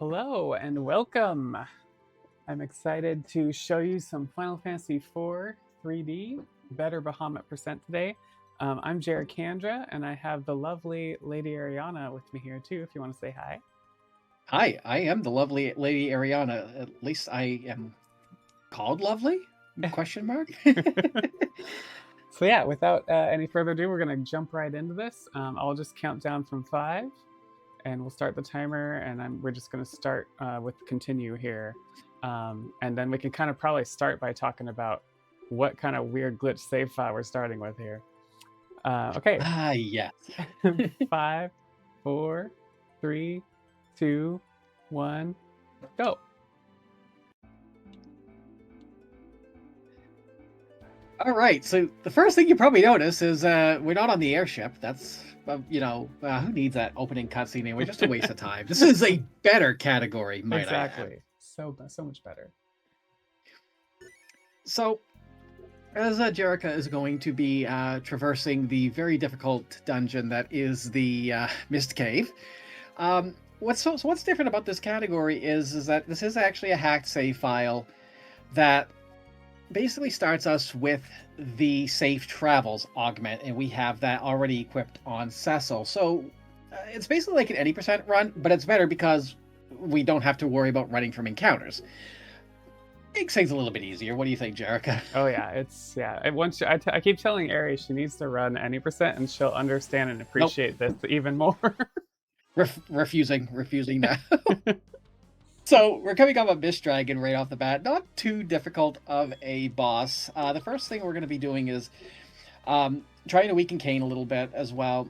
Hello and welcome. I'm excited to show you some Final Fantasy IV 3D Better Bahamut percent today. I'm jerikandra, and I have the lovely Lady Ariana with me here too. If you want to say hi. Hi, I am the lovely Lady Ariana. At least I am called lovely? Question mark. So yeah, without any further ado, we're gonna jump right into this. I'll just count down from 5, and we'll start the timer. And we're just gonna start with continue here, and then we can kind of probably start by talking about what kind of weird glitch save file we're starting with here. Okay. Yes. 5, 4, 3, 2, 1, go. All right. So the first thing you probably notice is we're not on the airship. That's who needs that opening cutscene anyway? Just a waste of time. This is a better category, might I add. Exactly. So much better. So, as Jerica is going to be traversing the very difficult dungeon that is the Mist Cave, what's different about this category is that this is actually a hacked save file that basically starts us with the safe travels augment, and we have that already equipped on Cecil. So it's basically like an 80% run, but it's better because we don't have to worry about running from encounters. Makes things a little bit easier. What do you think, Jerica? Oh yeah, I keep telling Ari she needs to run any percent, and she'll understand and appreciate this even more. Refusing now. So we're coming up a Mist Dragon right off the bat. Not too difficult of a boss. The first thing we're going to be doing is trying to weaken Kane a little bit as well.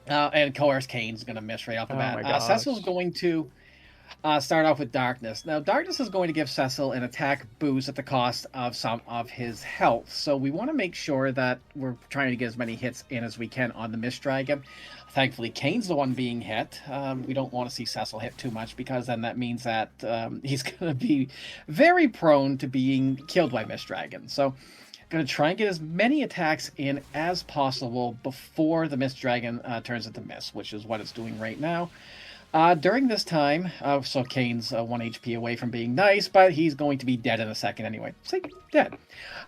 And of course, Kane's going to miss right off the bat. Cecil's going to start off with Darkness. Now, Darkness is going to give Cecil an attack boost at the cost of some of his health. So we want to make sure that we're trying to get as many hits in as we can on the Mist Dragon. Thankfully, Kane's the one being hit. We don't want to see Cecil hit too much, because then that means that he's going to be very prone to being killed by Mist Dragon. So I'm going to try and get as many attacks in as possible before the Mist Dragon turns into mist, which is what it's doing right now. During this time, so Kane's 1 HP away from being nice, but he's going to be dead in a second anyway. So dead.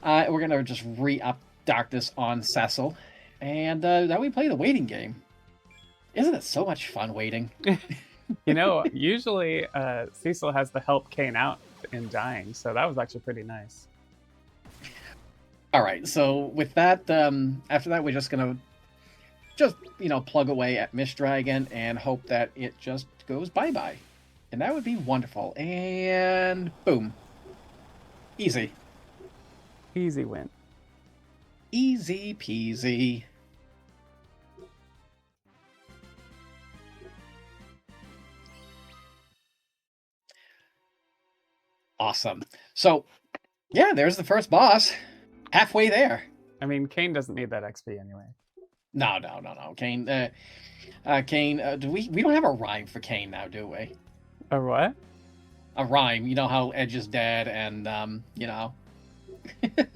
We're going to just re-up Darkness on Cecil, and now we play the waiting game. Isn't it so much fun waiting? Usually Cecil has to help Kane out in dying, so that was actually pretty nice. All right, so with that, after that, we're just going to plug away at Mist Dragon and hope that it just goes bye-bye. And that would be wonderful. And boom. Easy. Easy win. Easy peasy. Awesome. So, yeah, there's the first boss. Halfway there. I mean, Kane doesn't need that XP anyway. No. Kane, we don't have a rhyme for Kane now, do we? A what? A rhyme. You know how Edge is dead and,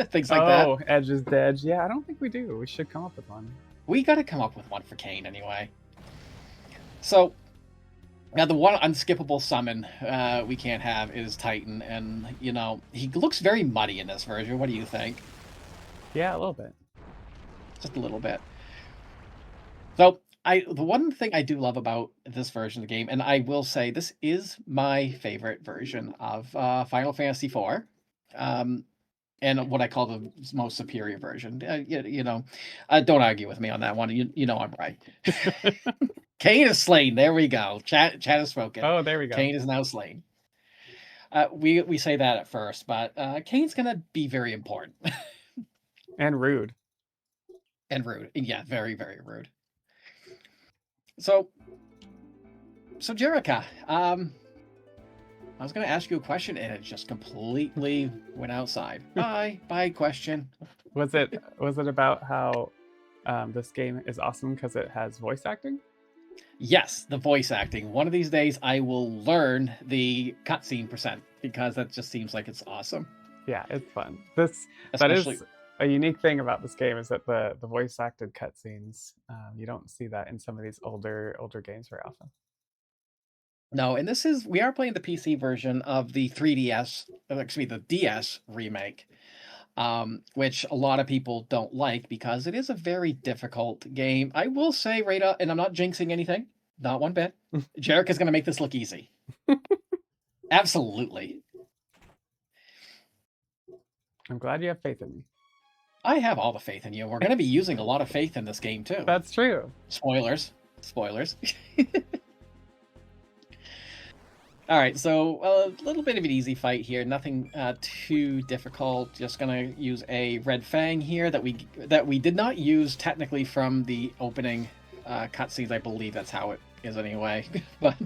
things like that. Oh, Edge is dead. Yeah, I don't think we do. We should come up with one. We got to come up with one for Kane anyway. So, now the one unskippable summon we can't have is Titan, and, he looks very muddy in this version. What do you think? Yeah, a little bit. Just a little bit. So, the one thing I do love about this version of the game, and I will say this is my favorite version of Final Fantasy IV, and what I call the most superior version. Don't argue with me on that one. You know I'm right. Kane is slain. There we go. Chat has spoken. Oh, there we go. Kane is now slain. We say that at first, but Kane's gonna be very important. And rude. Yeah, very, very rude. So Jerica, I was going to ask you a question, and it just completely went outside. Bye, question. Was it about how this game is awesome because it has voice acting? Yes, the voice acting. One of these days, I will learn the cutscene percent, because that just seems like it's awesome. Yeah, it's fun. That is a unique thing about this game, is that the voice acted cutscenes, you don't see that in some of these older games very often. No, and we are playing the PC version of the 3DS, excuse me, the DS remake, which a lot of people don't like because it is a very difficult game. I will say right up, and I'm not jinxing anything, not one bit. Jarek is going to make this look easy. Absolutely. I'm glad you have faith in me. I have all the faith in you. We're going to be using a lot of faith in this game too. That's true. Spoilers. All right, so a little bit of an easy fight here. Nothing too difficult. Just gonna use a red fang here that we did not use technically from the opening cutscenes. I believe that's how it is anyway. But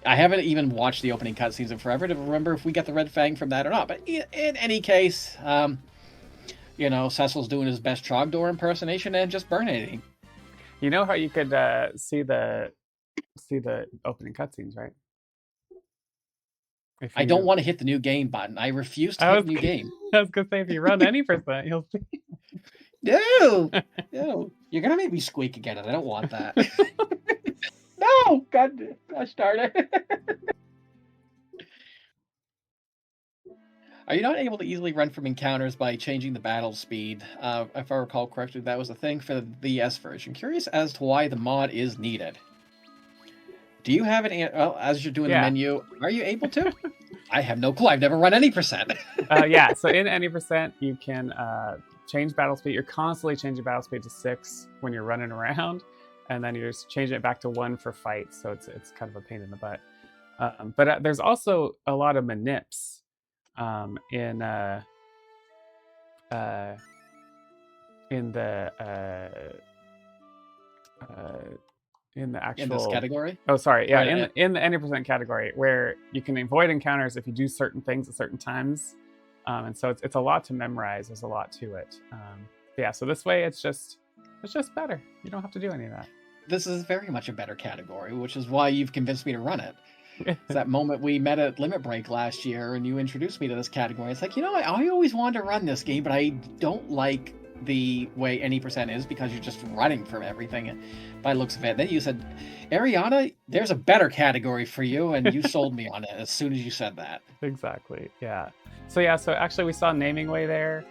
I haven't even watched the opening cutscenes in forever to remember if we got the red fang from that or not. But in any case, Cecil's doing his best Trogdor impersonation and just burning. You know how you could see the opening cutscenes, right? I don't want to hit the new game button. I refuse to hit new game. I was gonna say if you run any %, you'll see. No, you're gonna make me squeak again, and I don't want that. No, God, gosh darn it. Are you not able to easily run from encounters by changing the battle speed? If I recall correctly, that was a thing for the DS version. Curious as to why the mod is needed. Do you have as you're doing the menu, are you able to? I have no clue. I've never run any %. Yeah, so in any %, you can change battle speed. You're constantly changing battle speed to 6 when you're running around, and then you're just changing it back to 1 for fights, so it's kind of a pain in the butt. But there's also a lot of manips in the actual... In this category? Oh, sorry. Yeah, in the any % category, where you can avoid encounters if you do certain things at certain times. And so it's a lot to memorize. There's a lot to it. Yeah, so this way it's just better. You don't have to do any of that. This is very much a better category, which is why you've convinced me to run it. It's that moment we met at Limit Break last year and you introduced me to this category. It's like, I always wanted to run this game, but I don't like the way any % is because you're just running from everything by the looks of it. Then you said, Ariana, there's a better category for you, and you sold me on it as soon as you said that. Exactly. Yeah. So actually we saw Naming Way there,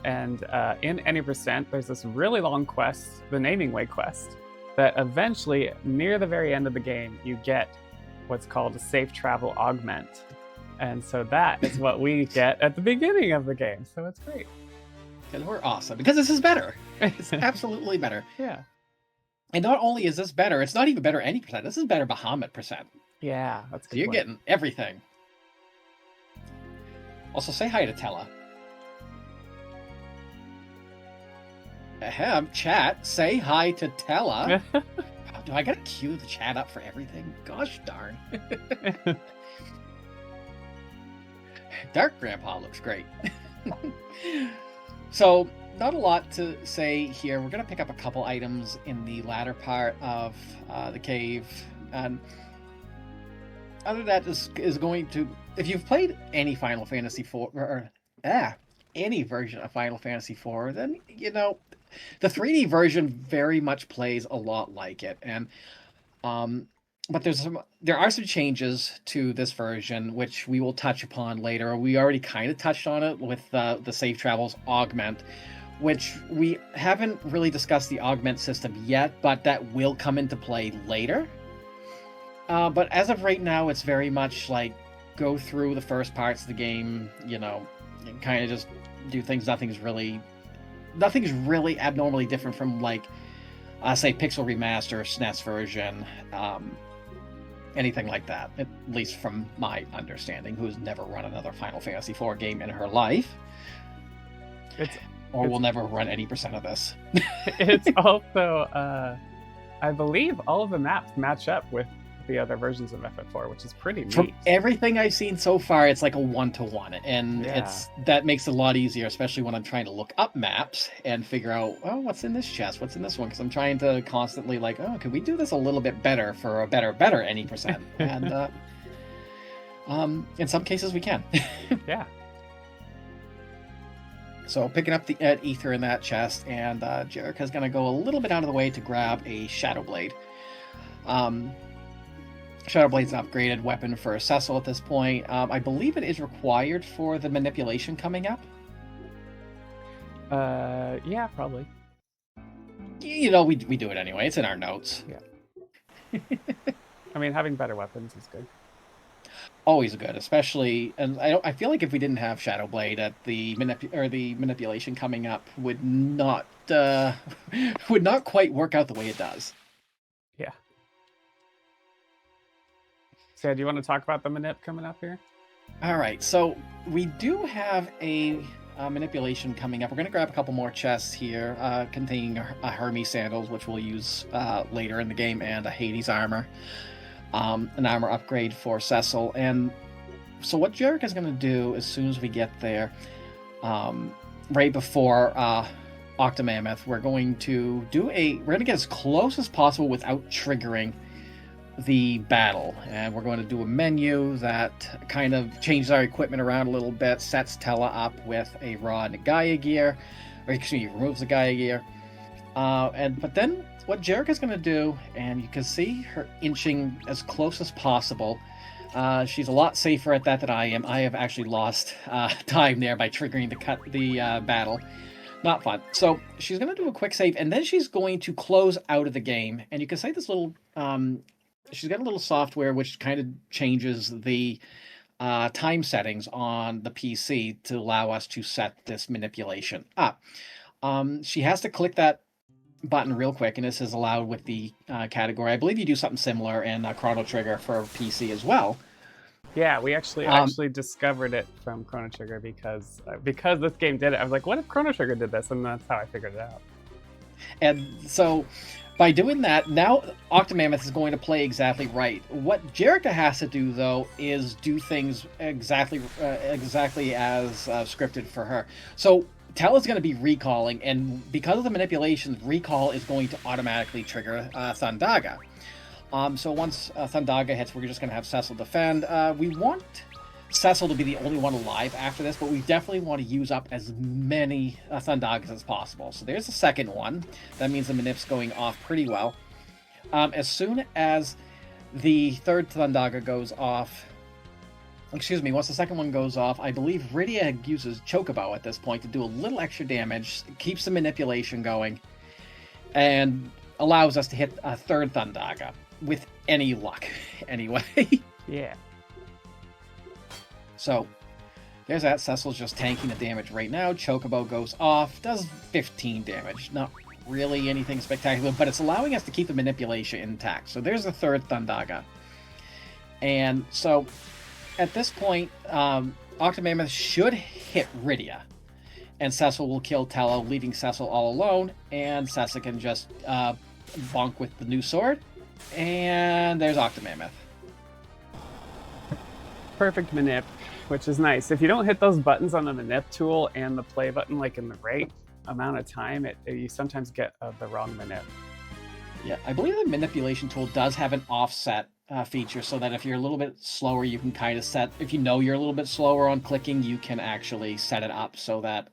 and in any % there's this really long quest, the Naming Way quest, that eventually near the very end of the game you get what's called a safe travel augment, and so that is what we get at the beginning of the game. So it's great. Because we're awesome. Because this is better. It's absolutely better. Yeah. And not only is this better, it's not even better any %. This is better Bahamut %. Yeah, that's good. So you're getting everything. Also, say hi to Tella. Ahem, chat, say hi to Tella. Do I gotta queue the chat up for everything? Gosh darn. Dark Grandpa looks great. So, not a lot to say here. We're going to pick up a couple items in the latter part of the cave. And other than that is going to... If you've played any Final Fantasy IV, any version of Final Fantasy IV, then, the 3D version very much plays a lot like it. And but there are some changes to this version, which we will touch upon later. We already kind of touched on it with the Safe Travels Augment, which we haven't really discussed the Augment system yet, but that will come into play later. But as of right now, it's very much like go through the first parts of the game, and kind of just do things. Nothing's really abnormally different from say Pixel Remaster, SNES version, anything like that, at least from my understanding, who's never run another Final Fantasy IV game in her life. Will never run any % of this. It's also, I believe all of the maps match up with the other versions of FF4, which is pretty neat. From everything I've seen so far, it's like a 1-to-1, and that makes it a lot easier, especially when I'm trying to look up maps and figure out, what's in this chest, what's in this one, because I'm trying to constantly can we do this a little bit better for a better any %? And in some cases we can. Yeah. So picking up the ether in that chest, and Jerika's going to go a little bit out of the way to grab a Shadow Blade. Shadowblade's an upgraded weapon for Cecil at this point. I believe it is required for the manipulation coming up. Yeah, probably. You know, we do it anyway. It's in our notes. Yeah. I mean, having better weapons is good. Always good, especially, and I feel like if we didn't have Shadowblade, at the manipulation coming up would not quite work out the way it does. Yeah. So, do you want to talk about the manip coming up here? All right, so we do have a manipulation coming up. We're going to grab a couple more chests here containing a Hermes sandals, which we'll use later in the game, and a Hades armor. An armor upgrade for Cecil. And so what Jarek is going to do as soon as we get there, right before Octomammoth, we're going to get as close as possible without triggering the battle. And we're going to do a menu that kind of changes our equipment around a little bit, sets Tella up with a raw Gaia gear, or excuse me, removes the Gaia gear. But then what Jarek is going to do, and you can see her inching as close as possible. She's a lot safer at that than I am. I have actually lost time there by triggering the battle. Not fun. So she's going to do a quick save, and then she's going to close out of the game. And you can see this little... she's got a little software which kind of changes the time settings on the PC to allow us to set this manipulation up. She has to click that button real quick, and this is allowed with the category. I believe you do something similar in Chrono Trigger for PC as well. Yeah, we actually discovered it from Chrono Trigger because this game did it. I was like, what if Chrono Trigger did this? And that's how I figured it out. And so by doing that, now Octomammoth is going to play exactly right. What Jerica has to do, though, is do things exactly as scripted for her. So Tella's going to be recalling, and because of the manipulations, recall is going to automatically trigger Thundaga. So once Thundaga hits, we're just going to have Cecil defend. We want Cecil to be the only one alive after this, but we definitely want to use up as many Thundagas as possible. So there's the second one. That means the manip's going off pretty well. As soon as the third Thundaga goes off, once the second one goes off, I believe Rydia uses Chocobo at this point to do a little extra damage, keeps the manipulation going, and allows us to hit a third Thundaga with any luck, anyway. Yeah. So, there's that. Cecil's just tanking the damage right now. Chocobo goes off, does 15 damage. Not really anything spectacular, but it's allowing us to keep the manipulation intact. So there's the third Thundaga. And so, at this point, Octomammoth should hit Rydia, and Cecil will kill Tella, leaving Cecil all alone, and Cecil can just bonk with the new sword, and there's Octomammoth. Perfect manip, which is nice. If you don't hit those buttons on the manip tool and the play button like in the right amount of time, you sometimes get the wrong manip. Yeah, I believe the manipulation tool does have an offset feature, so that if you're a little bit slower, you can kind of set, if you know you're a little bit slower on clicking, you can actually set it up so that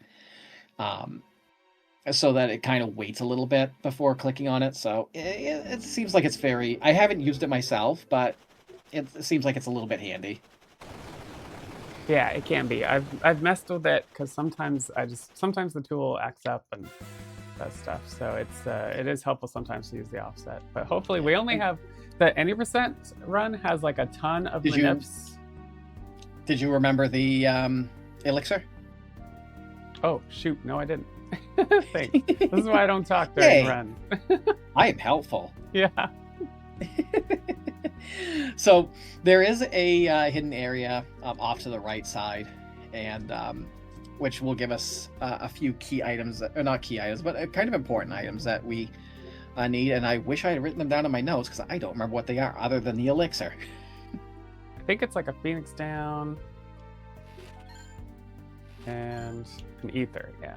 it kind of waits a little bit before clicking on it. So it seems like it's very, I haven't used it myself, but it seems like it's a little bit handy. Yeah, it can be. I've messed with it because sometimes the tool acts up and does stuff. So it is helpful sometimes to use the offset. But hopefully we only have the any percent run has like a ton of manips. Did you remember the elixir? Oh shoot, no I didn't. Thanks. This is why I don't talk during run. I am helpful. Yeah. So there is a hidden area off to the right side, and which will give us a few key items, or not key items, but kind of important items that we need. And I wish I had written them down in my notes because I don't remember what they are other than the elixir. I think it's like a Phoenix down and an ether, yeah.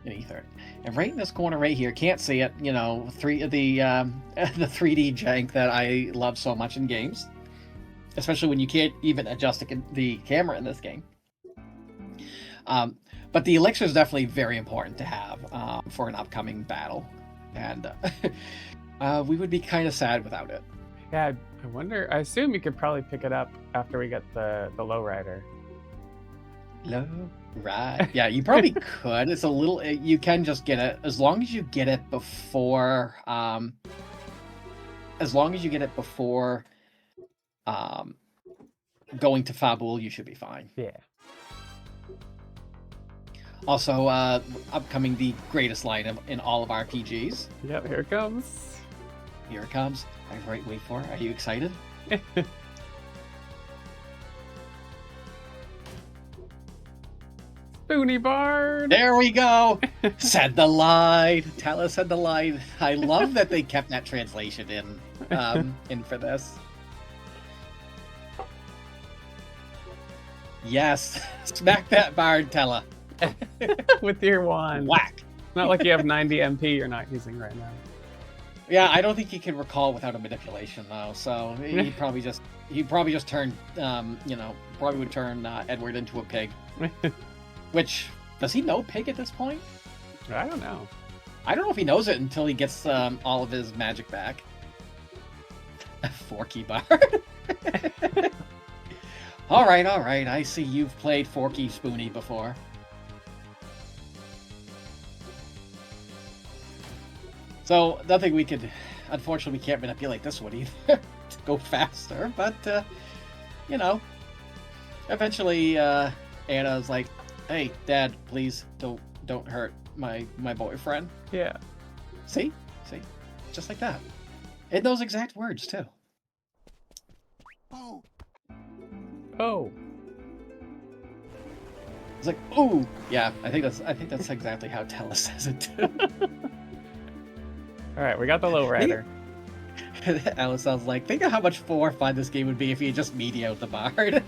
An ether. And right in this corner right here, can't see it, you know, the 3D jank that I love so much in games, especially when you can't even adjust the camera in this game. But the elixir is definitely very important to have for an upcoming battle, and we would be kind of sad without it. Yeah, I wonder. I assume you could probably pick it up after we get the lowrider. Low ride. Yeah, you probably could. It's a little. You can just get it as long as you get it before. As long as you get it before. Going to Fabul, you should be fine. Yeah. Also, upcoming the greatest line in all of RPGs. Yep, here it comes. Here it comes. Wait for it. Are you excited? Spoony Bard! There we go! Said the line! Tella said the line. I love that they kept that translation in for this. Yes! Smack that bard, Tella! With your wand. Whack! Not like you have 90 MP you're not using right now. Yeah, I don't think he can recall without a manipulation though. So he'd probably just turn probably would turn Edward into a pig. Which does he know pig at this point? I don't know. I don't know if he knows it until he gets all of his magic back. Forky bard. All right. I see you've played Forky Spoony before. So, nothing we could... Unfortunately, we can't manipulate this one either to go faster, but, eventually, Anna's like, hey, Dad, please don't hurt my boyfriend. Yeah. See? Just like that. In those exact words, too. Oh. It's like, ooh! Yeah, I think that's exactly how Tella says it, too. Alright, we got the lowrider. Alice sounds like, think of how much more fun this game would be if you just mediate the bard.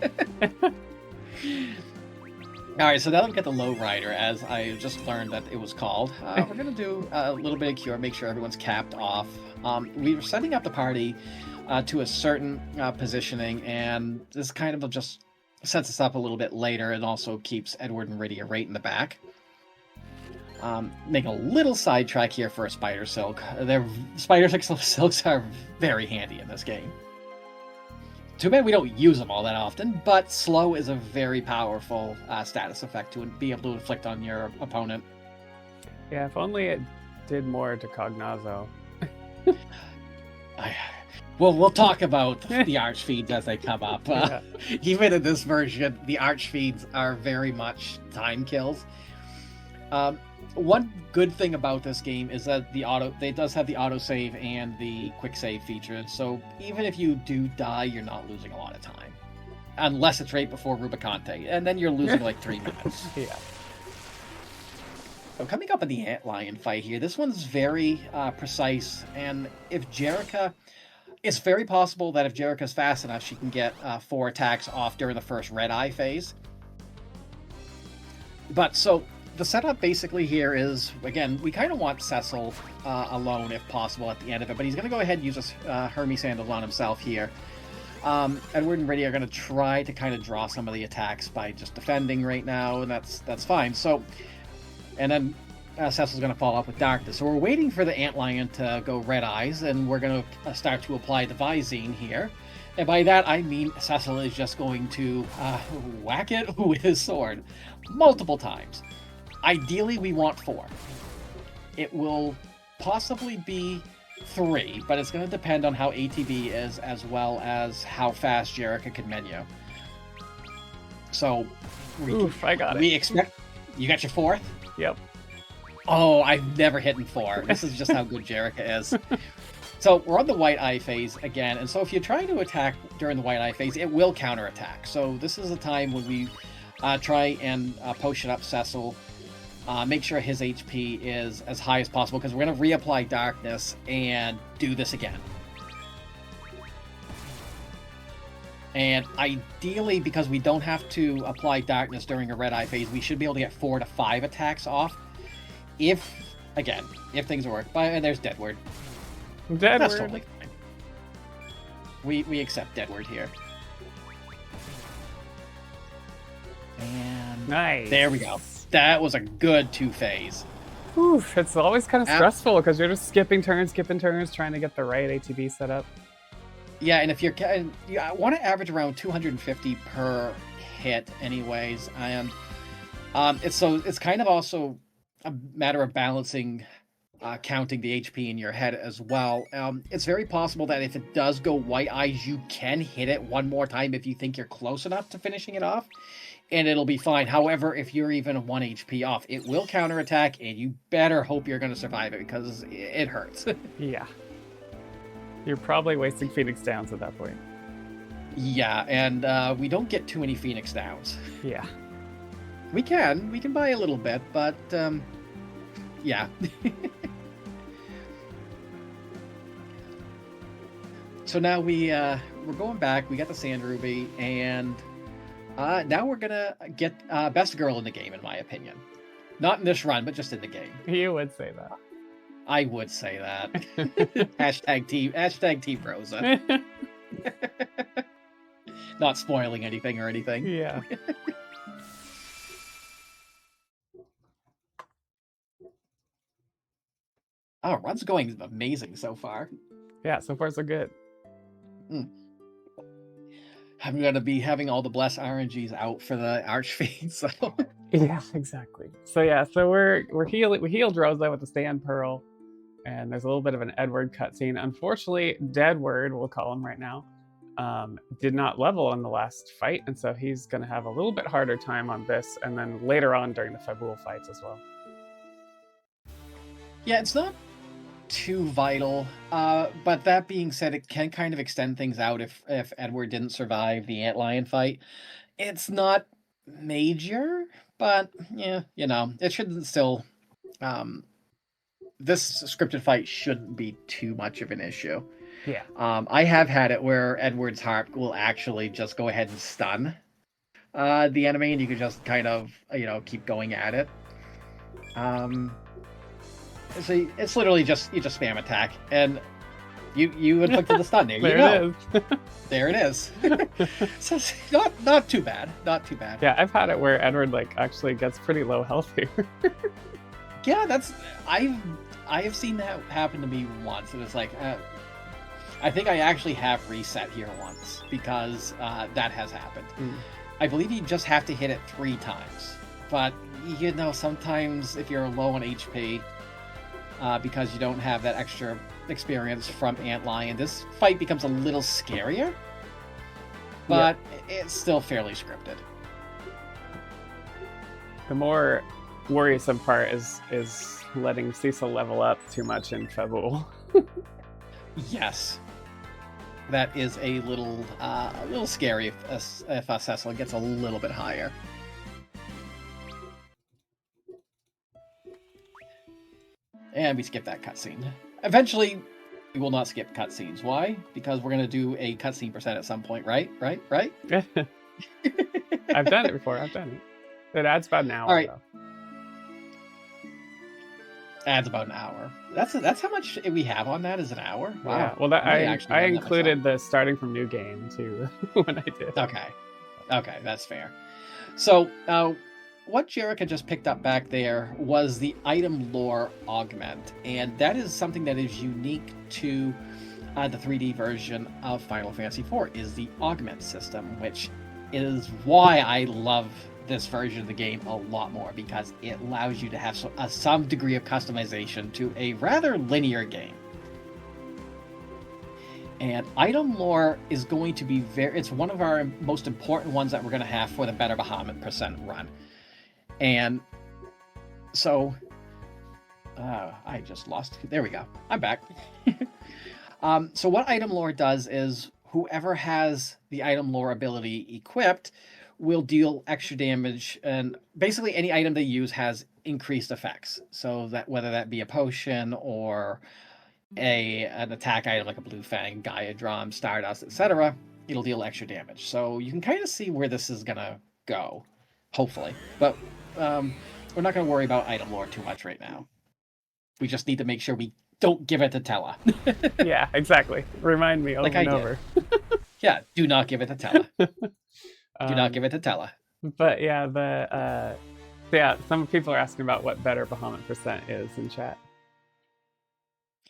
Alright, so now that we got the lowrider, as I just learned that it was called, we're going to do a little bit of cure, make sure everyone's capped off. We were setting up the party to a certain positioning, and this kind of just sets us up a little bit later and also keeps Edward and Rydia right in the back. Make a little sidetrack here for a spider silk. Their spider silks are very handy in this game. Too bad we don't use them all that often, but slow is a very powerful status effect to be able to inflict on your opponent. Yeah, if only it did more to Cagnazzo. We'll talk about the archfiends as they come up. Even in this version, the archfiends are very much time kills. One good thing about this game is that it does have the autosave and the quick save feature, so even if you do die, you're not losing a lot of time. Unless it's right before Rubicante, and then you're losing like 3 minutes. Yeah. So coming up in the Antlion fight here, this one's very precise, and if Jerika... It's very possible that if Jerika's fast enough, she can get 4 attacks off during the first red eye phase. But so... The setup basically here is, again, we kind of want Cecil alone if possible at the end of it, but he's going to go ahead and use his Hermes Sandals on himself here. Edward and Rydia are going to try to kind of draw some of the attacks by just defending right now, and that's fine. So, and then Cecil's going to follow up with Darkness. So we're waiting for the Antlion to go red eyes, and we're going to start to apply the Visine here. And by that, I mean Cecil is just going to whack it with his sword multiple times. Ideally, we want 4. It will possibly be 3, but it's going to depend on how ATB is, as well as how fast Jerika can menu. So, I got it. We expect... You got your 4th? Yep. Oh, I've never hit in 4. This is just how good Jerika is. So, we're on the white eye phase again, and so if you try to attack during the white eye phase, it will counterattack. So, this is a time when we try and potion up Cecil. Make sure his HP is as high as possible, because we're going to reapply Darkness and do this again. And ideally, because we don't have to apply Darkness during a red eye phase, we should be able to get 4 to 5 attacks off. If things work. And there's Deadward. That's totally fine. We accept Deadward here. And nice. There we go. That was a good 2-phase. Oof, it's always kind of stressful because you're just skipping turns, trying to get the right ATB set up. Yeah, and if you want to average around 250 per hit, anyways, and it's kind of also a matter of balancing, counting the HP in your head as well. It's very possible that if it does go white eyes, you can hit it one more time if you think you're close enough to finishing it off, and it'll be fine. However, if you're even 1 HP off, it will counterattack, and you better hope you're going to survive it because it hurts. Yeah. You're probably wasting Phoenix Downs at that point. Yeah, and we don't get too many Phoenix Downs. Yeah. We can buy a little bit, but yeah. So now we're going back. We got the Sand Ruby, and now we're gonna get best girl in the game, in my opinion. Not in this run, but just in the game. You would say that. I would say that. Hashtag Team Rosa. Not spoiling anything or anything. Yeah. Oh, run's going amazing so far. Yeah, so far so good. I'm gonna be having all the blessed RNGs out for the Archfiend, so Yeah, exactly. So we healed Rosa with the Stand Pearl, and there's a little bit of an Edward cutscene. Unfortunately, Deadward, we'll call him right now, did not level in the last fight, and so he's gonna have a little bit harder time on this, and then later on during the Fabul fights as well. yeah, it's not too vital. But that being said, it can kind of extend things out if Edward didn't survive the Antlion fight. It's not major, but yeah, it shouldn't still. This scripted fight shouldn't be too much of an issue. Yeah. I have had it where Edward's harp will actually just go ahead and stun the enemy, and you can just kind of keep going at it. So it's literally just you just spam attack, and you inflicted the stun. There you go. It is. There it is. So it's not too bad. Not too bad. Yeah, I've had it where Edward actually gets pretty low health here. Yeah, I have seen that happen to me once, and it's like I think I actually have reset here once because that has happened. I believe you just have to hit it 3 times, but sometimes if you're low on HP. Because you don't have that extra experience from Antlion, this fight becomes a little scarier, but it's still fairly scripted. The more worrisome part is letting Cecil level up too much in Fabul. Yes, that is a little scary if Cecil gets a little bit higher. And we skip that cutscene. Eventually, we will not skip cutscenes. Why? Because we're going to do a cutscene percent at some point, right? Right? I've done it before. It adds about an hour. All right. Though. Adds about an hour. That's how much we have on that is an hour? Wow. Yeah. Well, I included the starting from new game, too, when I did. Okay, that's fair. So, what Jerika just picked up back there was the item lore augment, and that is something that is unique to the 3D version of Final Fantasy IV, is the augment system, which is why I love this version of the game a lot more, because it allows you to have some degree of customization to a rather linear game. And item lore is going to be it's one of our most important ones that we're going to have for the Better Bahamut percent run. And so, I just lost. There we go. I'm back. So what item lore does is whoever has the item lore ability equipped will deal extra damage, and basically any item they use has increased effects. So that whether that be a potion or an attack item like a Blue Fang, Gaia Drum, Stardust, etc., it'll deal extra damage. So you can kind of see where this is gonna go, hopefully. But we're not going to worry about item lore too much right now. We just need to make sure we don't give it to Tella. Yeah, exactly. Remind me over and over. Yeah, do not give it to Tella. Do not give it to Tella. But yeah, some people are asking about what Better Bahamut percent is in chat.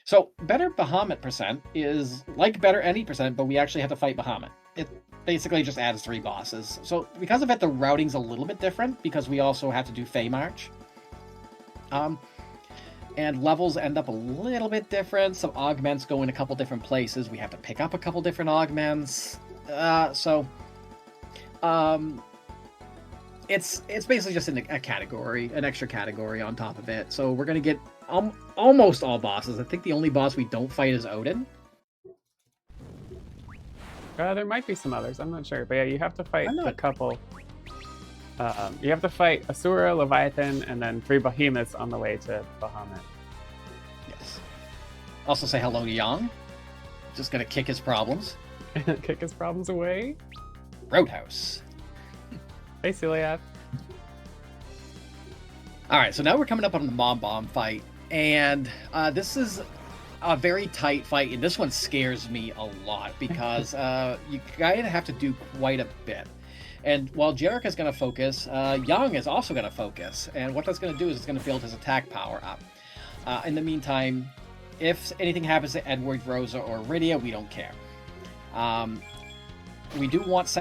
So better Bahamut percent is like better any percent, but we actually have to fight Bahamut. It basically just adds 3 bosses. So because of it, the routing's a little bit different because we also have to do Fey March. And levels end up a little bit different. Some augments go in a couple different places. We have to pick up a couple different augments. It's basically just a category, an extra category on top of it. So we're gonna get almost all bosses. I think the only boss we don't fight is Odin. There might be some others. I'm not sure, but yeah, you have to fight a couple. You have to fight Asura, Leviathan, and then 3 behemoths on the way to Bahamut. Yes. Also say hello to Yang. Just gonna kick his problems. Kick his problems away. Roadhouse. Hey, Celiac. Alright, so now we're coming up on the Mom Bomb fight. And this is a very tight fight. And this one scares me a lot because you kind of have to do quite a bit. And while Jarek is going to focus, Yang is also going to focus. And what that's going to do is it's going to build his attack power up. In the meantime, if anything happens to Edward, Rosa, or Rydia, we don't care. We do want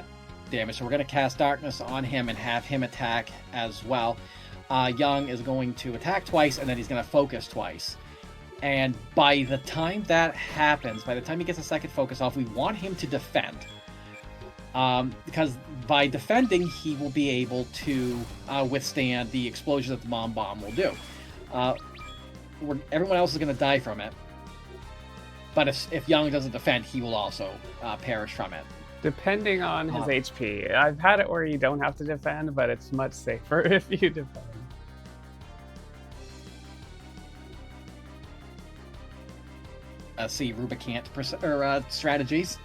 damage, so we're going to cast Darkness on him and have him attack as well. Yang is going to attack twice, and then he's going to focus twice. And by the time that happens, by the time he gets a second focus off, we want him to defend. Because by defending, he will be able to withstand the explosion that the Mom Bomb will do. Everyone else is going to die from it. But if Yang doesn't defend, he will also perish from it. Depending on his HP. I've had it where you don't have to defend, but it's much safer if you defend. See Rubicant strategies.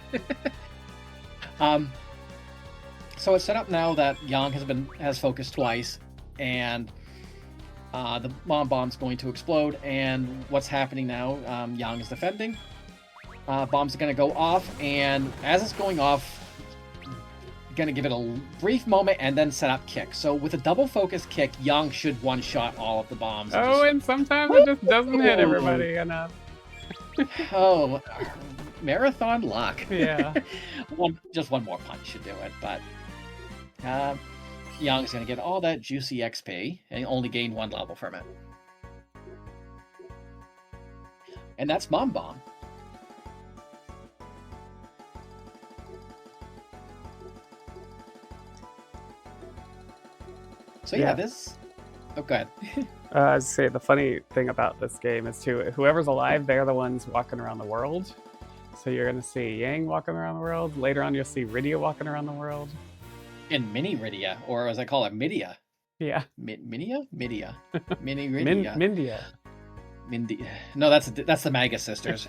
So it's set up now that Yang has focused twice, and the Mom Bomb's going to explode. And what's happening now? Yang is defending. Bombs are going to go off, and as it's going off, going to give it a brief moment and then set up kick. So with a double focus kick, Yang should one-shot all of the bombs. And sometimes it just doesn't hit everybody enough. Oh, marathon luck. Yeah. Just one more punch should do it, but Yang's going to get all that juicy XP and only gain 1 level from it. And that's Mom Bomb. So yeah, this... Oh, go ahead. I'd say the funny thing about this game is too, whoever's alive, they're the ones walking around the world. So you're going to see Yang walking around the world. Later on, you'll see Rydia walking around the world. And Mini Rydia, or as I call it, Midia. Yeah. Minia? Midia. Mini Rydia. Mindia. Mindy. No, that's the Maga sisters.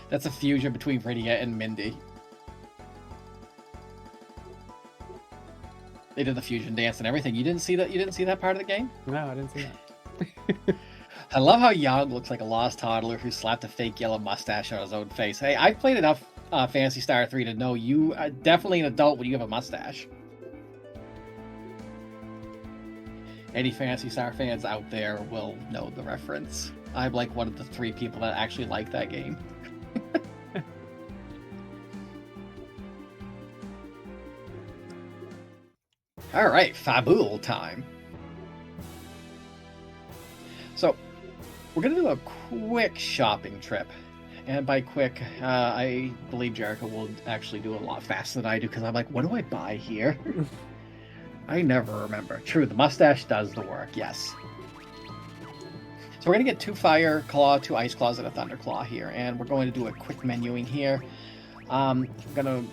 That's a fusion between Rydia and Mindy. They did the fusion dance and everything. You didn't see that? You didn't see that part of the game? No, I didn't see that. I love how Yang looks like a lost toddler who slapped a fake yellow mustache on his own face. Hey, I've played enough Phantasy Star 3 to know you are definitely an adult when you have a mustache. Any Phantasy Star fans out there will know the reference. I'm like one of the 3 people that actually like that game. All right, Fabul time. So, we're going to do a quick shopping trip. And by quick, I believe Jericho will actually do it a lot faster than I do, because I'm like, what do I buy here? I never remember. True, the mustache does the work, yes. So we're going to get 2 Fire Claw, 2 Ice Claws, and a Thunder Claw here. And we're going to do a quick menuing here. I'm going to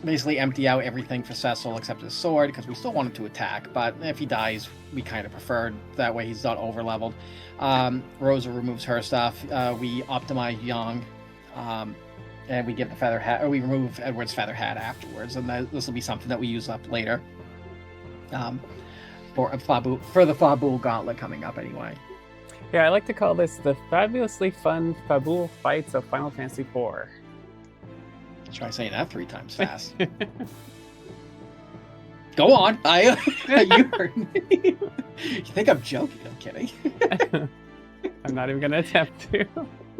basically empty out everything for Cecil except his sword, because we still want him to attack, but if he dies, we kind of prefer that way he's not over-leveled. Rosa removes her stuff. We optimize Yang, and we give the feather hat, or we remove Edward's feather hat afterwards, and this will be something that we use up later. For the Fabul Gauntlet coming up anyway. Yeah, I like to call this the fabulously fun Fabul fights of Final Fantasy IV. Try saying that 3 times fast. Go on. You heard me. You think I'm joking? I'm kidding. I I'm not even going to attempt to.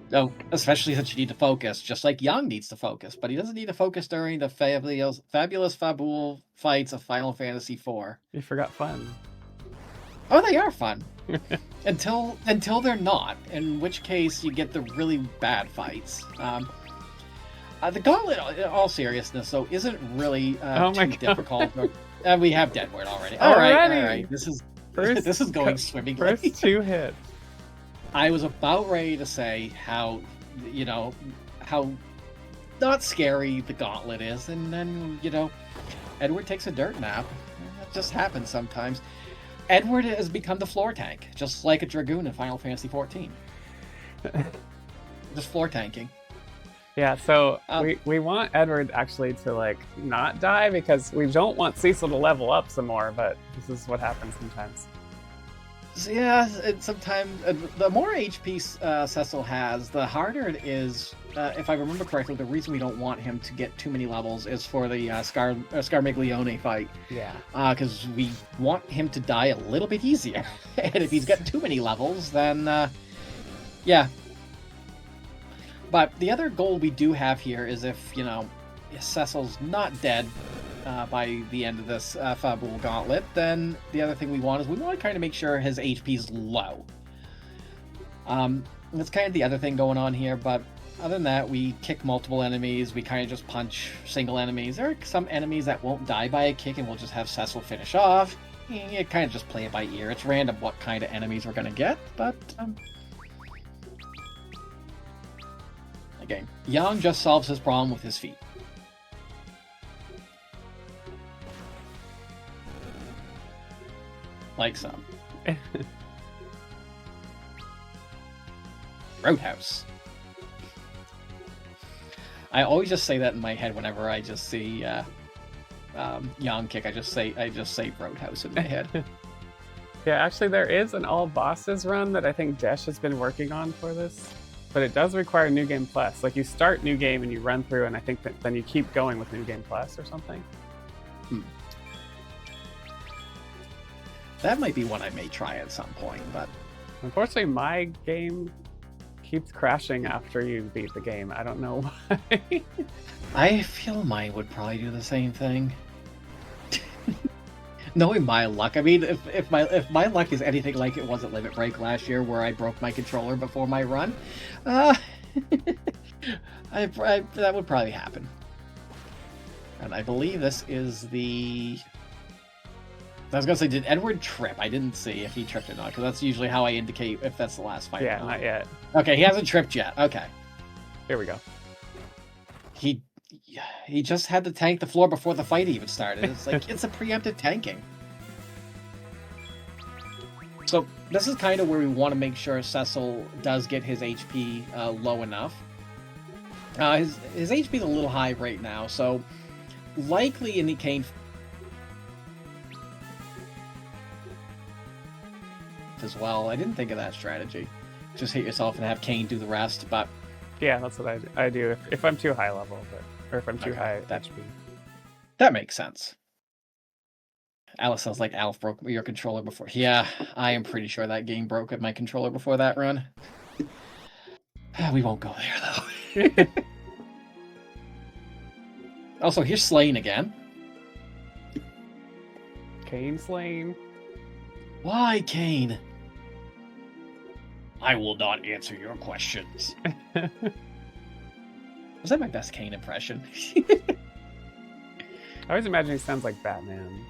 No, especially since you need to focus, just like Young needs to focus, but he doesn't need to focus during the fabulous Fabul fights of Final Fantasy IV. You forgot fun. Oh, they are fun. until they're not, in which case you get the really bad fights. The Gauntlet, in all seriousness, though, isn't really too difficult. We have Deadward already. All right. This is going swimmingly. First 2 hits. I was about ready to say how not scary the Gauntlet is, and then, Edward takes a dirt nap. That just happens sometimes. Edward has become the floor tank, just like a Dragoon in Final Fantasy XIV. Just floor tanking. Yeah, so we want Edward actually to not die because we don't want Cecil to level up some more, but this is what happens sometimes. Yeah, sometimes the more HP Cecil has, the harder it is. If I remember correctly, the reason we don't want him to get too many levels is for the Scarmiglione fight. Yeah. Because we want him to die a little bit easier. And if he's got too many levels, then yeah. But the other goal we do have here is if Cecil's not dead by the end of this Fabul Gauntlet, then the other thing we want to kind of make sure his HP is low. That's kind of the other thing going on here, but other than that, we kick multiple enemies, we kind of just punch single enemies. There are some enemies that won't die by a kick and we'll just have Cecil finish off. You kind of just play it by ear. It's random what kind of enemies we're going to get, but again, Yang just solves his problem with his feet. Like so. Roadhouse. I always just say that in my head whenever I just see Yang kick. I just say Roadhouse in my head. Yeah, actually there is an all bosses run that I think Desh has been working on for this, but it does require New Game Plus. Like you start New Game and you run through, and I think that then you keep going with New Game Plus or something. That might be one I may try at some point, but unfortunately my game keeps crashing after you beat the game. I don't know why. I feel mine would probably do the same thing. Knowing my luck, I mean, if my luck is anything like it was at Limit Break last year, where I broke my controller before my run, that would probably happen. And I believe this is the. I was gonna say, did Edward trip? I didn't see if he tripped or not, because that's usually how I indicate if that's the last fight. Yeah, not yet. Okay, he hasn't tripped yet. Okay. Here we go. He just had to tank the floor before the fight even started. It's like, it's a preemptive tanking. So this is kind of where we want to make sure Cecil does get his HP low enough. His HP is a little high right now, so likely in the Kane as well. I didn't think of that strategy. Just hit yourself and have Kane do the rest, but yeah, that's what I do if I'm too high level, or if I'm too high HP. That makes sense. Alice sounds like Alf broke your controller before. Yeah, I am pretty sure that game broke my controller before that run. We won't go there though. Also, here's Slain again. Kane slain. Why, Kane? I will not answer your questions. Was that my best Kane impression? I always imagine he sounds like Batman.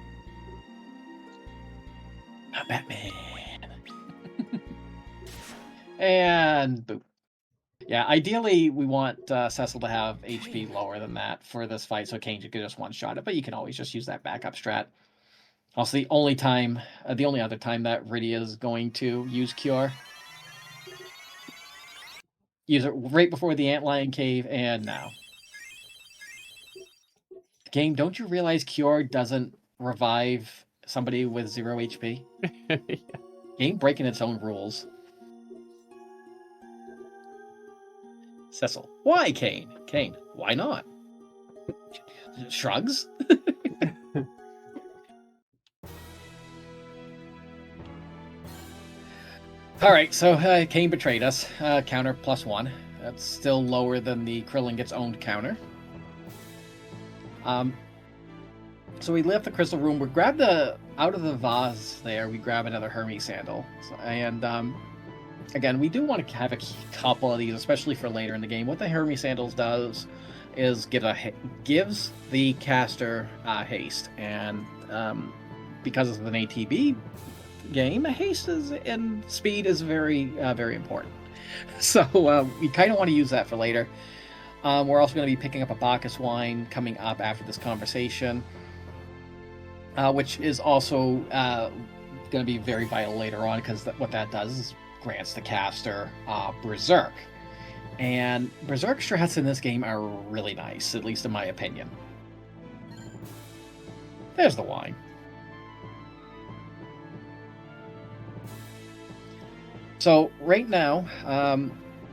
Batman. And boop. Yeah, ideally we want Cecil to have HP lower than that for this fight, so Kane could just one-shot it, but you can always just use that backup strat. Also, the only other time that Rydia is going to use Cure. Use it right before the Antlion Cave, and now. Game, don't you realize Cure doesn't revive somebody with 0 HP? Yeah. Game breaking its own rules. Cecil, why Kane? Kane, why not? Shrugs? All right, so Kane betrayed us. Counter +1. That's still lower than the Krillin gets owned counter. So we left the crystal room. We grabbed out of the vase there. We grab another Hermes sandal, and again, we do want to have a couple of these, especially for later in the game. What the Hermes sandals does is gives the caster haste, and because it's an ATB game, haste and speed is very very important. So we kind of want to use that for later. We're also going to be picking up a Bacchus wine coming up after this conversation, which is also going to be very vital later on, because what that does is grants the caster Berserk. And Berserk strats in this game are really nice, at least in my opinion. There's the wine. So right now,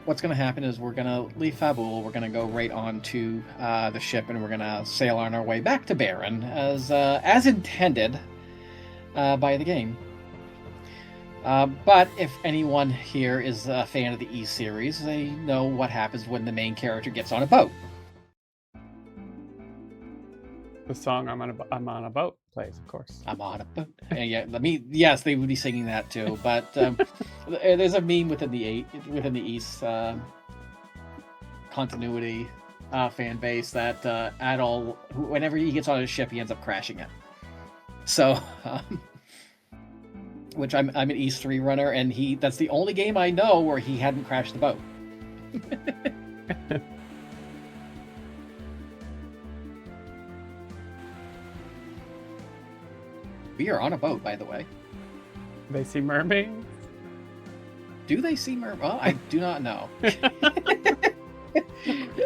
what's going to happen is we're going to leave Fabul, we're going to go right on to the ship, and we're going to sail on our way back to Baron, as intended by the game. But if anyone here is a fan of the E series, they know what happens when the main character gets on a boat. The song I'm on a boat plays, of course. I'm on a boat. Yeah, yes, they would be singing that too. But there's a meme within the East continuity fan base that whenever he gets on a ship, he ends up crashing it. So, which I'm an East 3 runner, and that's the only game I know where he hadn't crashed the boat. We are on a boat, by the way. They see mermaids? Do they see mermaids? Well, I do not know.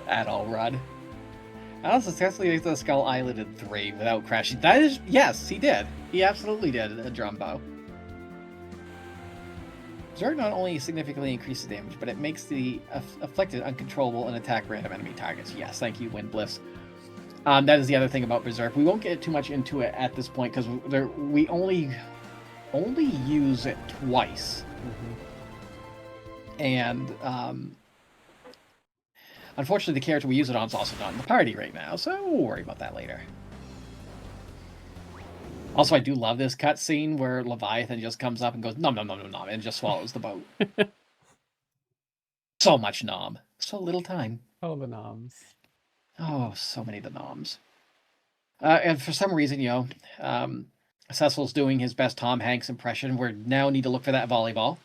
At all, Rod. I was successfully ate the Skull Island in 3 without crashing. That is, yes, he did. He absolutely did, a Drumbo. Zerg not only significantly increases damage, but it makes the afflicted uncontrollable and attack random enemy targets. Yes, thank you, Windbliss. That is the other thing about Berserk. We won't get too much into it at this point, because we only use it twice. Mm-hmm. And unfortunately, the character we use it on is also not in the party right now, so we'll worry about that later. Also, I do love this cutscene where Leviathan just comes up and goes nom nom nom nom nom and just swallows the boat. So much nom, so little time. Oh, the noms. Oh, so many of the noms. And for some reason, Cecil's doing his best Tom Hanks impression. We now need to look for that volleyball.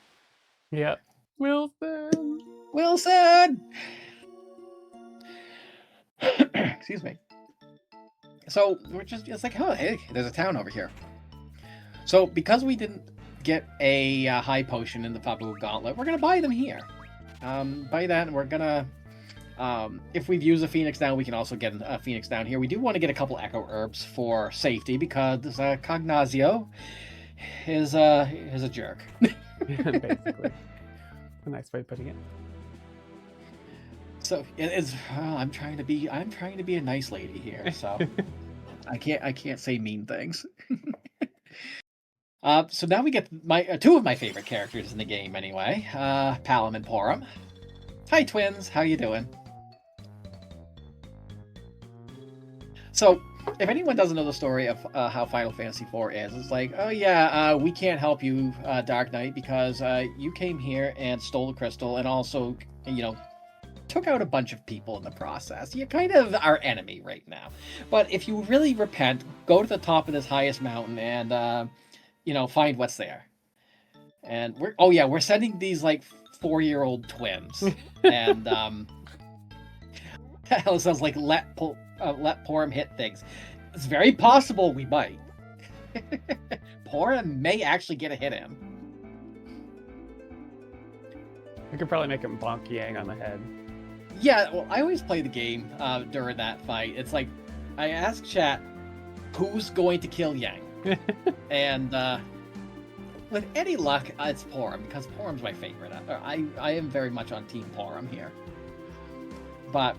Yep. Wilson! Excuse me. So it's like, oh, hey, there's a town over here. So because we didn't get a high potion in the Fabul Gauntlet, we're going to buy them here. Buy that, and we're going to... if we've used a Phoenix down, we can also get a Phoenix down here. We do want to get a couple Echo Herbs for safety, because Cagnazzo is a jerk. Basically. A nice way of putting it. So it's I'm trying to be a nice lady here, so I can't say mean things. So now we get two of my favorite characters in the game anyway, Palom and Porom. Hi twins, how you doing? So, if anyone doesn't know the story of how Final Fantasy IV is, it's like, oh yeah, we can't help you, Dark Knight, because you came here and stole the crystal, and also, took out a bunch of people in the process. You're kind of our enemy right now. But if you really repent, go to the top of this highest mountain and, find what's there. And we're sending these, 4-year-old twins. And, it sounds like let Porom hit things. It's very possible we might. Porom may actually get a hit in. We could probably make him bonk Yang on the head. Yeah, well, I always play the game during that fight. It's like, I ask chat, who's going to kill Yang? And with any luck, it's Porom, because Porom's my favorite. I am very much on Team Porom here. But,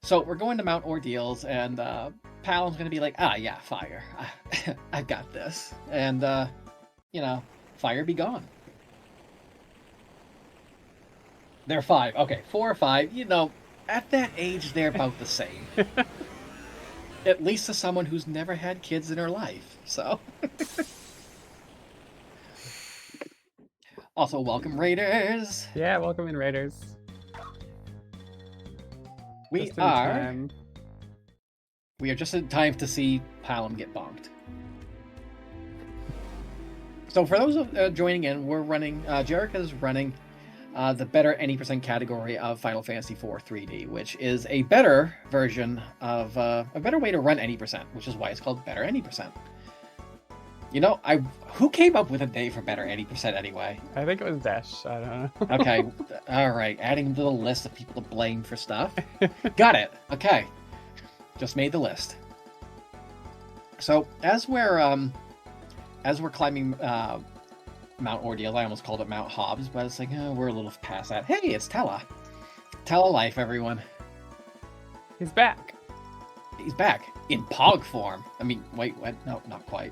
so we're going to Mount Ordeals, and Palom's going to be like, yeah, fire. I've got this. And, Fire be gone. They're 5. Okay, 4 or 5. You know, at that age, they're about the same. At least to someone who's never had kids in her life. So. Also, welcome, Raiders. Yeah, welcome in, Raiders. We Just in are. time. We are just in time to see Palom get bonked. So for those joining in, we're running. Jerika's running the better any percent category of Final Fantasy IV 3D, which is a better version of a better way to run any percent, which is why it's called better any percent. You know, who came up with a name for better any percent anyway? I think it was Desh. I don't know. Okay, all right. Adding to the list of people to blame for stuff. Got it. Okay, just made the list. So as we're climbing Mount Ordeals, I almost called it Mount Hobbs, but it's like we're a little past that. Hey, it's Tella. Tella life, everyone. He's back. He's back in Pog form. I mean, wait, what? No, not quite.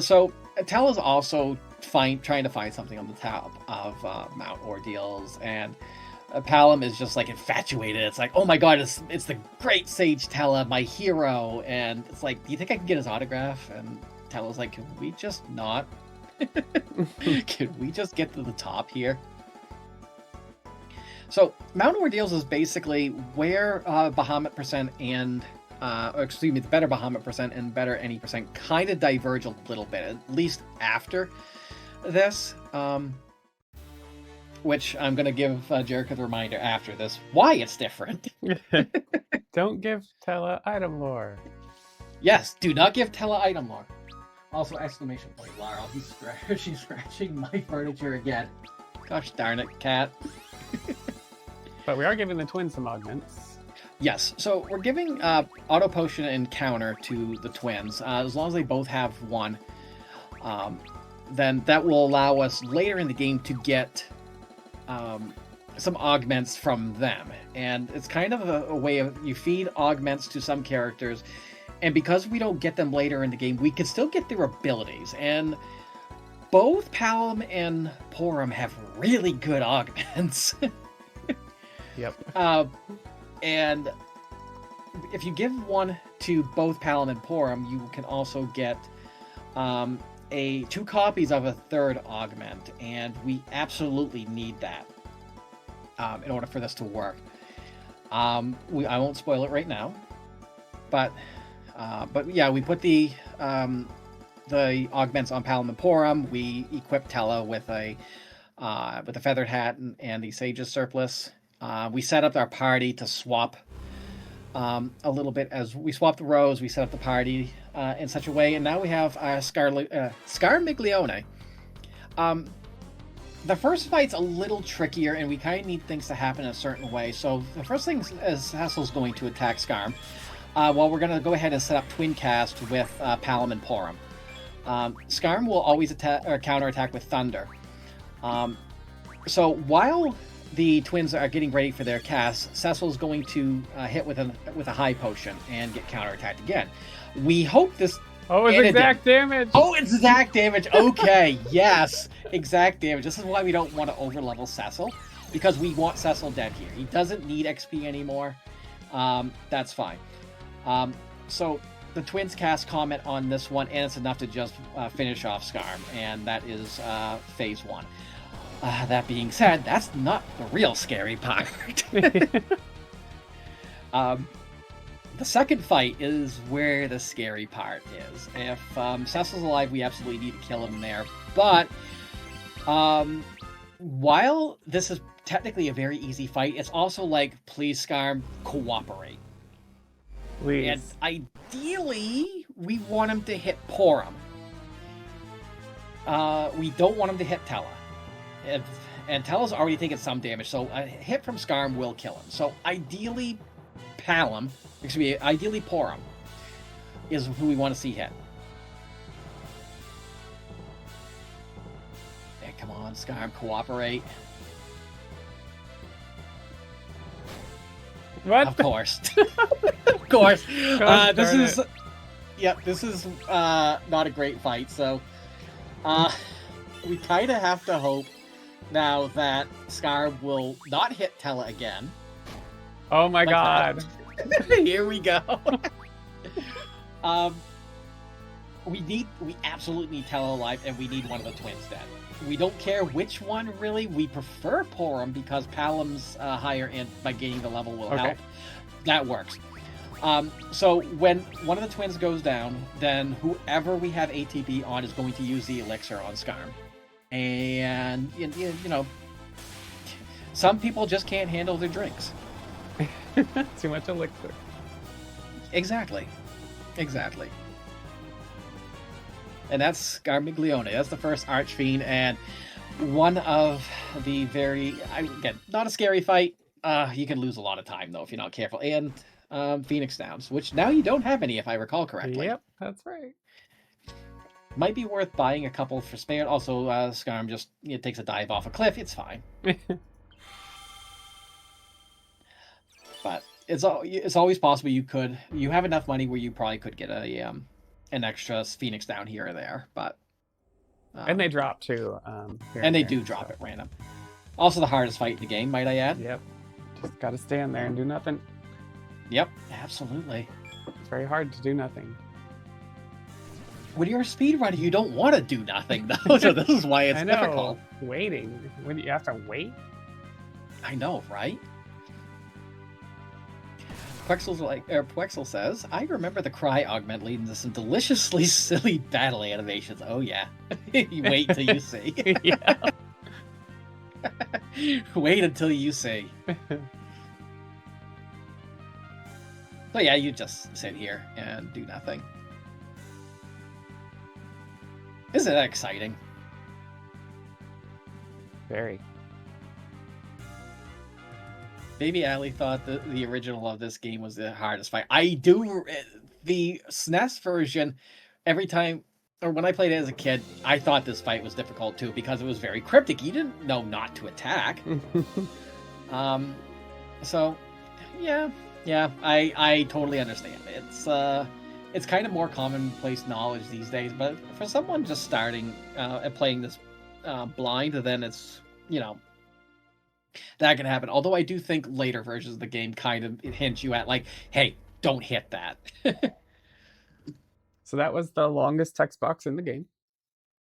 So Tella's also trying to find something on the top of Mount Ordeals, and Palom is just like infatuated. It's like, oh my god, it's the great sage Tella, my hero, and it's like, do you think I can get his autograph? And Tella's like, can we just not? Can we just get to the top here? So Mount Ordeals is basically where Bahamut percent and the better Bahamut percent and better any percent kind of diverge a little bit, at least after this. Which I'm going to give Jerika the reminder after this, why it's different. Don't give Tella item lore. Yes, do not give Tella item lore. Also, exclamation point, Lara, she's scratching my furniture again. Gosh darn it, cat. But we are giving the twins some augments. Yes, so we're giving auto potion and counter to the twins. As long as they both have one, then that will allow us later in the game to get some augments from them. And it's kind of a way of, you feed augments to some characters, and because we don't get them later in the game, we can still get their abilities. And both Palom and Porum have really good augments. Yep. And if you give one to both Palom and Porum, you can also get 2 copies of a third augment, and we absolutely need that in order for this to work. I won't spoil it right now, but yeah, we put the augments on Palom and Porum. We equip Tella with a feathered hat and the Sage's surplice. We set up our party to swap a little bit. As we swapped the rows, we set up the party in such a way, and now we have Scarmiglione. The first fight's a little trickier, and we kind of need things to happen in a certain way. So the first thing is Hassel's going to attack Scarm, while we're going to go ahead and set up twin cast with Palom and Porum. Scarm will always counterattack with Thunder. So while the twins are getting ready for their cast, Cecil's going to hit with a high potion and get counterattacked again. We hope this. Oh, it's exact damage. Oh, it's exact damage. Okay, yes, exact damage. This is why we don't want to overlevel Cecil, because we want Cecil dead here. He doesn't need XP anymore. That's fine. So the twins cast comment on this one, and it's enough to just finish off Scarm, and that is phase 1. That being said, that's not the real scary part. The second fight is where the scary part is. If Cecil's alive, we absolutely need to kill him there. But while this is technically a very easy fight, it's also like, please, Scarm, cooperate. Please. And ideally, we want him to hit Porum. We don't want him to hit Tella. And Tella's already taken some damage, so a hit from Scarm will kill him. So ideally, Porum is who we want to see hit. Hey, come on, Scarm, cooperate. What? Of course. Of course. This is... Yep, this is not a great fight, so we kind of have to hope now that Scar will not hit Tella again. Oh my god. Here we go. We absolutely need Tella alive, and we need one of the twins dead. We don't care which one, really. We prefer Porum because Palam's higher end by gaining the level will help. That works. So when one of the twins goes down, then whoever we have ATB on is going to use the elixir on Scarm. And, you know, some people just can't handle their drinks. Too much elixir. Exactly. And that's Scarmiglione. That's the first Archfiend, and one of the very, again, not a scary fight. You can lose a lot of time, though, if you're not careful. And Phoenix Downs, which now you don't have any, if I recall correctly. Yep, that's right. Might be worth buying a couple for spare. Also, Scarm just takes a dive off a cliff. It's fine. But it's always possible you have enough money where you probably could get an extra Phoenix down here or there, but and they drop too. And they do drop at random. Also, the hardest fight in the game, might I add? Yep. Just gotta stand there and do nothing. Yep, absolutely. It's very hard to do nothing. When you're a speedrunner, you don't want to do nothing, though. So this is why it's difficult. Waiting. When you have to wait. I know, right? Puexel says, I remember the cry augment leading to some deliciously silly battle animations. Oh yeah. You wait till you see. Yeah. Wait until you see. So yeah, you just sit here and do nothing. Isn't that exciting? Very. Maybe Ali thought the original of this game was the hardest fight. I do. The SNES version, every time, or when I played it as a kid, I thought this fight was difficult too because it was very cryptic. You didn't know not to attack. So, yeah, I totally understand. It's kind of more commonplace knowledge these days, but for someone just starting and playing this blind, then it's, that can happen. Although I do think later versions of the game kind of hint you at, like, hey, don't hit that. So that was the longest text box in the game.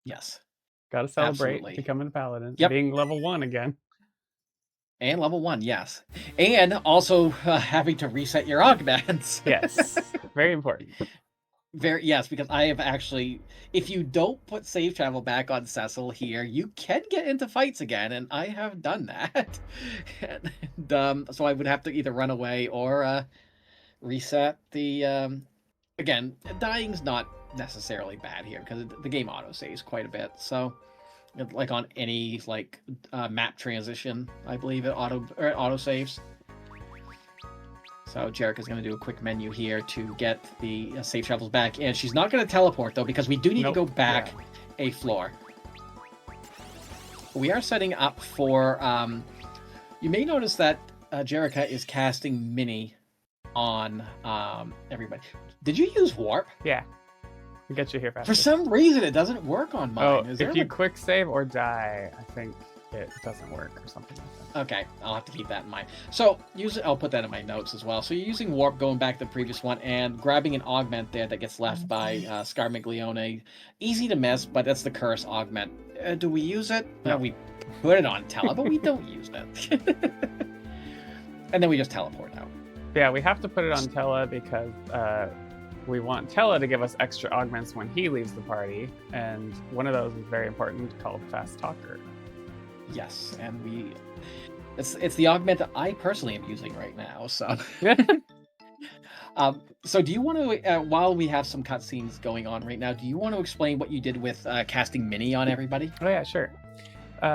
Yes. Got to celebrate Absolutely. becoming a paladin. Yep. Being level 1 again. And level 1, yes. And also having to reset your augments. Yes. Very important. Yes, because I have actually, if you don't put save travel back on Cecil here, you can get into fights again, and I have done that. And, so I would have to either run away or reset the. Again, dying's not necessarily bad here because the game auto saves quite a bit. So, like on any map transition, I believe it auto saves. So Jerica's going to do a quick menu here to get the save travels back. And she's not going to teleport, though, because we do need to go back a floor. We are setting up for... you may notice that Jerica is casting Mini on everybody. Did you use Warp? Yeah. We'll get you here faster. For some reason, it doesn't work on mine. Oh, if you quick save or die, I think it doesn't work or something like that. Okay, I'll have to keep that in mind. So, I'll put that in my notes as well. So you're using Warp, going back to the previous one, and grabbing an augment there that gets left by Scarmiglione. Easy to miss, but that's the curse augment. Do we use it? No, we put it on Tella, but we don't use it. And then we just teleport out. Yeah, we have to put it on Tella because we want Tella to give us extra augments when he leaves the party, and one of those is very important, called Fast Talker. Yes, and it's the augment that I personally am using right now. So, so do you want to, while we have some cutscenes going on right now, do you want to explain what you did with casting Mini on everybody? Oh yeah, sure.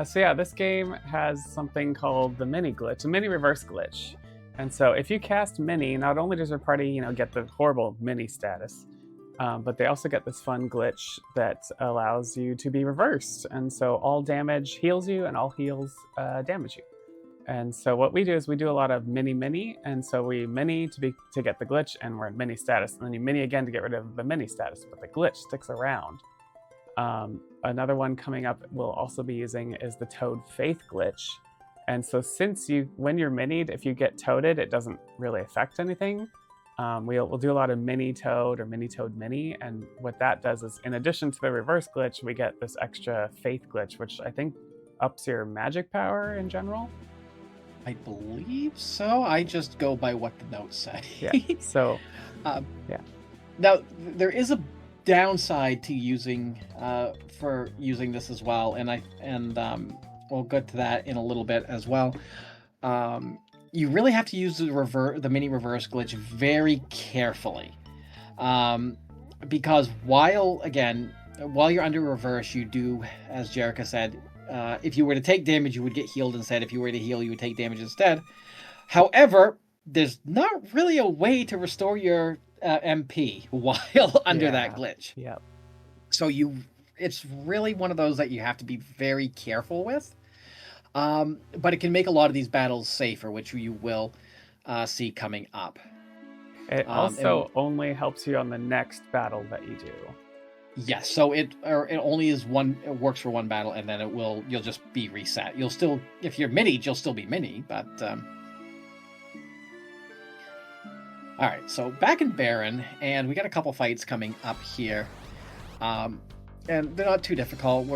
So yeah, this game has something called the Mini glitch, a Mini reverse glitch. And so if you cast Mini, not only does your party, get the horrible Mini status, but they also get this fun glitch that allows you to be reversed. And so all damage heals you and all heals damage you. And so what we do is we do a lot of mini, and so we mini to get the glitch, and we're in mini status, and then you mini again to get rid of the mini status, but the glitch sticks around. Another one coming up we'll also be using is the Toad Faith glitch. And so when you're minied, if you get toaded, it doesn't really affect anything. We'll do a lot of mini toad or mini toad mini, and what that does is, in addition to the reverse glitch, we get this extra faith glitch, which I think ups your magic power in general. I believe so. I just go by what the notes say. Yeah. So, yeah. Now there is a downside to using this as well, and we'll get to that in a little bit as well. You really have to use the mini reverse glitch very carefully, because while you're under reverse, you do, as Jerica said, if you were to take damage, you would get healed instead. If you were to heal, you would take damage instead. However, there's not really a way to restore your MP while under that glitch. Yep. So it's really one of those that you have to be very careful with. But it can make a lot of these battles safer, which you will see coming up. It also only helps you on the next battle that you do. Yes, so it only is one. It works for one battle, and then you'll just be reset. You'll still, if you're minied, you'll still be mini, but all right. So back in Baron, and we got a couple fights coming up here, and they're not too difficult.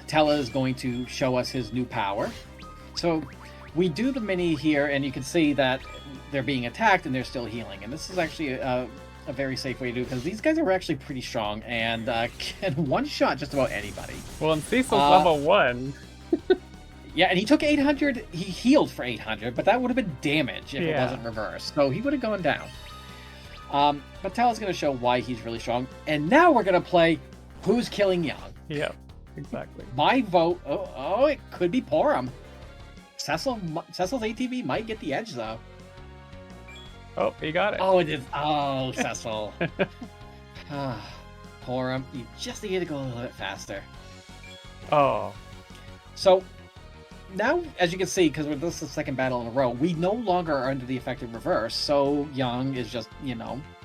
Tella is going to show us his new power. So we do the mini here, and you can see that they're being attacked and they're still healing, and this is actually a very safe way to do it, because these guys are actually pretty strong and can one-shot just about anybody. Well, and Cecil's level 1. Yeah, and he took 800. He healed for 800, but that would have been damage if it wasn't reversed. So he would have gone down. But Tella's going to show why he's really strong. And now we're going to play Who's Killing Young. Yep, exactly. My vote, it could be Porum. Cecil's ATV might get the edge, though. Oh, he got it. Oh, it is. Oh, Cecil. Porum, you just need to go a little bit faster. Oh. So now, as you can see, because this is the second battle in a row, we no longer are under the effective reverse, so Young is just,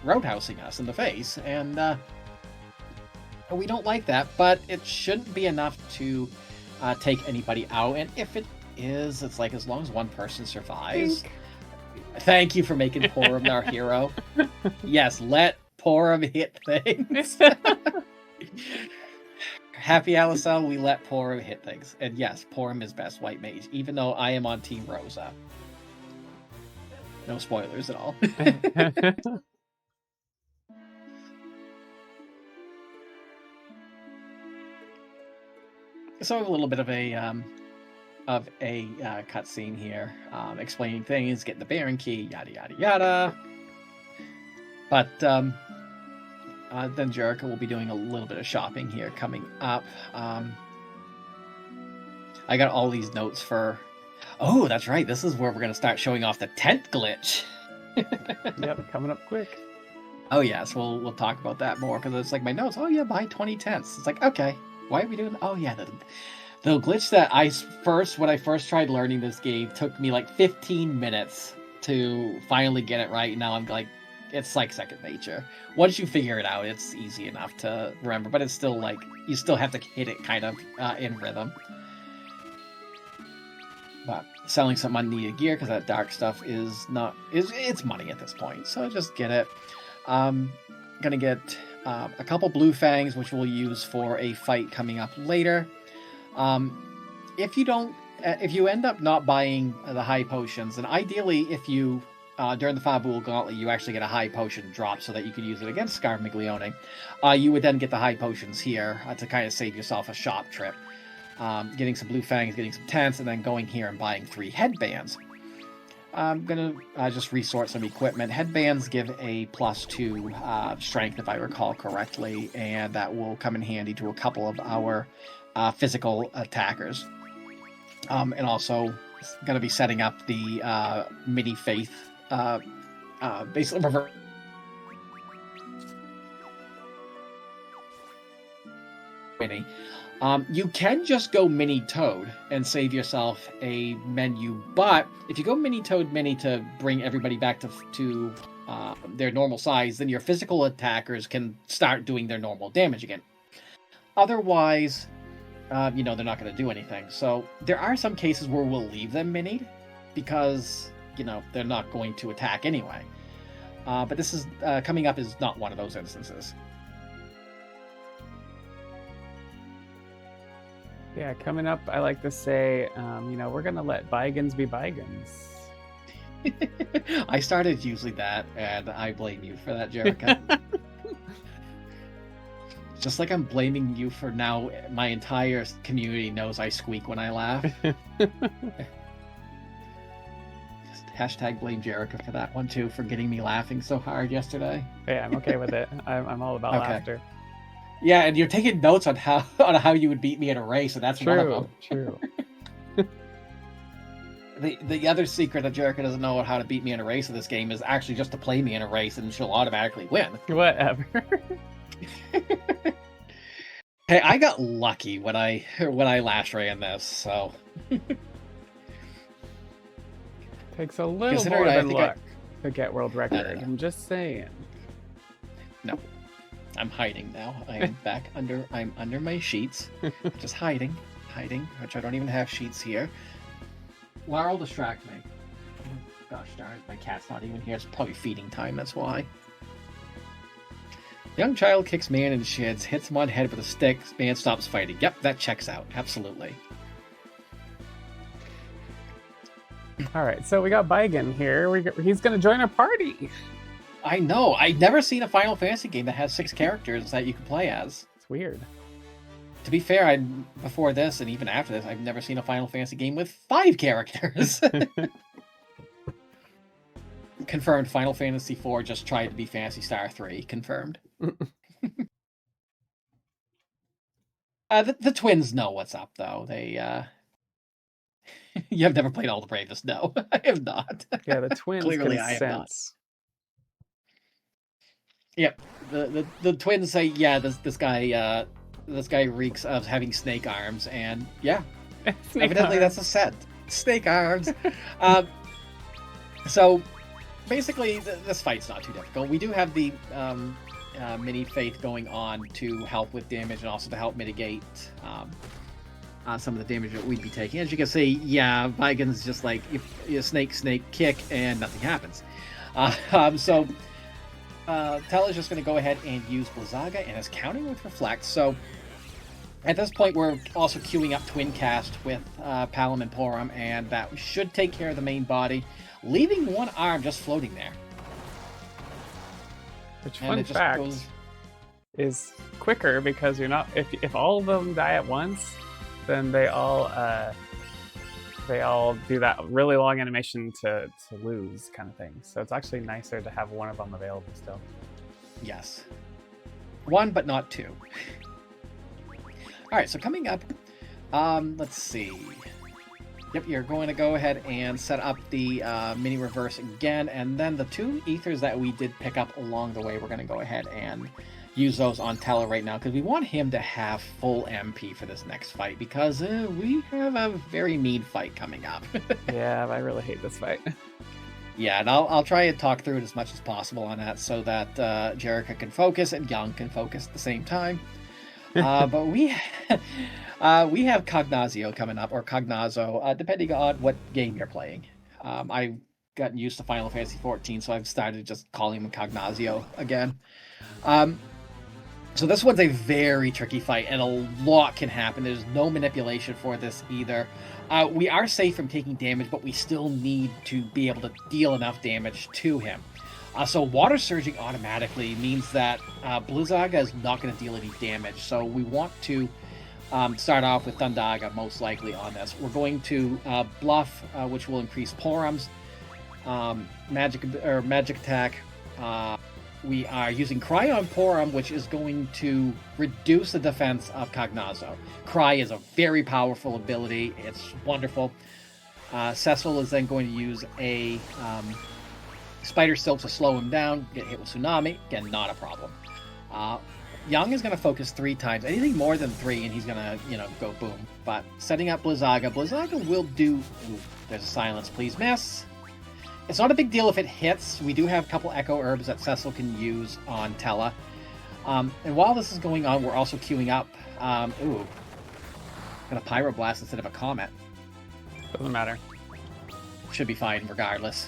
roadhousing us in the face, and we don't like that, but it shouldn't be enough to take anybody out, and if it is, it's like, as long as one person survives... Thank you for making Porum our hero. Yes, let Porum hit things. Happy Alicel, we let Porum hit things. And yes, Porum is best white mage, even though I am on Team Rosa. No spoilers at all. So a little bit of a cutscene here, explaining things, getting the Baron key, yada yada yada. But then Jerica will be doing a little bit of shopping here coming up. I got all these notes for... Oh, that's right. This is where we're going to start showing off the tent glitch. Yep, coming up quick. Oh yes, we'll talk about that more, because it's like my notes. Oh yeah, buy 20 tents. It's like, okay, why are we doing... Oh yeah, the glitch that when I first tried learning this game, took me like 15 minutes to finally get it right. Now I'm like, it's like second nature. Once you figure it out, it's easy enough to remember, but it's still like, you still have to hit it kind of in rhythm. But selling some unneeded gear, because that dark stuff it's money at this point, so just get it. Gonna get a couple blue fangs, which we'll use for a fight coming up later. If you end up not buying the high potions, and ideally if you, during the Fabul Gauntlet, you actually get a high potion drop so that you could use it against Scarmiglione, you would then get the high potions here to kind of save yourself a shop trip. Getting some blue fangs, getting some tents, and then going here and buying 3 headbands. I'm gonna just resort some equipment. Headbands give a +2 strength, if I recall correctly, and that will come in handy to a couple of our physical attackers. And also going to be setting up the mini faith, basically reverse. Mini. You can just go Mini Toad and save yourself a menu, but if you go Mini Toad Mini to bring everybody back to their normal size, then your physical attackers can start doing their normal damage again. Otherwise, they're not going to do anything. So there are some cases where we'll leave them minied because, they're not going to attack anyway. But this is coming up is not one of those instances. Yeah, coming up, I like to say, we're going to let bygones be bygones. I started using that, and I blame you for that, Jerika. Just like I'm blaming you for now, my entire community knows I squeak when I laugh. Hashtag blame Jerika for that one, too, for getting me laughing so hard yesterday. Yeah, I'm okay with it. I'm all about laughter. Yeah, and you're taking notes on how you would beat me in a race, and that's one of them. True. The other secret that Jerika doesn't know how to beat me in a race in this game is actually just to play me in a race, and she'll automatically win. Whatever. Hey, I got lucky when I last ran this, so takes a little more than luck to get world record. I'm just saying. No. I'm hiding now. I'm back under my sheets. Just hiding, which I don't even have sheets here. Lara'll distract me. Gosh darn it, my cat's not even here. It's probably feeding time, that's why. Young child kicks man in the shins, hits him on the head with a stick, man stops fighting. Yep, that checks out. Absolutely. Alright, so we got Bygon here. He's going to join our party. I know. I've never seen a Final Fantasy game that has 6 characters that you can play as. It's weird. To be fair, before this and even after this, I've never seen a Final Fantasy game with 5 characters. Confirmed, Final Fantasy IV just tried to be Phantasy Star 3. Confirmed. The twins know what's up, though. They, You have never played All the Bravest? No, I have not. Yeah, the twins Clearly, can sense. Yep, the twins say, yeah, this guy reeks of having snake arms, and yeah, evidently that's a set. Snake arms. So basically, this fight's not too difficult. We do have the mini faith going on to help with damage and also to help mitigate some of the damage that we'd be taking. As you can see, yeah, Bygon's just like you snake kick and nothing happens. So Tel is just going to go ahead and use Blizzaga and is counting with Reflect. So at this point, we're also queuing up Twin Cast with Palom and Porom, and that should take care of the main body, leaving one arm just floating there. Which, fun fact, is quicker because you're not. If all of them die at once, then they all do that really long animation to lose kind of thing. So it's actually nicer to have one of them available still. Yes. One, but not two. Alright, so coming up, let's see. Yep, you're going to go ahead and set up the mini reverse again, and then the 2 ethers that we did pick up along the way, we're going to go ahead and use those on Tella right now, because we want him to have full MP for this next fight, because we have a very mean fight coming up. Yeah, I really hate this fight. Yeah, and I'll try and talk through it as much as possible on that, so that Jerika can focus and Young can focus at the same time. But we have Cagnazzo coming up, or Cagnazzo, depending on what game you're playing. I've gotten used to Final Fantasy XIV, so I've started just calling him Cagnazzo again. So this one's a very tricky fight, and a lot can happen. There's no manipulation for this either. We are safe from taking damage, but we still need to be able to deal enough damage to him. So water surging automatically means that Blizzaga is not going to deal any damage. So we want to start off with Thundaga most likely on this. We're going to bluff, which will increase Porum's magic attack. We are using Cry on Porom, which is going to reduce the defense of Cagnazzo. Cry is a very powerful ability. It's wonderful. Cecil is then going to use a Spider Silk to slow him down, get hit with Tsunami. Again, not a problem. Young is going to focus 3 times. Anything more than 3, and he's going to, go boom. But setting up Blizzaga. Blizzaga will do... Ooh, there's a silence. Please miss. It's not a big deal if it hits. We do have a couple Echo Herbs that Cecil can use on Tella. And while this is going on, we're also queuing up... ooh. Got a Pyroblast instead of a Comet. Doesn't matter. Should be fine regardless.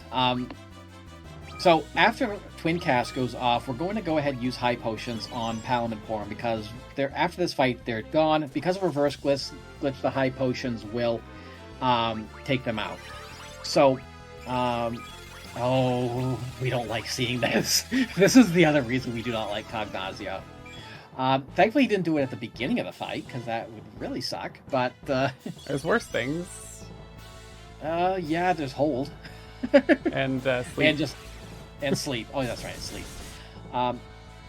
So after Twin Cast goes off, we're going to go ahead and use High Potions on Palom and Porum because after this fight, they're gone. Because of Reverse Glitch, the High Potions will take them out. So, oh, we don't like seeing this. This is the other reason we do not like Cagnazzo. Thankfully, he didn't do it at the beginning of the fight because that would really suck. But there's worse things. Yeah, there's Hold and Sleep. And Sleep. Oh, that's right, Sleep.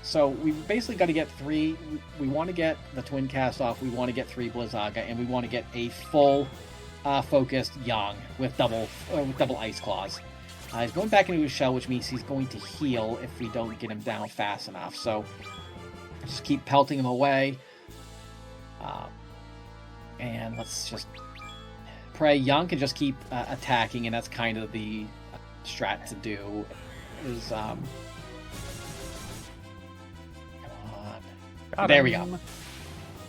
So we basically got to get 3. We want to get the Twin Cast off. We want to get 3 Blizzaga, and we want to get a full focused Yang with double Ice Claws. He's going back into his shell, which means he's going to heal if we don't get him down fast enough. So just keep pelting him away. And let's just pray. Yang can just keep attacking, and that's kind of the strat to do. Come on. There we go.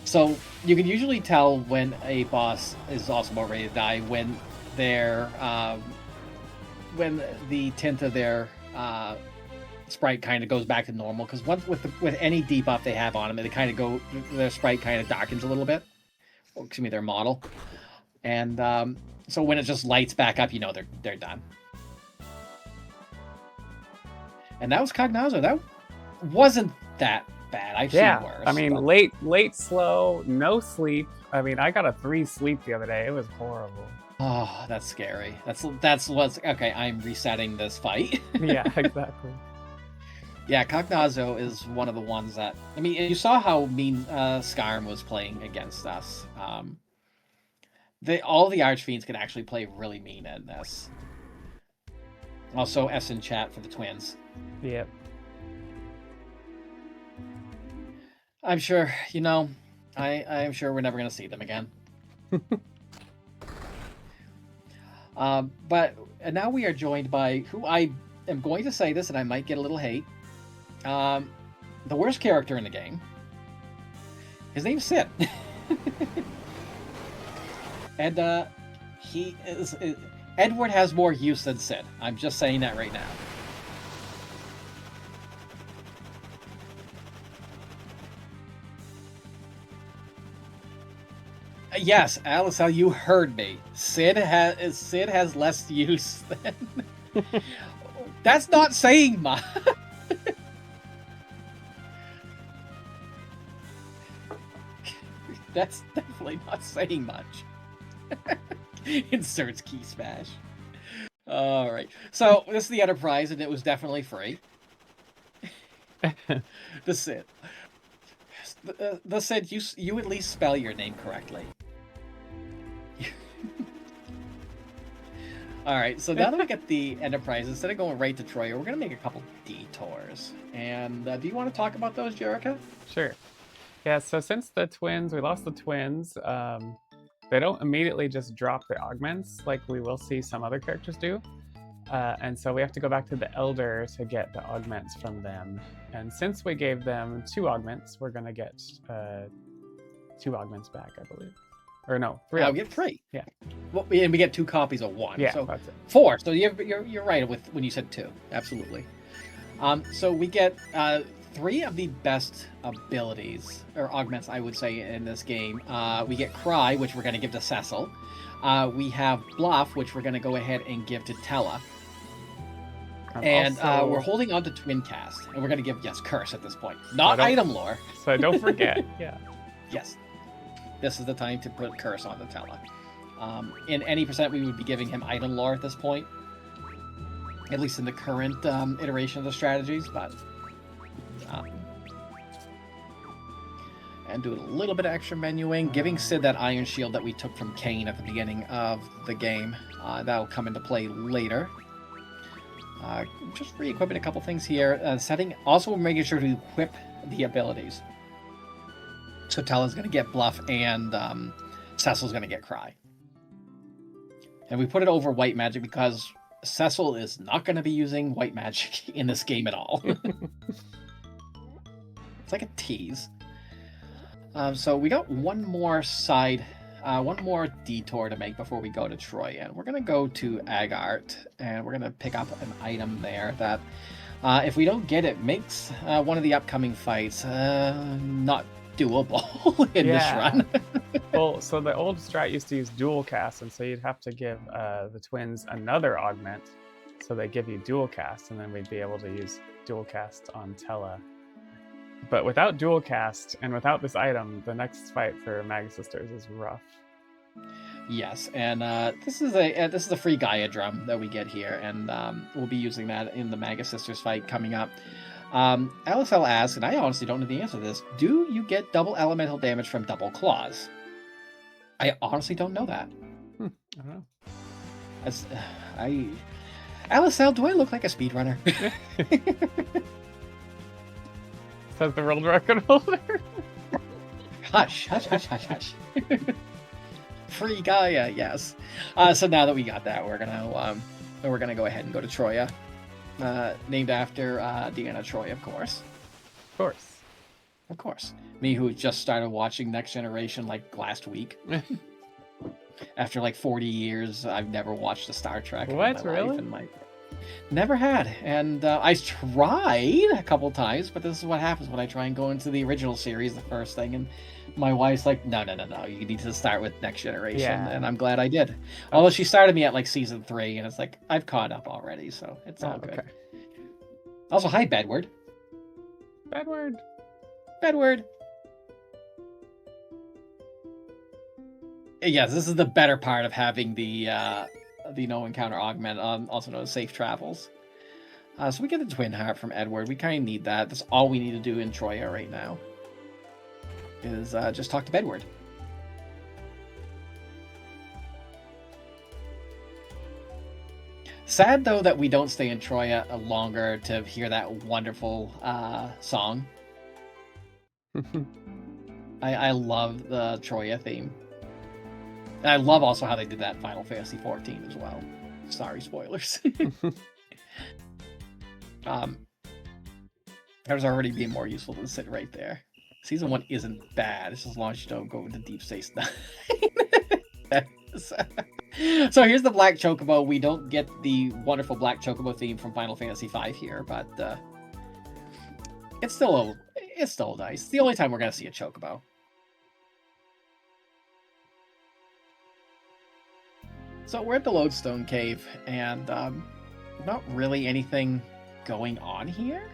So you can usually tell when a boss is also about ready to die when when the tint of their sprite kind of goes back to normal. Because once with any debuff they have on them, their sprite kind of darkens a little bit. Or, excuse me, their model. And so when it just lights back up, they're done. And that was Cagnazzo. That wasn't that bad. I've seen worse. I mean, late, slow, no sleep. I mean, I got a 3 sleep the other day. It was horrible. Oh, that's scary. That's what's okay. I'm resetting this fight. Yeah, exactly. Yeah, Cagnazzo is one of the ones that... I mean, you saw how mean Skyrim was playing against us. All the Archfiends can actually play really mean in this. Also, S in chat for the twins. Yep. I'm sure, I'm sure we're never going to see them again. But now we are joined by who I am going to say this, and I might get a little hate. The worst character in the game. His name's Sid. And he is... Edward has more use than Sid. I'm just saying that right now. Yes, Alice, how you heard me. Sid has less use than... That's not saying much. That's definitely not saying much. Inserts key smash. Alright. So, this is the Enterprise, and it was definitely free. The Sid. The Sid, you at least spell your name correctly. Alright, so now that we get the Enterprise, instead of going right to Troy, we're going to make a couple detours. And do you want to talk about those, Jerica? Sure. Yeah, so since we lost the twins, they don't immediately just drop the augments like we will see some other characters do. And so we have to go back to the Elder to get the augments from them. And since we gave them 2 augments, we're going to get 2 augments back, I believe. Or no, 3. We get 3. Yeah. Well, and we get 2 copies of 1. Yeah, so that's it. 4. So you're right when you said 2. Absolutely. So we get 3 of the best abilities, or augments, I would say, in this game. We get Cry, which we're going to give to Cecil. We have Bluff, which we're going to go ahead and give to Tella. And we're holding on to Twin Cast, and we're going to give, Curse at this point. Not item lore. So don't forget, yeah. Yes. This is the time to put Curse on the Tella. In any percent, we would be giving him item lore at this point. At least in the current iteration of the strategies, but... and doing a little bit of extra menuing, giving Sid that Iron Shield that we took from Kane at the beginning of the game. That'll come into play later. Just re-equipping a couple things here. Also, we're making sure to equip the abilities. So Tella's going to get Bluff, and Cecil's going to get Cry. And we put it over White Magic because Cecil is not going to be using White Magic in this game at all. It's like a tease. So we got one more detour to make before we go to Troy. And we're going to go to Agart, and we're going to pick up an item there that, if we don't get it, makes one of the upcoming fights not doable in this run. Well, so the old strat used to use dual cast, and so you'd have to give the twins another augment, so they give you dual cast, and then we'd be able to use dual cast on Tella. But without dual cast and without this item, the next fight for Maga Sisters is rough. Yes, and this is a free Gaia drum that we get here, and we'll be using that in the Maga Sisters fight coming up. LSL asks, and I honestly don't know the answer to this, do you get double elemental damage from double claws? I honestly don't know that. I don't know. LSL, do I look like a speedrunner? Says the world record holder. Hush. Free Gaia, yes. So now that we got that, we're gonna go ahead and go to Troya, named after Deanna Troy, of course. Of course. Me, who just started watching Next Generation like last week. After like 40 years, I've never watched a Star Trek. What, in my really? Life, never had, and I tried a couple times, but this is what happens when I try and go into the original series, the first thing, and my wife's like, no, you need to start with Next Generation, and I'm glad I did. Although she started me at like season 3, and it's like, I've caught up already, so it's all good. Okay. Also, hi, Bedward. Yes, this is the better part of having the no encounter augment, also known as safe travels. So we get the Twin Heart from Edward. We kind of need that. That's all we need to do in Troya right now. Is just talk to Bedward. Sad though that we don't stay in Troya longer to hear that wonderful song. I love the Troya theme. And I love also how they did that in Final Fantasy XIV as well. Sorry, spoilers. That was already being more useful than sit right there. Season 1 isn't bad. It's as long as you don't go into Deep Space Nine. So here's the Black Chocobo. We don't get the wonderful Black Chocobo theme from Final Fantasy V here, but it's still nice. It's the only time we're gonna see a Chocobo. So we're at the Lodestone Cave, and not really anything going on here.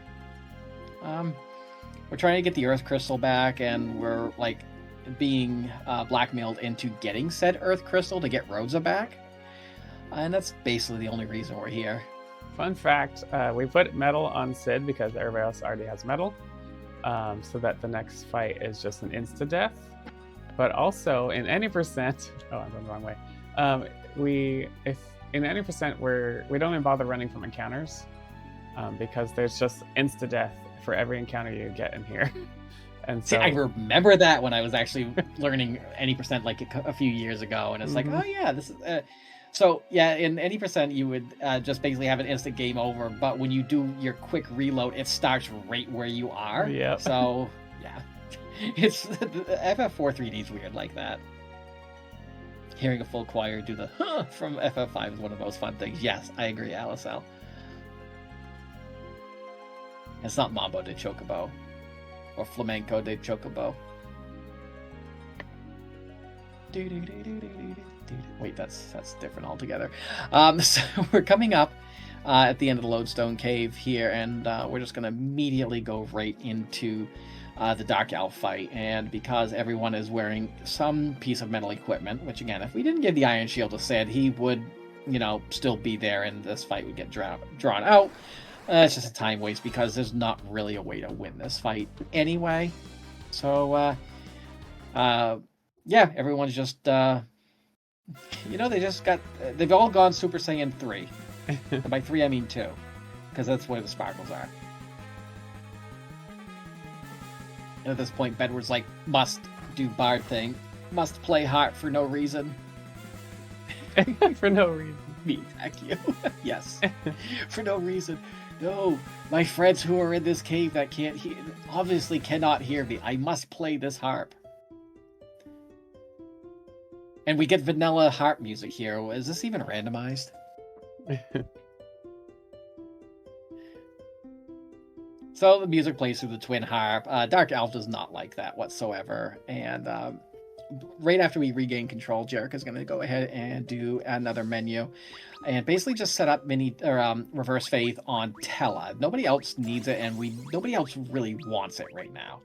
We're trying to get the Earth Crystal back, and we're like being blackmailed into getting said Earth Crystal to get Rosa back. And that's basically the only reason we're here. Fun fact, we put metal on Sid because everybody else already has metal, so that the next fight is just an insta-death. But also, in any percent... Oh, I'm going the wrong way. If in any percent we don't even bother running from encounters, because there's just insta-death for every encounter you get in here. And so, see, I remember that when I was actually learning any percent like a few years ago, and it's like, oh yeah, this is... So yeah, in any percent you would just basically have an instant game over, but when you do your quick reload, it starts right where you are. Yeah. So yeah, it's FF4 3D is weird like that. Hearing a full choir do the from FF5 is one of the most fun things. Yes, I agree, Alicel. It's not Mambo de Chocobo or Flamenco de Chocobo. Wait, that's different altogether. So we're coming up at the end of the Lodestone Cave here, and we're just going to immediately go right into the Dark Elf fight. And because everyone is wearing some piece of metal equipment, which again, if we didn't give the Iron Shield to Sid, he would, still be there, and this fight would get drawn out. It's just a time waste because there's not really a way to win this fight anyway. So, yeah, everyone's just, they've all gone Super Saiyan 3. And by 3, I mean 2. Because that's where the sparkles are. And at this point, Bedward's like, must do bard thing. Must play harp for no reason. For no reason. Me, thank you. Yes. For no reason. No, my friends who are in this cave that can't hear, obviously cannot hear me. I must play this harp. And we get vanilla harp music here. Is this even randomized? So the music plays through the twin harp. Dark Elf does not like that whatsoever. And right after we regain control, Jerica is going to go ahead and do another menu. And basically just set up Reverse Faith on Tella. Nobody else needs it, and nobody else really wants it right now.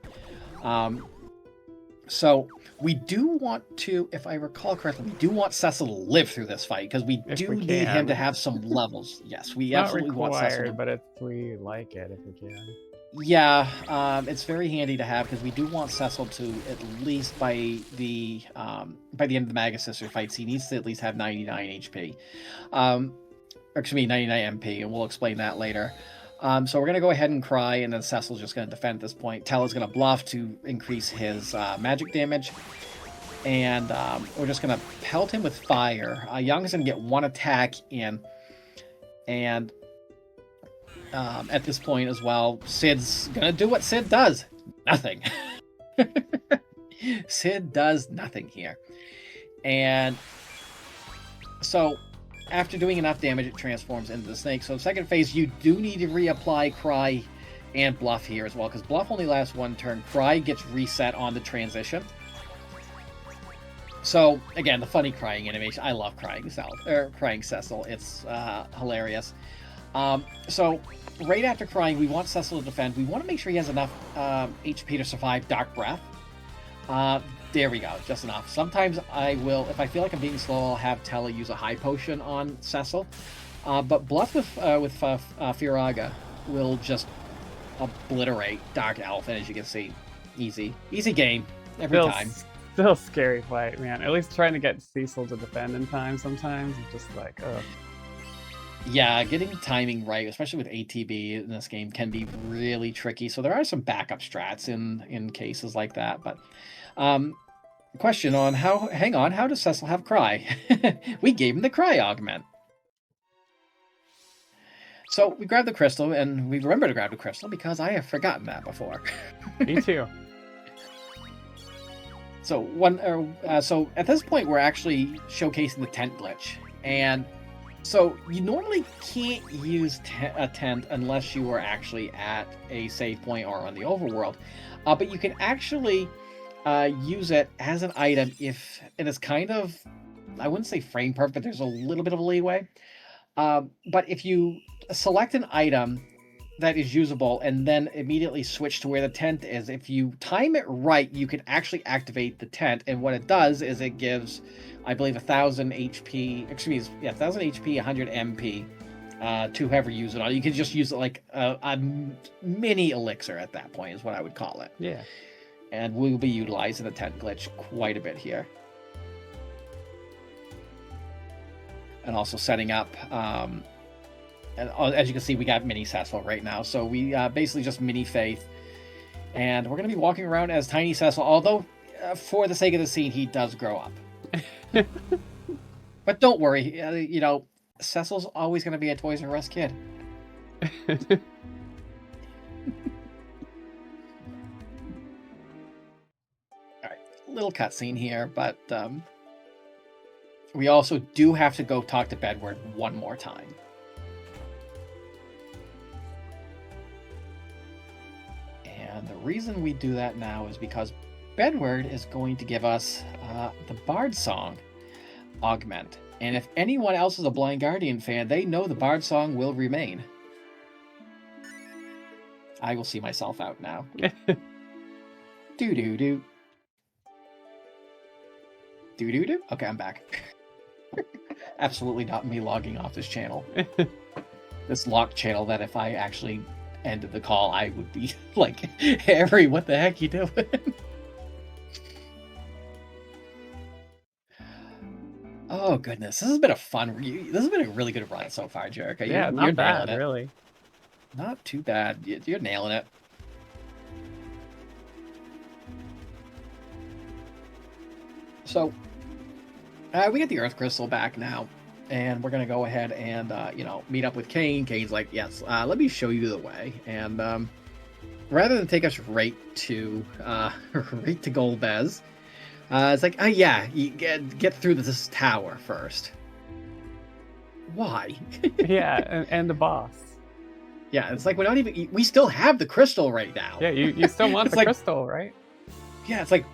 So we do want to, if I recall correctly, we do want Cecil to live through this fight, because we need him to have some levels. Yes, we absolutely want Cecil to... but if we like it, if we can. Yeah, it's very handy to have, because we do want Cecil to, at least by the end of the Magus Sister fights, he needs to at least have 99 HP. Excuse me, 99 MP, and we'll explain that later. So we're going to go ahead and cry, and then Cecil's just going to defend at this point. Tella's going to bluff to increase his magic damage. And we're just going to pelt him with fire. Young is going to get one attack in. And at this point as well, Sid's going to do what Sid does. Nothing. Sid does nothing here. And so... after doing enough damage, it transforms into the snake. So second phase, you do need to reapply Cry and Bluff here as well, because Bluff only lasts one turn. Cry gets reset on the transition. So again, the funny crying animation. I love crying Cecil. It's hilarious. So right after crying, we want Cecil to defend. We want to make sure he has enough HP to survive Dark Breath. There we go, just enough. Sometimes I will, if I feel like I'm being slow, I'll have Tella use a high potion on Cecil. But Bluff with Firaga will just obliterate Dark Elf, and as you can see, easy game every time. Still scary fight, man. At least trying to get Cecil to defend in time sometimes is just like, ugh. Yeah, getting the timing right, especially with ATB in this game, can be really tricky. So there are some backup strats in cases like that. But question on how does Cecil have Cry? We gave him the Cry augment. So we grabbed the crystal, and we remember to grab the crystal because I have forgotten that before. Me too. So so at this point we're actually showcasing the tent glitch, and so you normally can't use a tent unless you are actually at a save point or on the overworld, but you can actually use it as an item if it is kind of, I wouldn't say frame perfect, but there's a little bit of a leeway. But if you select an item that is usable and then immediately switch to where the tent is, if you time it right, you can actually activate the tent. And what it does is it gives, I believe, 1,000 HP, 1,000 HP, 100 MP to whoever use it on. You can just use it like a mini elixir at that point is what I would call it. Yeah. And we'll be utilizing the tent glitch quite a bit here. And also setting up, and as you can see, we got Mini Cecil right now. So we basically just Mini Faith. And we're going to be walking around as Tiny Cecil, although for the sake of the scene, he does grow up. But don't worry, you know, Cecil's always going to be a Toys R Us kid. Alright, little cutscene here, but we also do have to go talk to Bedward one more time. And the reason we do that now is because Bedward is going to give us the Bard Song augment. And if anyone else is a Blind Guardian fan, they know the Bard Song will remain. I will see myself out now. Do-do-do. Do-do-do? Okay, I'm back. Absolutely not me logging off this channel. This locked channel that if I actually ended the call, I would be like, Harry, what the heck you doing? Oh goodness, this has been a fun. This has been a really good run so far, Jerica. Yeah, not bad, really. Not too bad. You're nailing it. So we get the Earth Crystal back now, and we're gonna go ahead and meet up with Kane. Kane's like, yes, let me show you the way, and rather than take us right to Golbez, it's like, oh yeah, you get through this tower first. Why? Yeah, and the boss. Yeah, it's like we still have the crystal right now. Yeah, you still want the crystal, right? Yeah, it's like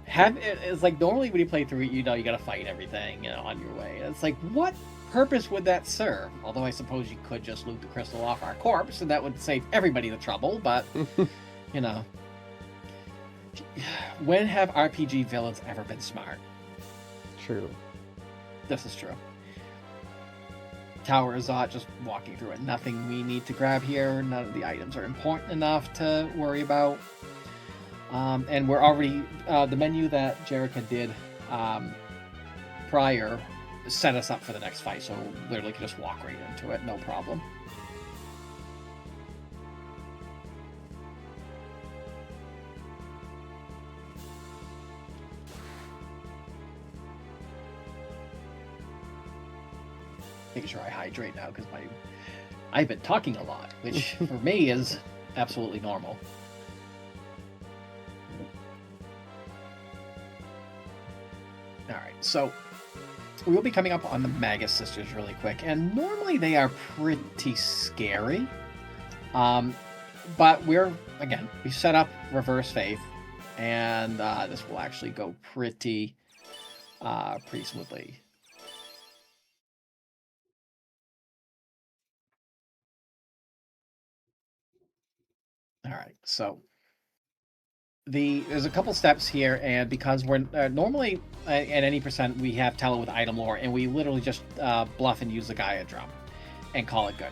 it's like normally when you play through it, you gotta fight everything, on your way. And it's like, what purpose would that serve? Although I suppose you could just loot the crystal off our corpse, and that would save everybody the trouble. But when have RPG villains ever been smart? True. This is true. Tower Azot, just walking through it. Nothing we need to grab here. None of the items are important enough to worry about. And we're already... the menu that Jerika did prior set us up for the next fight, so literally can just walk right into it, no problem. Making sure I hydrate now because I've been talking a lot, which for me is absolutely normal. Alright, so we will be coming up on the Magus Sisters really quick, and normally they are pretty scary. But we set up Reverse Faith, and this will actually go pretty smoothly. All right, so there's a couple steps here, and because we're normally at any percent we have Tele with item lore, and we literally just bluff and use the Gaia drum and call it good.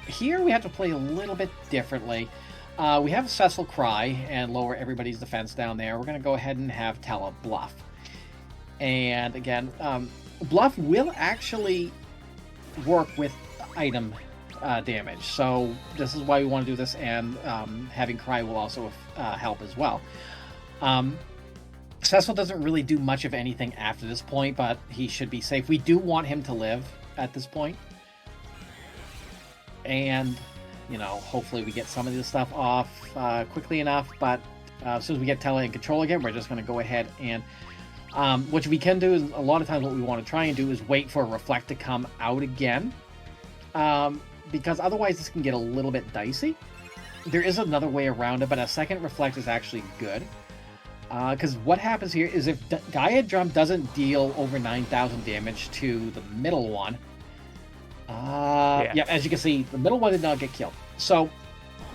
Here we have to play a little bit differently. We have Cecil cry and lower everybody's defense down there. We're going to go ahead and have Tele bluff. And again, bluff will actually work with item damage, so this is why we want to do this, and having cry will also help as well. Cecil doesn't really do much of anything after this point, but he should be safe. We do want him to live at this point, and hopefully we get some of this stuff off quickly enough. But as soon as we get Tele in control again, we're just going to go ahead and what we can do is, a lot of times what we want to try and do is wait for Reflect to come out again, because otherwise this can get a little bit dicey. There is another way around it, but a second Reflect is actually good. Because what happens here is if Gaia Drum doesn't deal over 9,000 damage to the middle one, as you can see, the middle one did not get killed. So,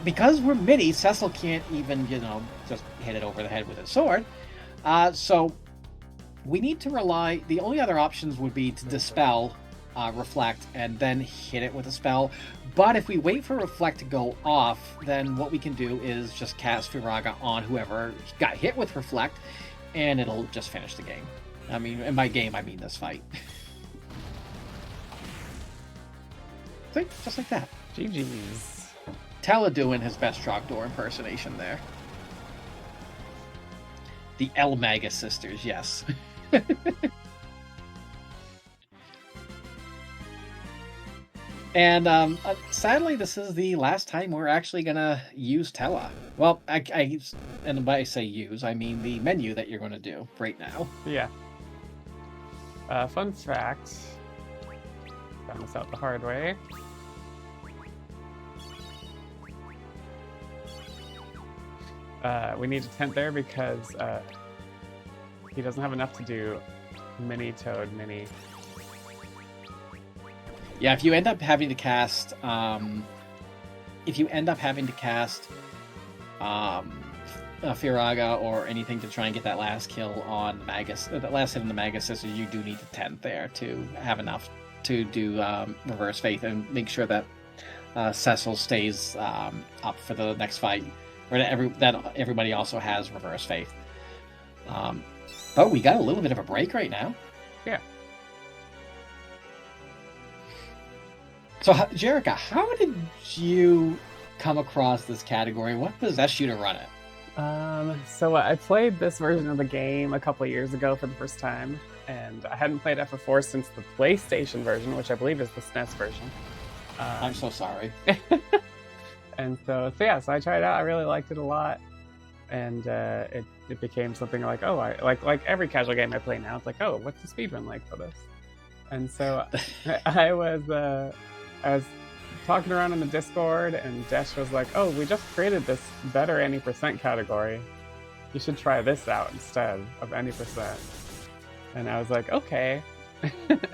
because we're midi, Cecil can't even, just hit it over the head with his sword. So, we need to rely... The only other options would be to Dispel, Reflect, and then hit it with a spell. But if we wait for Reflect to go off, then what we can do is just cast Firaga on whoever got hit with Reflect, and it'll just finish the game. I mean, and by game, I mean this fight. See? Just like that. GG's. Tele doing his best Trogdor impersonation there. The El Magus Sisters, yes. And sadly, this is the last time we're actually gonna use Tele. Well, and by I say use, I mean the menu that you're gonna do right now. Yeah. Fun fact. Found this out the hard way. We need a tent there because he doesn't have enough to do mini Toad mini. Yeah, if you end up having to cast, Firaga or anything to try and get that last kill on Magus, that last hit on the Magus Sisters, you do need a tent there to have enough to do Reverse Faith and make sure that Cecil stays up for the next fight, or that everybody also has Reverse Faith. But we got a little bit of a break right now. Yeah. So, Jerika, how did you come across this category? What possessed you to run it? So I played this version of the game a couple of years ago for the first time, and I hadn't played FF4 since the PlayStation version, which I believe is the SNES version. I'm so sorry. And so I tried it out. I really liked it a lot, and it became something like, oh, I like every casual game I play now. It's like, oh, what's the speedrun like for this? And so I was talking around in the Discord, and Desh was like, oh, we just created this better any percent category. You should try this out instead of any percent. And I was like, okay.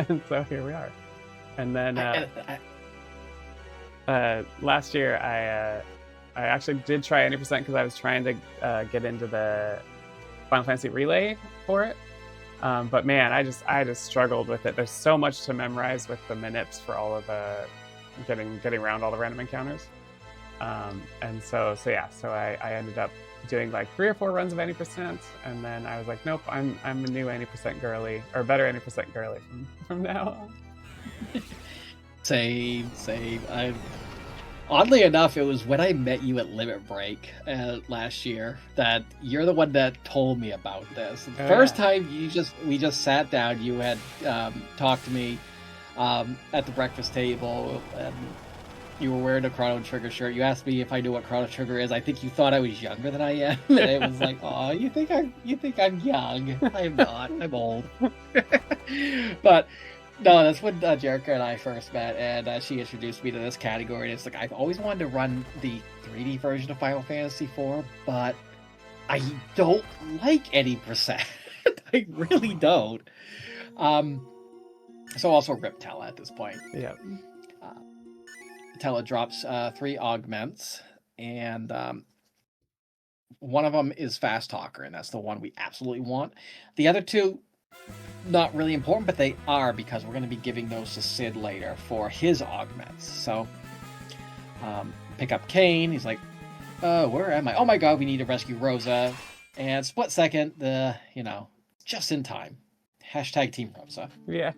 And so here we are. And then last year I actually did try any percent because I was trying to get into the Final Fantasy Relay for it. But man, I just struggled with it. There's so much to memorize with the minutes for all of the getting around all the random encounters. And so I ended up doing like 3 or 4 runs of any percent, and then I was like, nope, I'm a new any percent girly, or better any percent girly from now on. Same. Oddly enough, it was when I met you at Limit Break last year that you're the one that told me about this. The first time we just sat down, you had talked to me at the breakfast table, and you were wearing a Chrono Trigger shirt. You asked me if I knew what Chrono Trigger is. I think you thought I was younger than I am, and it was like, oh, you think I'm young? I'm not. I'm old. But no, that's when Jerika and I first met, and she introduced me to this category. And it's like, I've always wanted to run the 3D version of Final Fantasy IV, but I don't like any percent. I really don't. So also rip Tella at this point. Yeah. Tella drops 3 augments, and one of them is Fast Talker, and that's the one we absolutely want. The other 2, not really important, but they are, because we're going to be giving those to Sid later for his augments. So pick up Kane. He's like, where am I? Oh my god, we need to rescue Rosa. And split second, just in time. Hashtag Team Rosa. Yeah.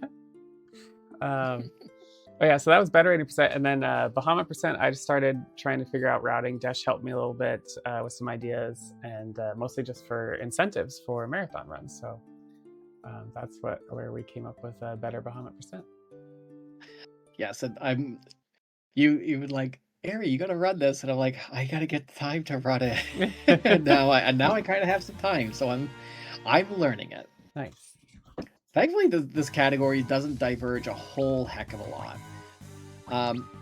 Oh yeah, so that was better 80%, and then Bahamut percent, I just started trying to figure out routing. Desh helped me a little bit with some ideas, and mostly just for incentives for marathon runs. So that's where we came up with better Bahamut percent. Yes, and you would like, Ari, you gotta run this, and I'm like, I gotta get time to run it. and now I kind of have some time, so I'm learning it. Nice. Thankfully, this category doesn't diverge a whole heck of a lot.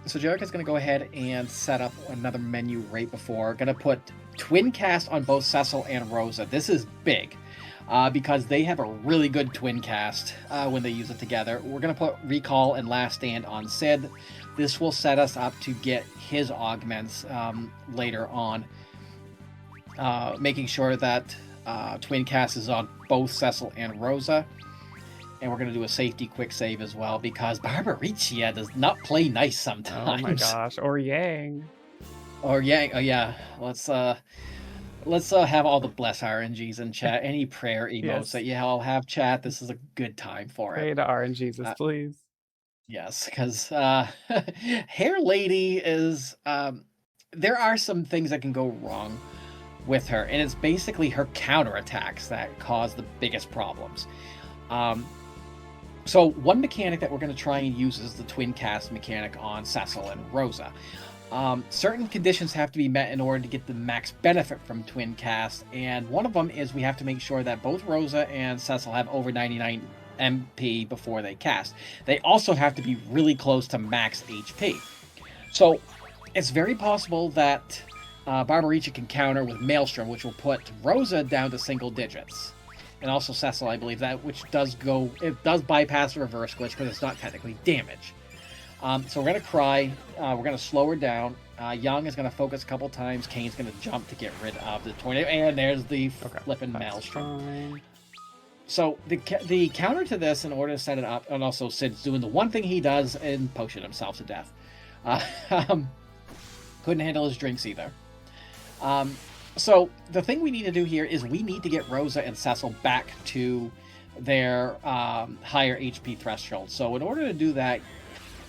So Jerika's going to go ahead and set up another menu right before. Going to put twin cast on both Cecil and Rosa. This is big because they have a really good twin cast when they use it together. We're going to put Recall and Last Stand on Sid. This will set us up to get his augments later on, making sure that twin cast is on both Cecil and Rosa. And we're going to do a safety quick save as well, because Barbaricia does not play nice sometimes. Oh my gosh, or Yang. Or Yang, oh yeah. Let's have all the bless RNGs in chat. Any prayer emotes that I'll have chat. This is a good time for it. Pray to RNGs, please. Yes, because Hair Lady is... there are some things that can go wrong with her, and it's basically her counterattacks that cause the biggest problems. So one mechanic that we're going to try and use is the twin cast mechanic on Cecil and Rosa. Certain conditions have to be met in order to get the max benefit from twin cast, and one of them is we have to make sure that both Rosa and Cecil have over 99 MP before they cast. They also have to be really close to max HP. So it's very possible that Barbaricia can counter with Maelstrom, which will put Rosa down to single digits. And also Cecil, I believe that, which does bypass the reverse glitch because it's not technically damage. So we're going to cry. We're going to slow her down. Young is going to focus a couple times. Kane's going to jump to get rid of the tornado. And there's the flipping Maelstrom. So the counter to this, in order to set it up, and also Sid's doing the one thing he does and potion himself to death. Couldn't handle his drinks either. So the thing we need to do here is we need to get Rosa and Cecil back to their higher HP threshold. So in order to do that,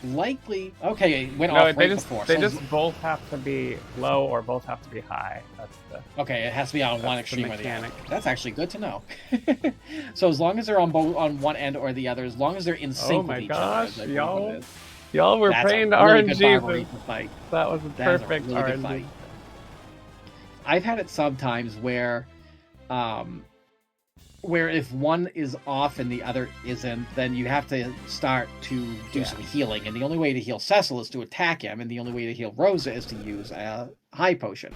likely... Okay, it went No, off they right just before. they So just both have to be low or both have to be high. That's the okay, it has to be on one the extreme or the other. mechanic. That's actually good to know. So as long as they're on both on one end or the other, as long as they're in sync Oh my with each gosh, other, I believe what it is. y'all were That's praying a to really good RNG. Barbarita fight. That was a That is a perfect really good RNG. fight. I've had it sometimes where if one is off and the other isn't, then you have to start to do some healing. And the only way to heal Cecil is to attack him, and the only way to heal Rosa is to use a high potion.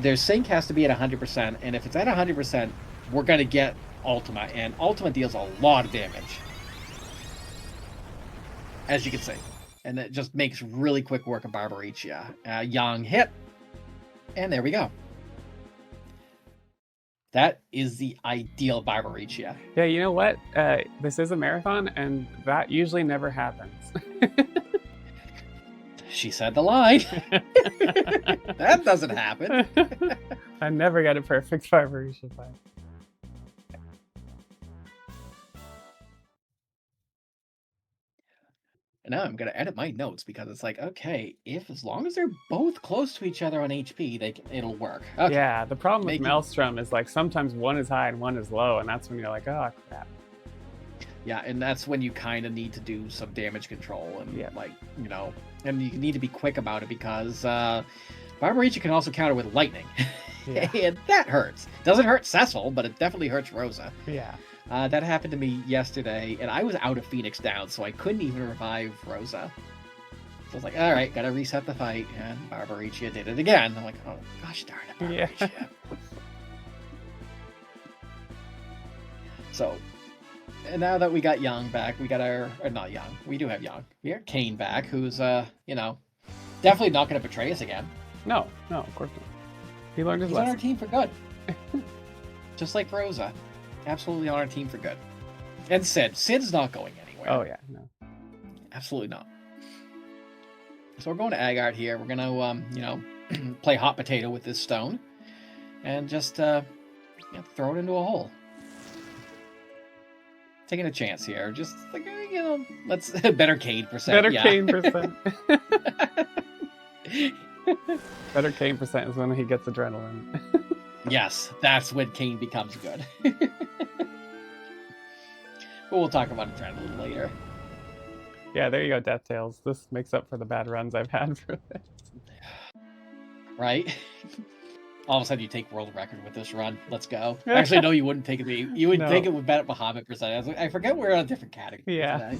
Their sync has to be at 100%, and if it's at 100%, we're going to get Ultima, and Ultima deals a lot of damage, as you can see. And it just makes really quick work of Barbaricia. Young hit, and there we go. That is the ideal Barbaricia. Yeah, you know what? This is a marathon, and that usually never happens. She said the line. That doesn't happen. I never get a perfect Barbaricia fight. Now I'm gonna edit my notes because it's like, okay, as long as they're both close to each other on HP, it'll work. Okay. Yeah, the problem with Maelstrom is like sometimes one is high and one is low, and that's when you're like, oh crap. Yeah, and that's when you kind of need to do some damage control and like, and you need to be quick about it because Barbaricia can also counter with lightning. Yeah. And that hurts. Doesn't hurt Cecil, but it definitely hurts Rosa. Yeah. That happened to me yesterday, and I was out of Phoenix Down, so I couldn't even revive Rosa. So I was like, all right, gotta reset the fight, and Barbaricia did it again. I'm like, oh, gosh darn it, Barbaricia. Yeah. So, and now that we got Young back, we got or not Young, we do have Young. We have Kane back, who's, definitely not going to betray us again. No, of course not. He learned his lesson. He's on our team for good. Just like Rosa. Absolutely on our team for good. And Sid's not going anywhere. Oh, yeah, no. Absolutely not. So we're going to Agart here. We're going to, play hot potato with this stone. And just, throw it into a hole. Taking a chance here. Just, like, let's... better Kane percent. Better Kane percent. Better Kane percent is when he gets adrenaline. Yes, that's when Kane becomes good. But we'll talk about adrenaline later. Yeah, there you go, Death Tales. This makes up for the bad runs I've had for this. Right? All of a sudden you take world record with this run. Let's go. Actually, no, you wouldn't take it. You would take it with better Bahamut percent. I was like, I forget we're on a different category. Yeah. Today.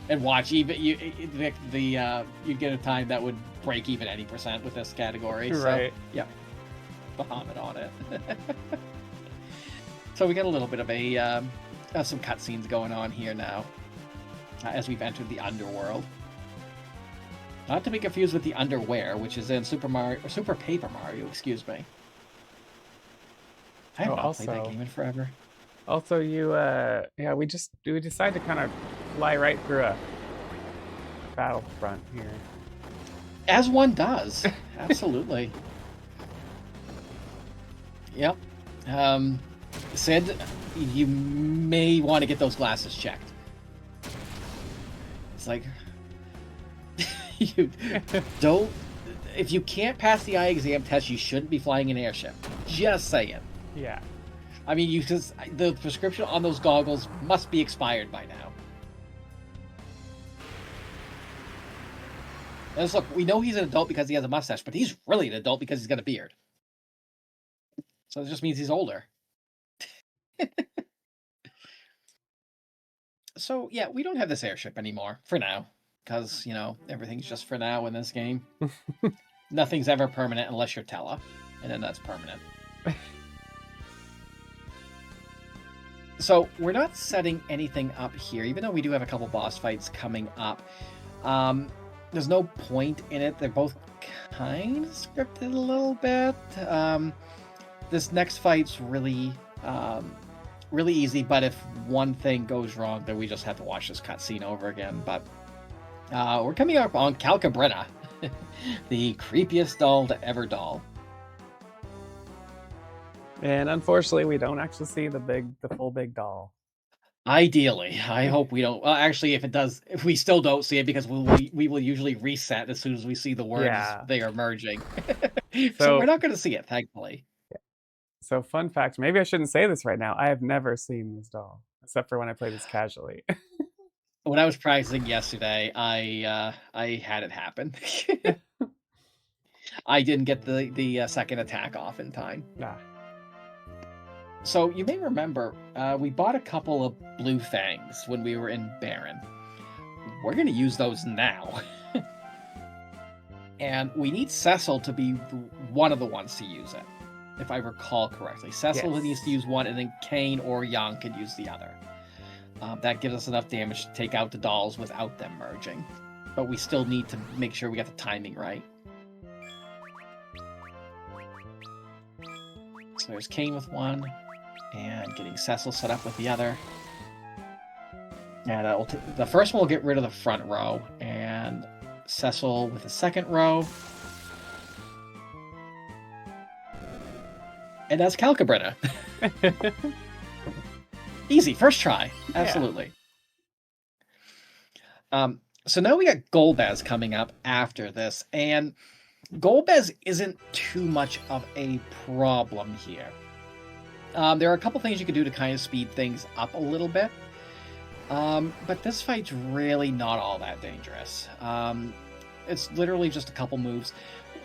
And watch, even you'd get a time that would break even any percent with this category. So, right. Yeah. Bahamut on it. So we got a little bit of some cutscenes going on here now, as we've entered the Underworld. Not to be confused with the Underwear, which is in Super Paper Mario. Excuse me. I have not played that game in forever. Also, we decided to kind of fly right through a battlefront here. As one does, absolutely. Yep. Sid, you may want to get those glasses checked. It's like, you don't... If you can't pass the eye exam test, you shouldn't be flying an airship. Just saying. Yeah. I mean, the prescription on those goggles must be expired by now. And look, we know he's an adult because he has a mustache, but he's really an adult because he's got a beard. So it just means he's older. So, yeah, we don't have this airship anymore, for now. Because, everything's just for now in this game. Nothing's ever permanent unless you're Tella. And then that's permanent. So, we're not setting anything up here, even though we do have a couple boss fights coming up. There's no point in it. They're both kind of scripted a little bit. This next fight's really easy, but if one thing goes wrong, then we just have to watch this cutscene over again. But we're coming up on Calabrena, the creepiest doll to ever doll. And unfortunately, we don't actually see the full big doll. Ideally, I hope we don't. Well, actually, if it does, if we still don't see it, because we will usually reset as soon as we see the words Yeah. they are merging. So we're So not going to see it, thankfully. so fun fact, maybe I shouldn't say this right now. I have never seen this doll except for when I play this casually. When I was practicing yesterday, I had it happen. I didn't get the second attack off in time. Nah. So you may remember we bought a couple of blue fangs when we were in Baron. We're going to use those now. And we need Cecil to be one of the ones to use it, if I recall correctly. Cecil Yes. needs to use one, and then Kane or Young could use the other. That gives us enough damage to take out the dolls without them merging. But we still need to make sure we get the timing right. So there's Kane with one, and getting Cecil set up with the other. And the first one will get rid of the front row, and Cecil with the second row. And that's Calabrena. Easy, first try. Absolutely. Yeah. So now we got Golbez coming up after this, and Golbez isn't too much of a problem here. There are a couple things you can do to kind of speed things up a little bit. But this fight's really not all that dangerous. It's literally just a couple moves.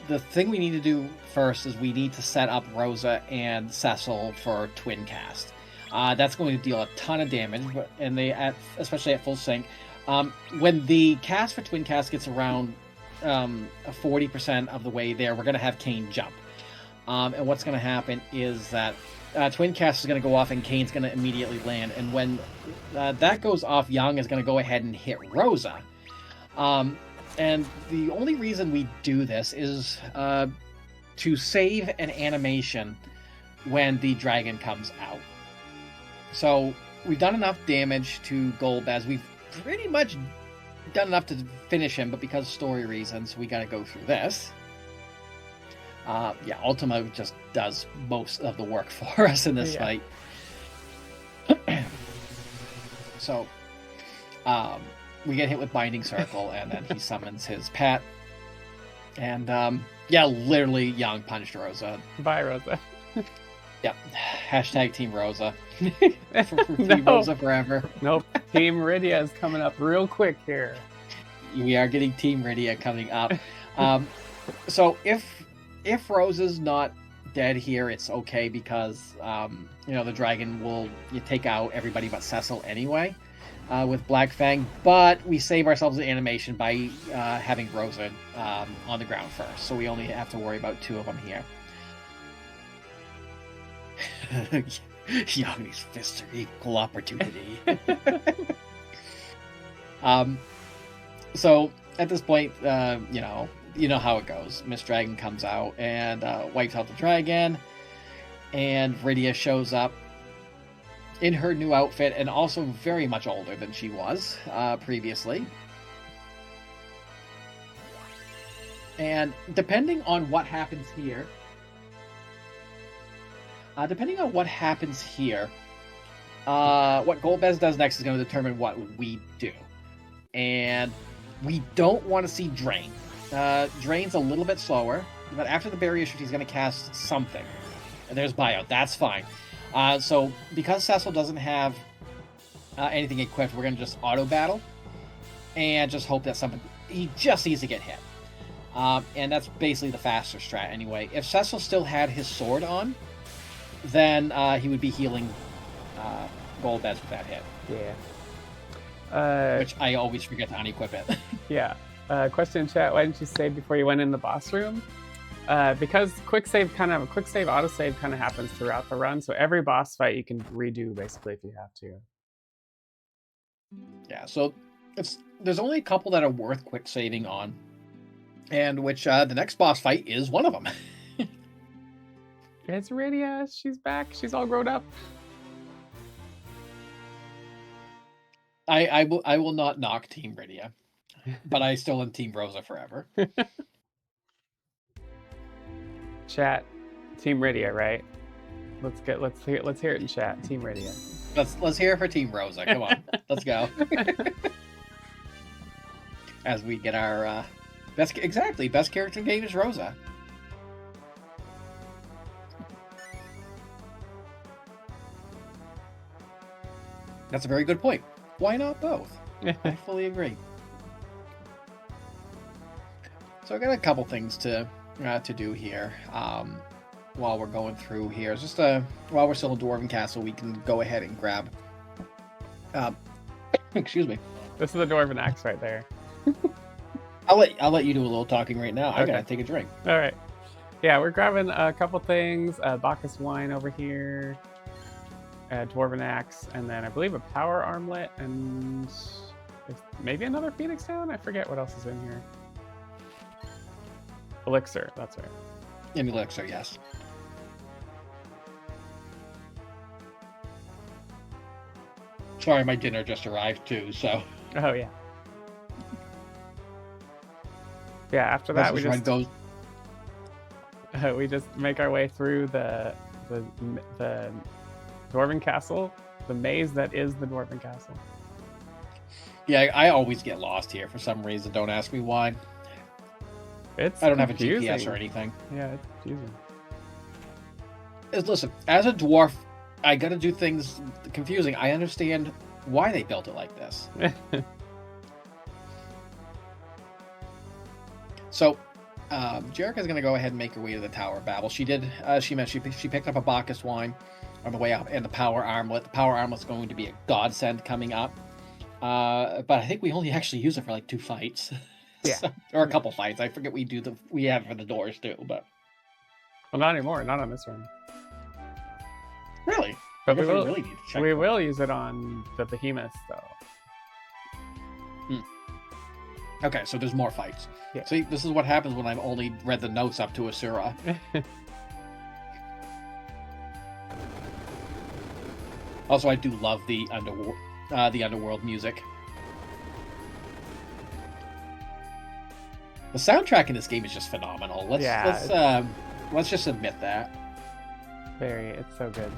The thing we need to do first is we need to set up Rosa and Cecil for twin cast. That's going to deal a ton of damage, and especially at full sync. When the cast for twin cast gets around 40% of the way there, we're going to have Kane jump. And what's going to happen is that twin cast is going to go off and Kane's going to immediately land. And when that goes off, Young is going to go ahead and hit Rosa. And the only reason we do this is to save an animation when the dragon comes out. So we've done enough damage to Golbez. We've pretty much done enough to finish him, but because of story reasons, we got to go through this. Yeah, Ultima just does most of the work for us in this fight. So, we get hit with Binding Circle, and then he summons his pet. And, yeah, literally, Young punched Rosa. Bye, Rosa. Yep. Hashtag Team Rosa. Team Rosa forever. Nope. Team Rydia is coming up real quick here. We are getting Team Rydia coming up. So if Rosa's not dead here, it's okay because the dragon will take out everybody but Cecil anyway with Black Fang. But we save ourselves the animation by having Rosa on the ground first, so we only have to worry about two of them here. Young's fists are equal opportunity. So at this point, you know how it goes. Miss Dragon comes out and wipes out the dragon, and Rydia shows up in her new outfit and also very much older than she was previously. And depending on what happens here, what Golbez does next is going to determine what we do. And we don't want to see Drain. Drain's a little bit slower, but after the barrier shift, he's going to cast something. And there's Bio. That's fine. So because Cecil doesn't have anything equipped, we're going to just auto battle and just hope that he just needs to get hit. And that's basically the faster strat anyway. If Cecil still had his sword on, then he would be healing Golbez with that hit. Yeah. Which I always forget to unequip it. Yeah. Question in chat: why didn't you save before you went in the boss room? Because quick save autosave kind of happens throughout the run. So every boss fight you can redo basically if you have to. Yeah. So there's only a couple that are worth quick saving on, and which the next boss fight is one of them. It's Rydia. She's back. She's all grown up. I will not knock Team Rydia, but I still am Team Rosa forever. Chat, Team Rydia, right? Let's hear it in chat. Team Rydia. Let's hear it for Team Rosa. Come on, let's go. As we get our best character in the game is Rosa. That's a very good point. Why not both? I fully agree. So I got a couple things to do here. While we're going through here, just while we're still in Dwarven Castle, we can go ahead and grab. Excuse me. This is the Dwarven axe right there. I'll let you do a little talking right now. I gotta take a drink. All right. Yeah, we're grabbing a couple things. Bacchus wine over here. Dwarven axe, and then I believe a power armlet, and maybe another phoenix down. I forget what else is in here. Elixir. That's right. An elixir, yes. Sorry, my dinner just arrived too, so. Oh, yeah. Yeah, after that, we just make our way through the Dwarven Castle, the maze that is the Dwarven Castle. Yeah, I always get lost here for some reason. Don't ask me why. I don't have a GPS or anything. Yeah, it's confusing. Listen, as a dwarf, I gotta do things confusing. I understand why they built it like this. So, Jerika's gonna go ahead and make her way to the Tower of Babel. She did. She picked up a Bacchus wine on the way up, and the power armlet. The power armlet's going to be a godsend coming up. But I think we only actually use it for like 2 fights. Yeah. Or a couple fights. I forget we have it for the doors too, but. Well, not anymore. Not on this one. Really? But we will use it on the behemoths, though. Okay, so there's more fights. Yeah. See, this is what happens when I've only read the notes up to Asura. Also, I do love the Underworld music. The soundtrack in this game is just phenomenal. Let's just admit that. It's so good.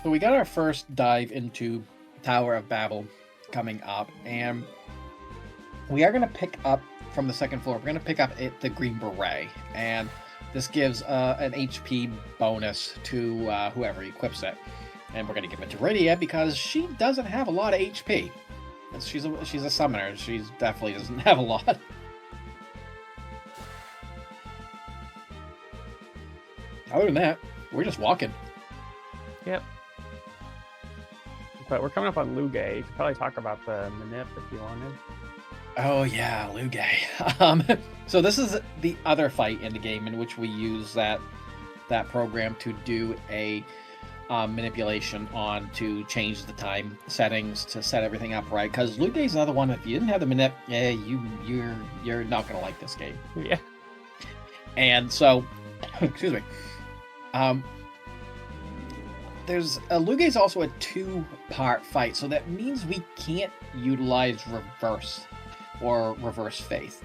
So we got our first dive into Tower of Babel coming up, and we are going to pick up from the second floor. We're going to pick up the Green Beret, and this gives an HP bonus to whoever equips it. And we're going to give it to Rydia because she doesn't have a lot of HP. She's a summoner. She definitely doesn't have a lot. Other than that, we're just walking. Yep. But we're coming up on Lugay. You could probably talk about the Manip if you wanted. Oh yeah, Lugay. So this is the other fight in the game in which we use that program to do a manipulation on to change the time settings to set everything up right. Because Lugay's another one. If you didn't have the manip, you're not gonna like this game. Yeah. And so, excuse me. There's Lugay's also a 2-part fight, so that means we can't utilize reverse faith.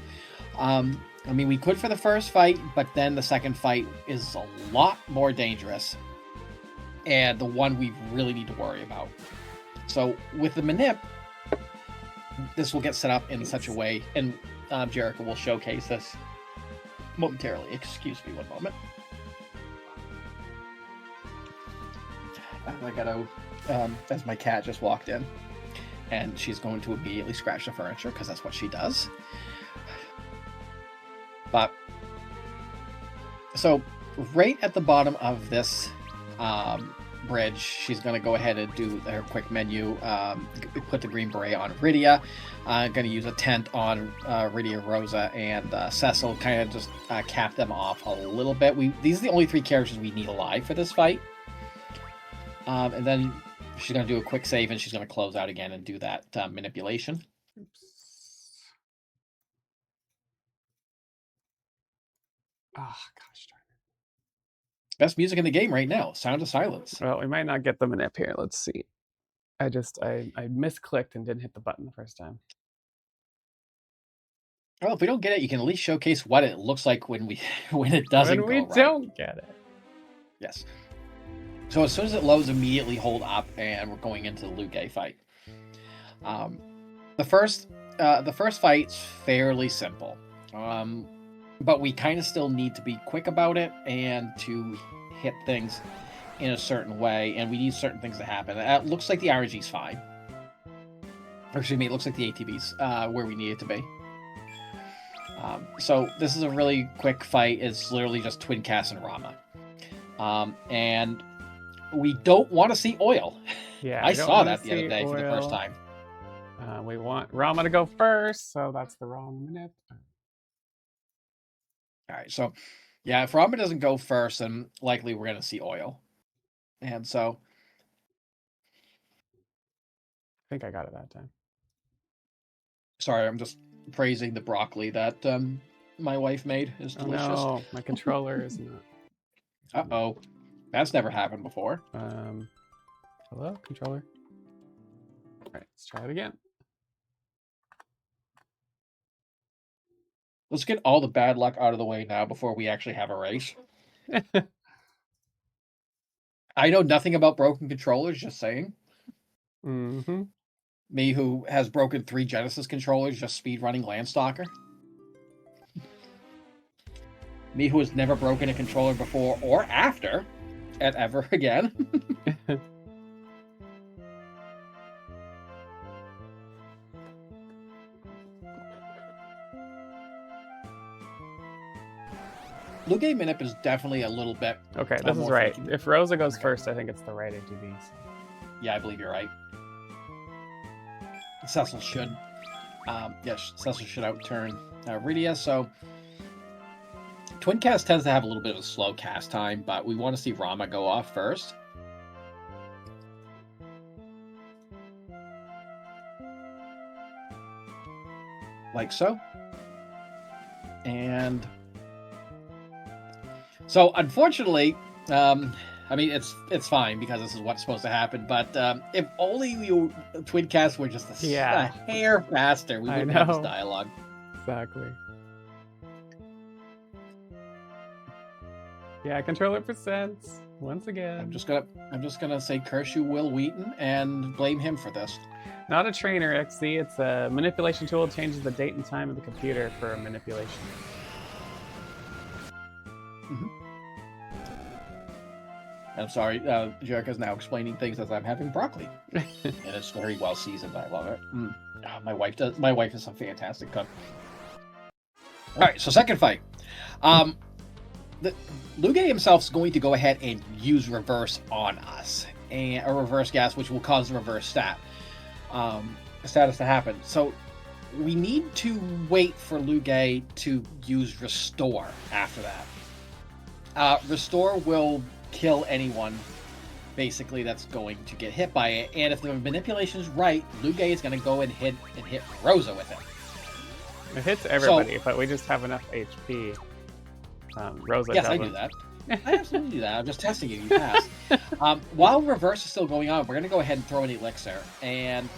I mean, we could for the first fight, but then the second fight is a lot more dangerous, and the one we really need to worry about. So with the manip, this will get set up in such a way, and Jerika will showcase this momentarily. Excuse me one moment. I gotta, as my cat just walked in, and she's going to immediately scratch the furniture because that's what she does. But so right at the bottom of this bridge, she's going to go ahead and do her quick menu, put the Green Beret on Rydia. Going to use a tent on Rydia, Rosa, and Cecil, kind of just cap them off a little bit. These are the only 3 characters we need alive for this fight. And then she's going to do a quick save, and she's going to close out again and do that manipulation. Oops. Oh, gosh darn it. Best music in the game right now. Sound of Silence. Well, we might not get the manip here. Let's see. I misclicked and didn't hit the button the first time. Well, if we don't get it, you can at least showcase what it looks like when we when it doesn't When we go right. don't get it. Yes. So as soon as it loads, immediately hold up, and we're going into the Luge fight. The first fight's fairly simple, but we kind of still need to be quick about it and to hit things in a certain way, and we need certain things to happen. It looks like the RNG's fine. Or excuse me, it looks like the ATV's where we need it to be. So this is a really quick fight. It's literally just Twin Cass and Rama. And we don't want to see oil. Yeah, I saw that the other day for the first time. We want Rama to go first, so that's the wrong minute. All right, so yeah, if Rama doesn't go first, then likely we're going to see oil. And so... I think I got it that time. Sorry, I'm just praising the broccoli that my wife made. It's delicious. Oh, no, my controller is not. Uh-oh. That's never happened before. Hello, controller? All right, let's try it again. Let's get all the bad luck out of the way now before we actually have a race. I know nothing about broken controllers, just saying. Mm-hmm. Me, who has broken 3 Genesis controllers just speedrunning Landstalker. Me, who has never broken a controller before or after, and ever again. Luge Minip is definitely a little bit... Okay, this is right. If Rosa goes first, I think it's the right ATV. So. Yeah, I believe you're right. Cecil should. Yes, Cecil should outturn Rydia, so... Twin Cast tends to have a little bit of a slow cast time, but we want to see Rama go off first. Like so. And... So, unfortunately, I mean, it's fine because this is what's supposed to happen, but if only you Twin Cast were just a hair faster, we wouldn't have this dialogue. Exactly. Yeah, controller percents once again. I'm just gonna say curse you, Will Wheaton, and blame him for this. Not a trainer, XZ. It's a manipulation tool. It changes the date and time of the computer for a manipulation. Mm-hmm. I'm sorry, Jerica's now explaining things as I'm having broccoli, and it's very well seasoned. I love it. Oh, my wife is a fantastic cook. All right, so second fight. The Luge himself is going to go ahead and use reverse on us, and a reverse gas, which will cause the reverse status to happen. So we need to wait for Luge to use restore after that. Restore will kill anyone, basically, that's going to get hit by it. And if the manipulation is right, Luge is going to go and hit Rosa with it. It hits everybody, but we just have enough HP. Rosa yes, doesn't. I do that. I absolutely do that. I'm just testing you. You pass. While reverse is still going on, we're going to go ahead and throw an elixir. And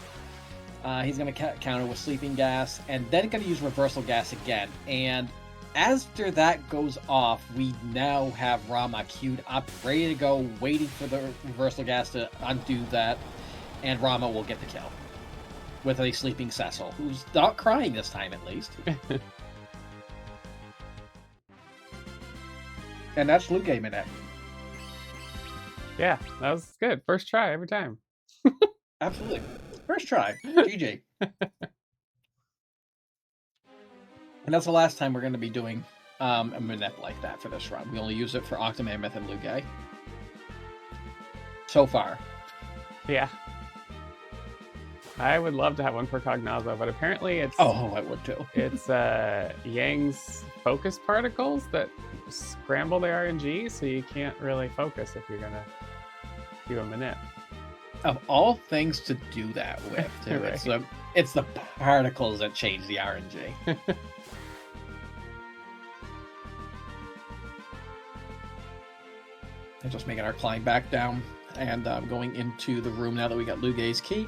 he's going to counter with sleeping gas, and then going to use reversal gas again. And after that goes off, we now have Rama queued up, ready to go, waiting for the reversal gas to undo that, and Rama will get the kill. With a sleeping Cecil, who's not crying this time at least. And that's Luge Minute. Yeah, that was good. First try every time. Absolutely. First try. GG. And that's the last time we're going to be doing a Minette like that for this run. We only use it for Octomammoth and Luge. So far. Yeah. I would love to have one for Cagnazzo, but apparently it's... Oh, I would too. It's Yang's focus particles that scramble the RNG, so you can't really focus if you're going to do a Minette. Of all things to do that with, too. Right. It's the particles that change the RNG. And just making our climb back down and going into the room now that we got Luge's key.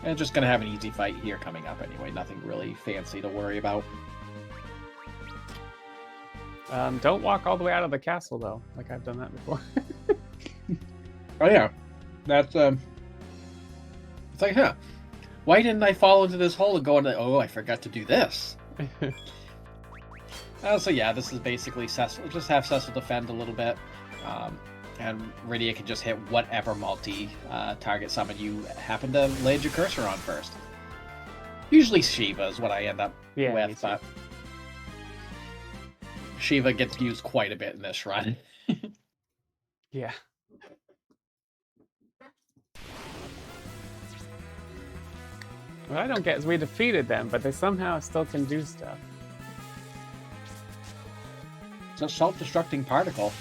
And just gonna have an easy fight here coming up anyway. Nothing really fancy to worry about. Don't walk all the way out of the castle though, like I've done that before. Oh yeah, that's it's like, huh? Why didn't I fall into this hole and go into? Oh, I forgot to do this. So yeah, this is basically Cecil. Just have Cecil defend a little bit, and Rydia can just hit whatever multi-target summon you happen to land your cursor on first. Usually Shiva is what I end up with, but Shiva gets used quite a bit in this run. Yeah. What I don't get is we defeated them, but they somehow still can do stuff. It's a self-destructing particle.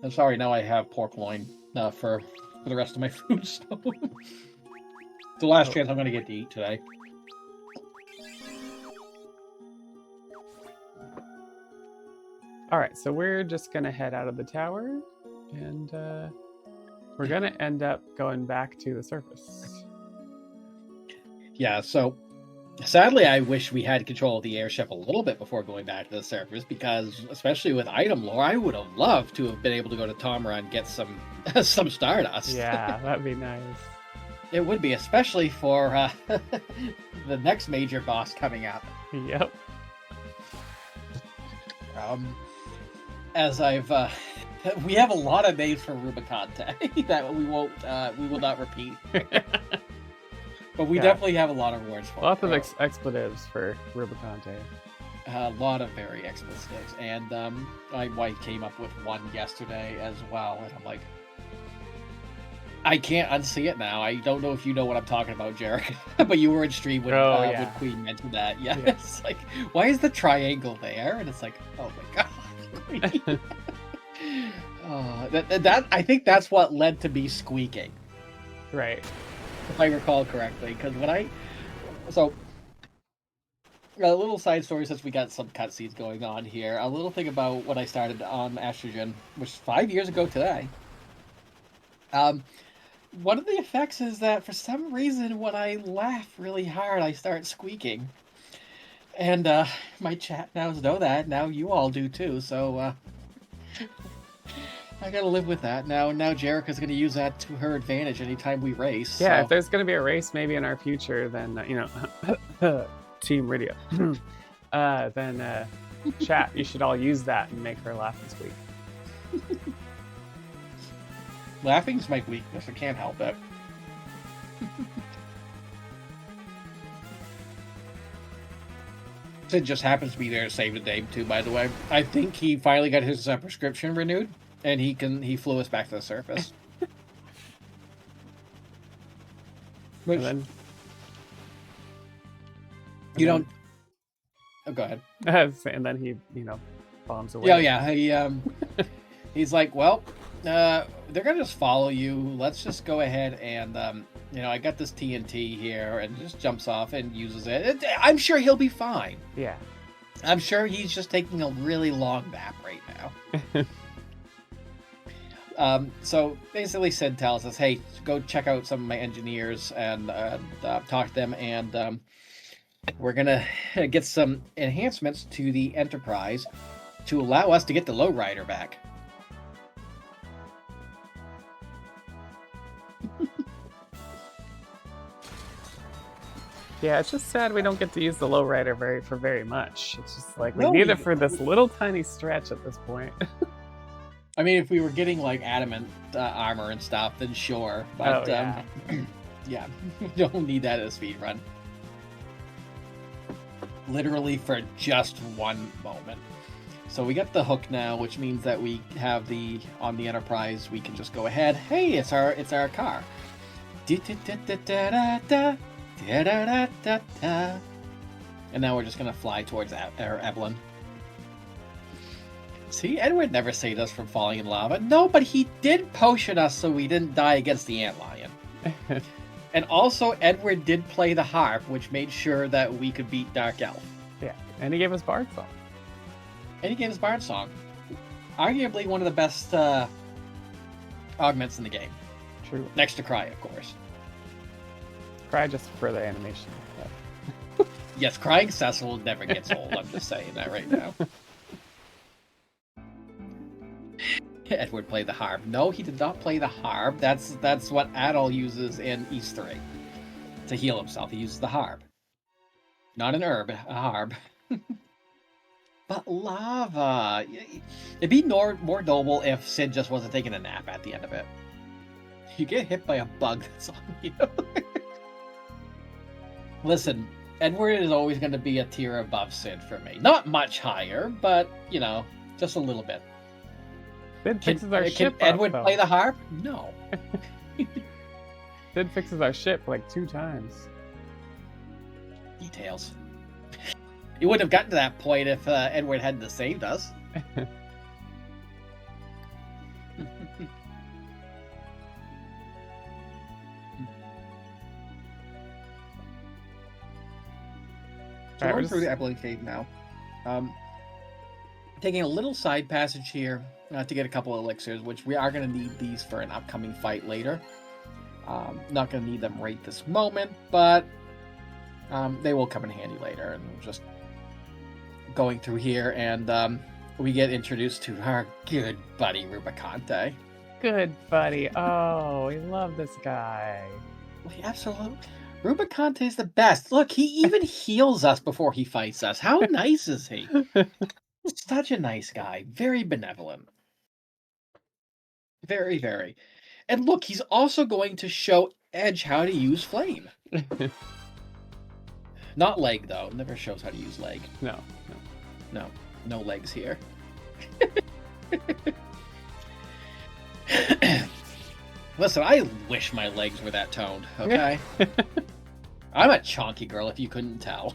I'm sorry, now I have pork loin for the rest of my food, so... the last chance I'm going to get to eat today. Alright, so we're just going to head out of the tower, and we're going to end up going back to the surface. Yeah, so sadly I wish we had control of the airship a little bit before going back to the surface, because especially with item lore, I would have loved to have been able to go to Tomra and get some some Stardust. Yeah, that'd be nice. It would be, especially for the next major boss coming up. Yep. As I've we have a lot of names for Rubicante that we will not repeat. But we definitely have a lot of words for it. Lots of expletives for Rubicante. A lot of very expletives. And my wife came up with one yesterday as well. And I'm like, I can't unsee it now. I don't know if you know what I'm talking about, Jarek. But you were in stream when Queen mentioned that. Yeah. It's like, why is the triangle there? And it's like, oh my god, Queen. That I think that's what led to me squeaking. Right. If I recall correctly, because so a little side story since we got some cutscenes going on here. A little thing about when I started on Estrogen, which is 5 years ago today. One of the effects is that for some reason when I laugh really hard, I start squeaking, and my chat now know that. Now you all do too. So I gotta live with that. Now Jerica's gonna use that to her advantage anytime we race. Yeah, so. If there's gonna be a race maybe in our future, then Team Rydia. Then chat, you should all use that and make her laugh this week. Laughing's my weakness. I can't help it. Sid just happens to be there to save the day too. By the way, I think he finally got his prescription renewed. And he flew us back to the surface. Which, then, you don't... Oh, go ahead. And then he, bombs away. Yeah. He's like, well, they're going to just follow you. Let's just go ahead and, I got this TNT here, and just jumps off and uses it. I'm sure he'll be fine. Yeah. I'm sure he's just taking a really long nap right now. So basically Sid tells us, hey, go check out some of my engineers and talk to them, and we're gonna get some enhancements to the Enterprise to allow us to get the Lowrider back. Yeah, it's just sad we don't get to use the Lowrider for very much. It's just like we need it for this little tiny stretch at this point. I mean, if we were getting like adamant armor and stuff, then sure. But yeah, you don't need that as a speed run. Literally for just one moment. So we got the hook now, which means that we have on the Enterprise. We can just go ahead. Hey, it's our car. And now we're just gonna fly towards Evelyn. See, Edward never saved us from falling in lava. No, but he did potion us so we didn't die against the Antlion. And also, Edward did play the harp, which made sure that we could beat Dark Elf. Yeah, and he gave us Bard Song. Arguably one of the best augments in the game. True. Next to Cry, of course. Cry just for the animation. Yes, crying Cecil never gets old. I'm just saying that right now. Edward played the harp. No, he did not play the harp. That's what Adol uses in Easter egg to heal himself. He uses the harp, not an herb, a harp. But lava. It'd be more noble if Sid just wasn't taking a nap at the end of it. You get hit by a bug that's on you. Listen, Edward is always going to be a tier above Sid for me. Not much higher, but, you know, just a little bit. Sid fixes our ship. Can Edward play the harp? No. Sid fixes our ship like 2 times. Details. You wouldn't have gotten to that point if Edward hadn't saved us. So we're going through the Evelyn Cave now. Taking a little side passage here to get a couple of elixirs, which we are going to need these for an upcoming fight later. Not going to need them right this moment, but they will come in handy later. And we're just going through here, and we get introduced to our good buddy Rubicante. Good buddy. Oh, we love this guy. We absolutely... Rubicante is the best. Look, he even heals us before he fights us. How nice is he? Such a nice guy. Very benevolent. Very, very. And look, he's also going to show Edge how to use flame. Not leg, though. Never shows how to use leg. No legs here. Listen, I wish my legs were that toned, okay? I'm a chonky girl, if you couldn't tell.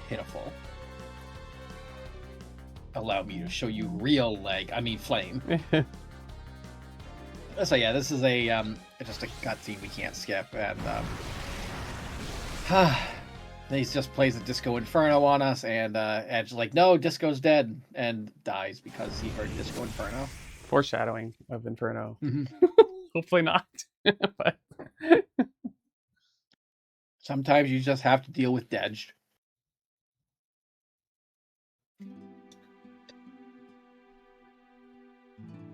Pitiful. Allow me to show you real flame. So yeah, this is a just a cutscene we can't skip, and he just plays a Disco Inferno on us, and Edge's like, no, Disco's dead, and dies because he heard Disco Inferno. Foreshadowing of Inferno. Mm-hmm. Hopefully not. But... Sometimes you just have to deal with Dedged.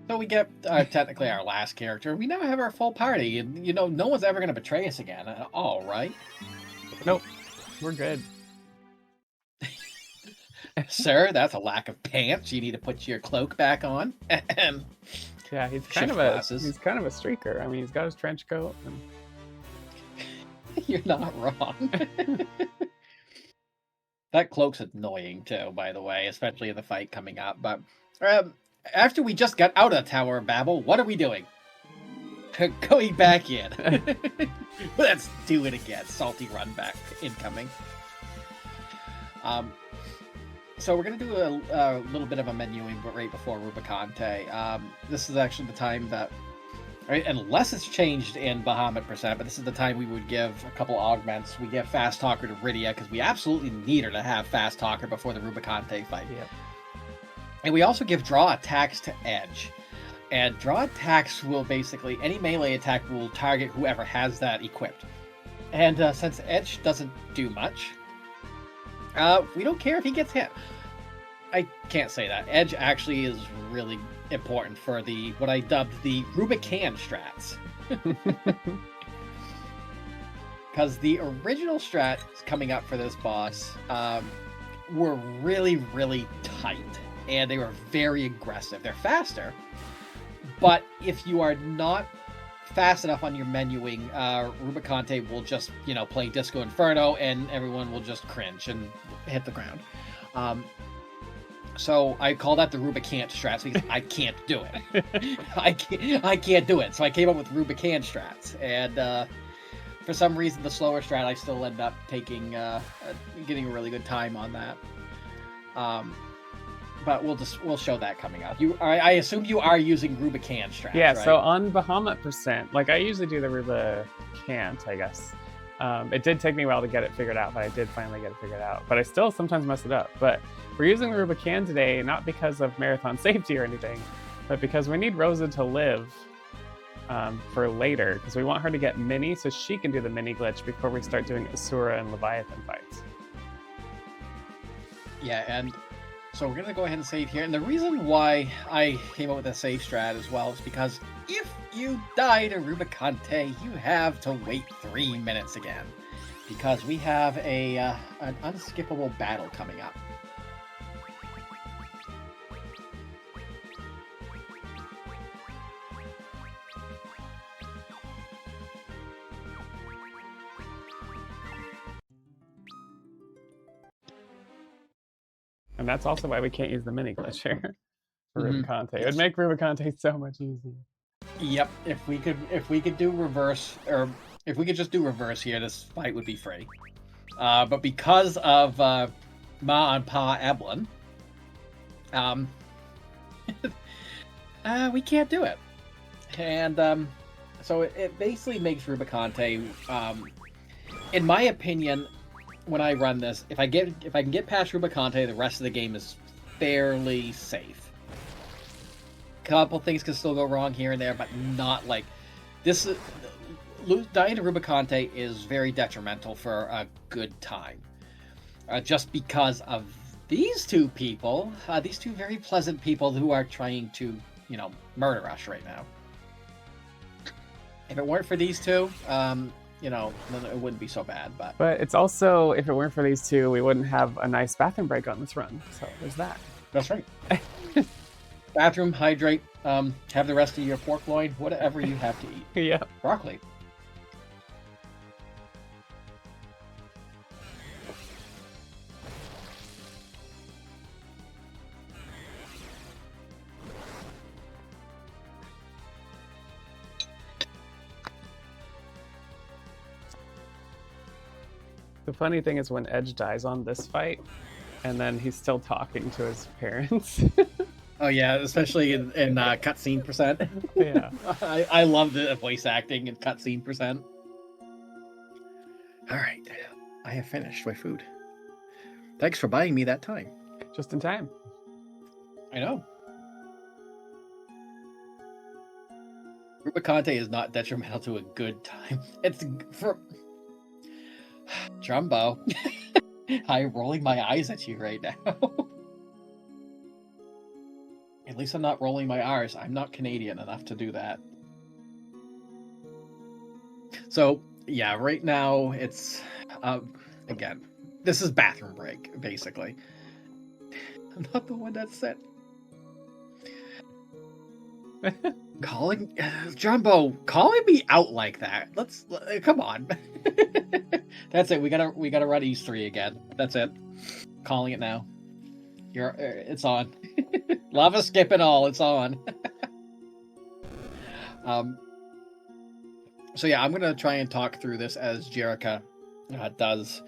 So we get technically our last character. We now have our full party, and no one's ever going to betray us again at all, right? Nope, we're good. Sir, that's a lack of pants. You need to put your cloak back on. Yeah, he's kind of a streaker. I mean, he's got his trench coat. And... You're not wrong. That cloak's annoying too, by the way, especially in the fight coming up. But after we just got out of the Tower of Babel, what are we doing? Going back in. Let's do it again. Salty run back incoming. So we're going to do a little bit of a menuing right before Rubicante. This is actually the time that, right, unless it's changed in Bahamut %, but this is the time we would give a couple augments. We give Fast Talker to Rydia because we absolutely need her to have Fast Talker before the Rubicante fight. Yep. And we also give draw attacks to Edge. And draw attacks will basically, any melee attack will target whoever has that equipped. And since Edge doesn't do much, we don't care if he gets hit. I can't say that. Edge actually is really important for what I dubbed the Rubican strats. Because the original strats coming up for this boss were really, really tight. And they were very aggressive. They're faster. But if you are not fast enough on your menuing, Rubicante will just, play Disco Inferno, and everyone will just cringe and hit the ground. So I call that the Rubicant strats because I can't do it. I can't do it. So I came up with Rubican strats, and for some reason, the slower strat, I still end up getting a really good time on that. But we'll show that coming up. I assume you are using Rubican strats, yeah, right? So on Bahamut %, like I usually do the Rubicant, I guess. It did take me a while to get it figured out, but I did finally get it figured out. But I still sometimes mess it up. But we're using the Rubicon today, not because of marathon safety or anything, but because we need Rosa to live for later, because we want her to get mini so she can do the mini glitch before we start doing Asura and Leviathan fights. Yeah, and so we're going to go ahead and save here. And the reason why I came up with a save strat as well is because if you die to Rubicante, you have to wait 3 minutes again. Because we have an unskippable battle coming up. And that's also why we can't use the mini glitch here for Rubicante. It would make Rubicante so much easier. Yep, if we could do reverse, or if we could just do reverse here, this fight would be free. But because of Ma and Pa Eblin, we can't do it. And so it basically makes Rubicante, in my opinion, when I run this, if I can get past Rubicante, the rest of the game is fairly safe. Couple things can still go wrong here and there, but not like this. Dying to Rubicante is very detrimental for a good time, just because of these two people, these two very pleasant people who are trying to, murder us right now. If it weren't for these two, then it wouldn't be so bad. But it's also, if it weren't for these two, we wouldn't have a nice bathroom break on this run. So there's that. That's right. Bathroom, hydrate, have the rest of your pork loin, whatever you have to eat. Yeah. Broccoli. The funny thing is when Edge dies on this fight, and then he's still talking to his parents. Oh yeah, especially in cutscene percent. Yeah. I love the voice acting in cutscene percent. Alright, I have finished my food. Thanks for buying me that time. Just in time. I know. Rubicante is not detrimental to a good time. It's for... Jumbo. I'm rolling my eyes at you right now. At least I'm not rolling my R's. I'm not Canadian enough to do that. So, yeah, right now it's... again, this is bathroom break, basically. I'm not the one that said... Jumbo, calling me out like that. Let's come on. That's it. We gotta run East 3 again. That's it. Calling it now. It's on. Lava skip and all. It's on. So yeah, I'm gonna try and talk through this as Jerica does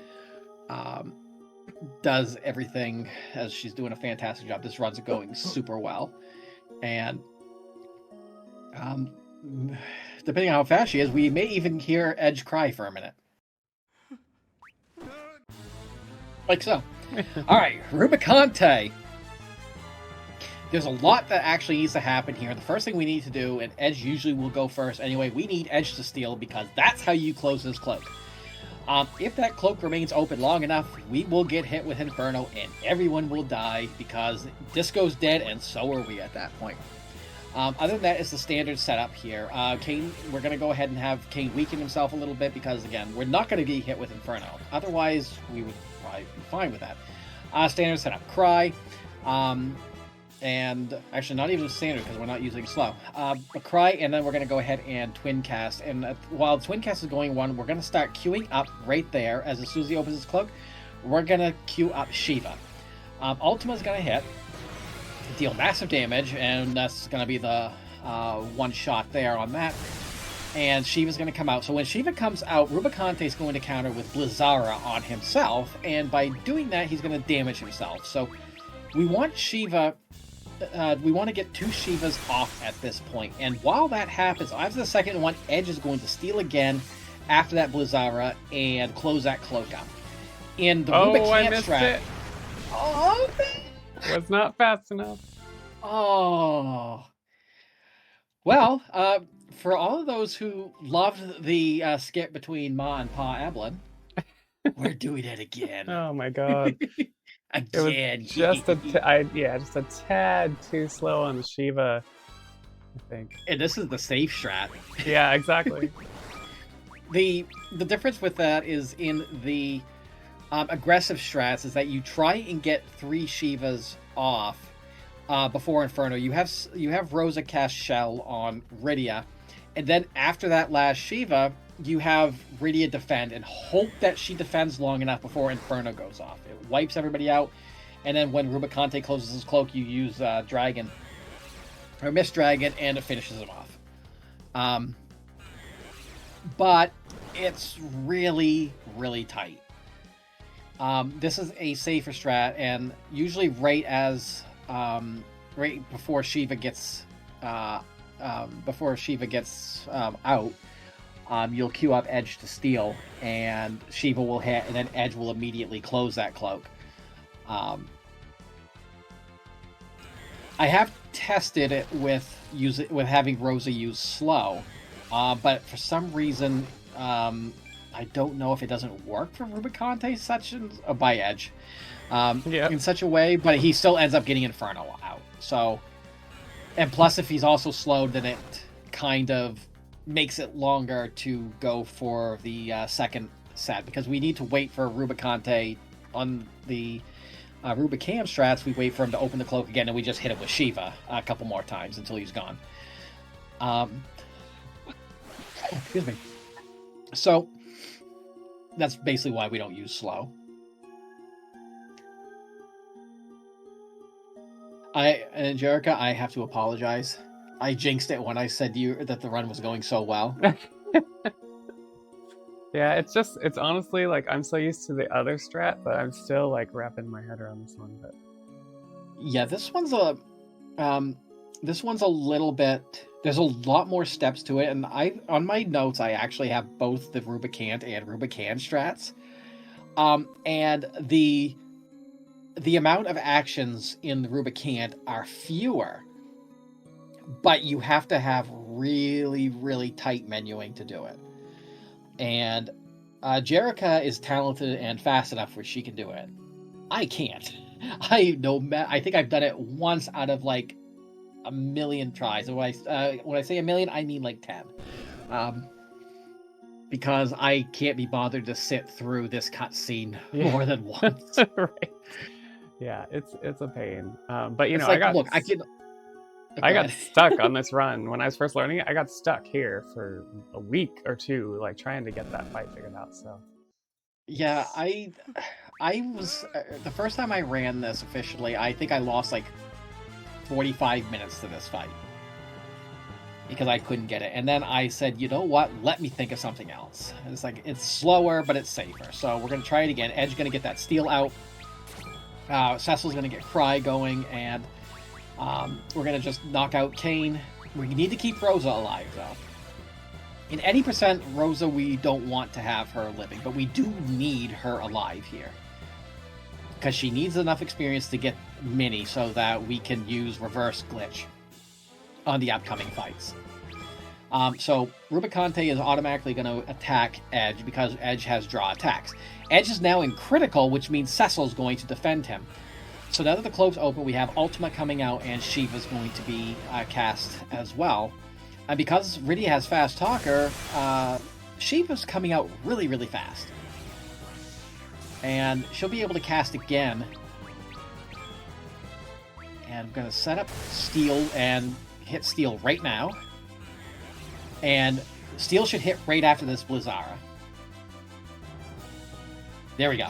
everything, as she's doing a fantastic job. This run's going super well, and depending on how fast she is, we may even hear Edge cry for a minute. Like so. Alright, Rubicante. There's a lot that actually needs to happen here. The first thing we need to do, and Edge usually will go first anyway, we need Edge to steal, because that's how you close this cloak. If that cloak remains open long enough, we will get hit with Inferno and everyone will die, because Disco's dead and so are we at that point. Other than that, it's the standard setup here. Kane, we're going to go ahead and have Kane weaken himself a little bit because, again, we're not going to get hit with Inferno. Otherwise, we would probably be fine with that. Standard setup, Cry. And actually, not even standard because we're not using slow. But Cry, and then we're going to go ahead and Twin Cast. And while Twin Cast is going one, we're going to start queuing up right there. As soon as he opens his cloak, we're going to queue up Shiva. Ultima's going to hit. Deal massive damage, and that's going to be the one shot there on that. And Shiva's going to come out. So when Shiva comes out, Rubicante is going to counter with Blizzara on himself, and by doing that, he's going to damage himself. So we want Shiva... we want to get 2 Shivas off at this point. And while that happens, after the second one, Edge is going to steal again, after that Blizzara and close that cloak up. In the Oh, I Rubicant missed strat. it. Oh, Was not fast enough. oh. Well, for all of those who loved the skip between Ma and Pa Eblin, we're doing it again. Oh my god. It was Again. just just a tad too slow on the Shiva, I think. And this is the safe strat. Yeah, exactly. The difference with that is in the aggressive strats is that you try and get 3 Shivas off before Inferno. You have Rosa cast Shell on Rydia, and then after that last Shiva, you have Rydia defend and hope that she defends long enough before Inferno goes off. It wipes everybody out, and then when Rubicante closes his cloak, you use Dragon or Mist Dragon, and it finishes him off. But it's really, really tight. This is a safer strat, and usually right before Shiva gets out, you'll queue up Edge to steal, and Shiva will hit, and then Edge will immediately close that cloak. I have tested it with having Rosa use slow, but for some reason, I don't know if it doesn't work for Rubicante by Edge in such a way, but he still ends up getting Inferno out. So, and plus, if he's also slowed, then it kind of makes it longer to go for the second set, because we need to wait for Rubicante on the Rubicam strats. We wait for him to open the cloak again, and we just hit him with Shiva a couple more times until he's gone. Excuse me. So that's basically why we don't use slow. Jerica, I have to apologize. I jinxed it when I said to you that the run was going so well. Yeah, it's honestly like I'm so used to the other strat, but I'm still like wrapping my head around this one. But yeah, this one's a little bit. There's a lot more steps to it, and on my notes I actually have both the Rubicant and Rubicant strats, and the amount of actions in the Rubicant are fewer, but you have to have really, really tight menuing to do it. And Jerica is talented and fast enough where she can do it. I can't. I think I've done it once out of like a million tries. And when I say a million, I mean like 10. Because I can't be bothered to sit through this cutscene more than once. Right. Yeah, it's a pain. But you know, like, I got stuck on this run when I was first learning it. I got stuck here for a week or two, like trying to get that fight figured out. So yeah, I was the first time I ran this officially, I think I lost like 45 minutes to this fight because I couldn't get it. And then I said, you know what? Let me think of something else. And it's like, it's slower, but it's safer. So we're going to try it again. Edge going to get that steal out. Cecil's going to get Cry going, and we're going to just knock out Kane. We need to keep Rosa alive, though. In any percent, Rosa, we don't want to have her living, but we do need her alive here. Because she needs enough experience to get Mini so that we can use Reverse Glitch on the upcoming fights. So Rubicante is automatically going to attack Edge because Edge has draw attacks. Edge is now in critical, which means Cecil's going to defend him. So now that the cloak's open, we have Ultima coming out, and Shiva's going to be cast as well. And because Rydia has Fast Talker, Shiva's coming out really, really fast. And she'll be able to cast again. And I'm going to set up Steel and hit Steel right now. And Steel should hit right after this Blizzara. There we go.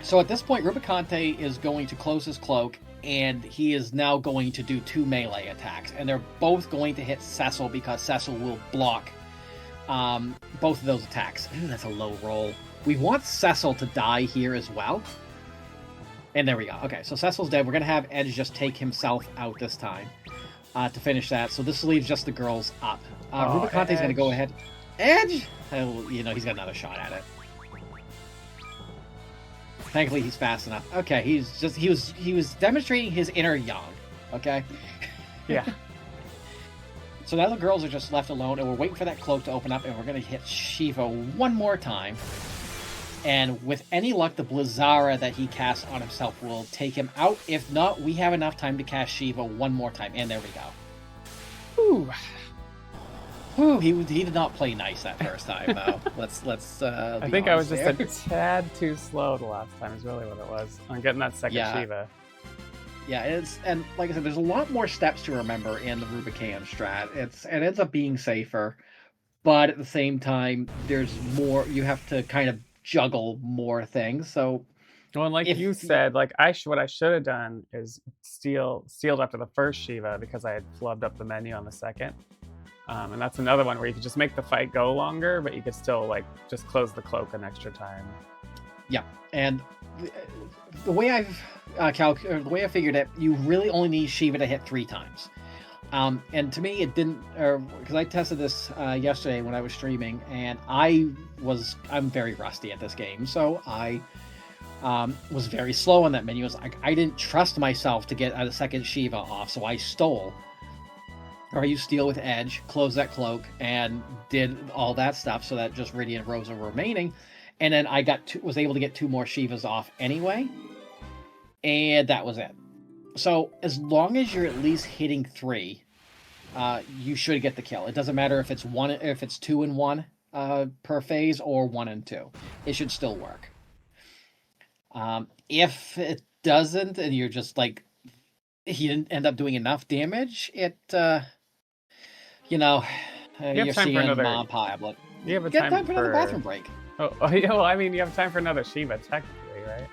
So at this point, Rubicante is going to close his cloak, and he is now going to do 2 melee attacks. And they're both going to hit Cecil because Cecil will block both of those attacks. Ooh, that's a low roll. We want Cecil to die here as well. And there we go. Okay, so Cecil's dead. We're going to have Edge just take himself out this time to finish that. So this leaves just the girls up. Rubicante's going to go ahead. Edge? Oh, you know, he's got another shot at it. Thankfully, he's fast enough. Okay, he was demonstrating his inner Yang. Okay. Yeah. So now the girls are just left alone, and we're waiting for that cloak to open up, and we're gonna hit Shiva one more time. And with any luck, the Blizzara that he casts on himself will take him out. If not, we have enough time to cast Shiva one more time, and there we go. Ooh. Ooh, he did not play nice that first time though. let's. I think I was just a tad too slow the last time. Is really what it was on getting that second Shiva. Yeah, and like I said, there's a lot more steps to remember in the Rubicam strat. It ends up being safer, but at the same time, there's more. You have to kind of juggle more things. So, well, and like you said, like what I should have done is sealed after the first Shiva because I had flubbed up the menu on the second. And that's another one where you could just make the fight go longer, but you could still like just close the cloak an extra time. Yeah, and the way I've the way I figured it, you really only need Shiva to hit 3 times. And to me, it didn't, because I tested this yesterday when I was streaming, and I'm very rusty at this game, so I was very slow on that menu. I didn't trust myself to get a second Shiva off, so I stole. Or I used Steal with Edge, closed that cloak, and did all that stuff so that just Rydia and Rosa were remaining. And then I was able to get 2 more Shivas off anyway. And that was it. So as long as you're at least hitting 3, you should get the kill. It doesn't matter if it's 2 and 1 per phase or 1 and 2. It should still work. If it doesn't, and you're just like, he didn't end up doing enough damage, you're seeing Mom Pile. You have time for another bathroom break. Oh, yeah, well, I mean, you have time for another Shiva, technically, right?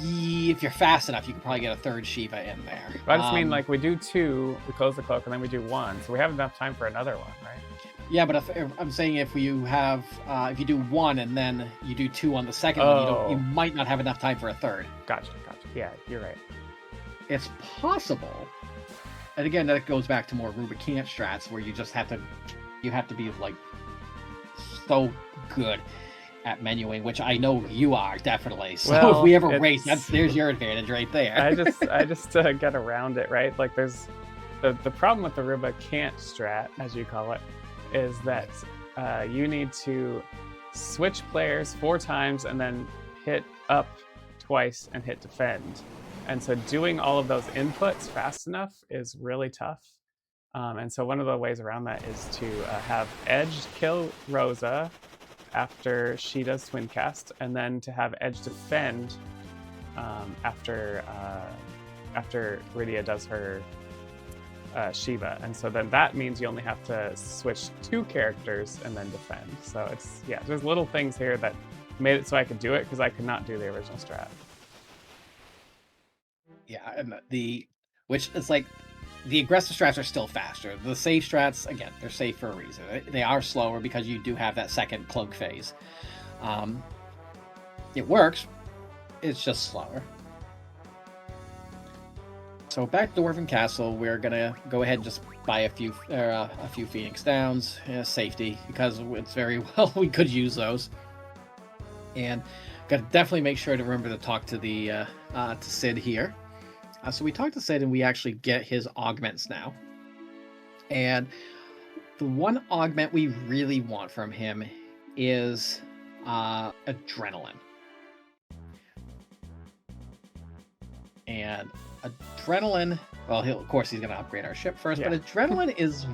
If you're fast enough, you can probably get a 3rd Shiva in there. But I just mean, like, we do 2, we close the cloak, and then we do 1, so we have enough time for another one, right? Yeah, but if I'm saying if you do 1 and then you do 2 on the second one, you might not have enough time for a 3rd. Gotcha. Yeah, you're right. It's possible. And again, that goes back to more Rubicam strats where you just have to be like so good at menuing, which I know you are definitely. So if we ever race, there's your advantage right there. I just get around it, right? Like there's the problem with the Rubicam strat, as you call it, is that you need to switch players 4 times and then hit up twice and hit defend. And so doing all of those inputs fast enough is really tough. And so one of the ways around that is to have Edge kill Rosa after she does twin cast, and then to have Edge defend after Rydia does her Shiva. And so then that means you only have to switch 2 characters and then defend. So there's little things here that made it so I could do it because I could not do the original strat. Yeah, and which is like the aggressive strats are still faster. The safe strats, again, they're safe for a reason. They are slower because you do have that second cloak phase. It works. It's just slower. So back to Dwarven Castle, we're gonna go ahead and just buy a few Phoenix Downs, safety, because it's very well we could use those. And gotta definitely make sure to remember to talk to the to Sid here. So we talked to Sid, and we actually get his augments now. And the one augment we really want from him is adrenaline. And adrenaline, well, of course he's going to upgrade our ship first, but adrenaline is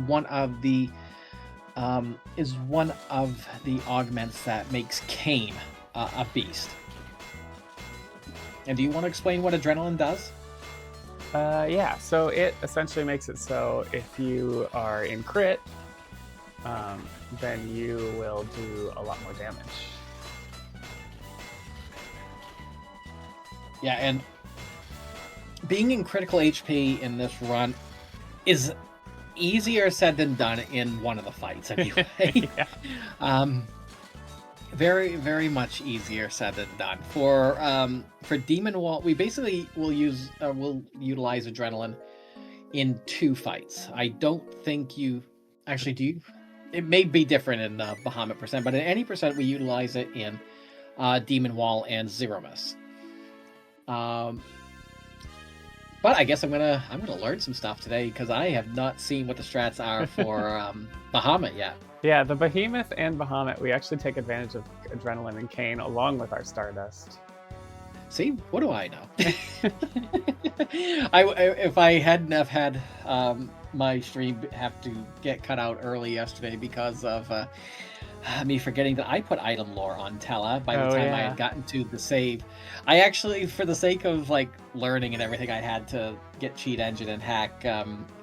one of the augments that makes Kane a beast. And do you want to explain what adrenaline does? Yeah, so it essentially makes it so if you are in crit, then you will do a lot more damage. Yeah, and being in critical HP in this run is easier said than done in one of the fights, anyway. Very, very much easier said than done. For Demon Wall, we basically will utilize adrenaline in 2 fights. I don't think you actually do. it may be different in Bahamut percent, but in any percent we utilize it in Demon Wall and Zero Miss. But I guess I'm gonna learn some stuff today because I have not seen what the strats are for Bahamut yet. Yeah, the Behemoth and Bahamut, we actually take advantage of Adrenaline and Kane along with our Stardust. See, what do I know? If I hadn't have had my stream have to get cut out early yesterday because of me forgetting that I put item lore on Tella by the time I had gotten to the save. I actually, for the sake of like learning and everything, I had to get Cheat Engine and hack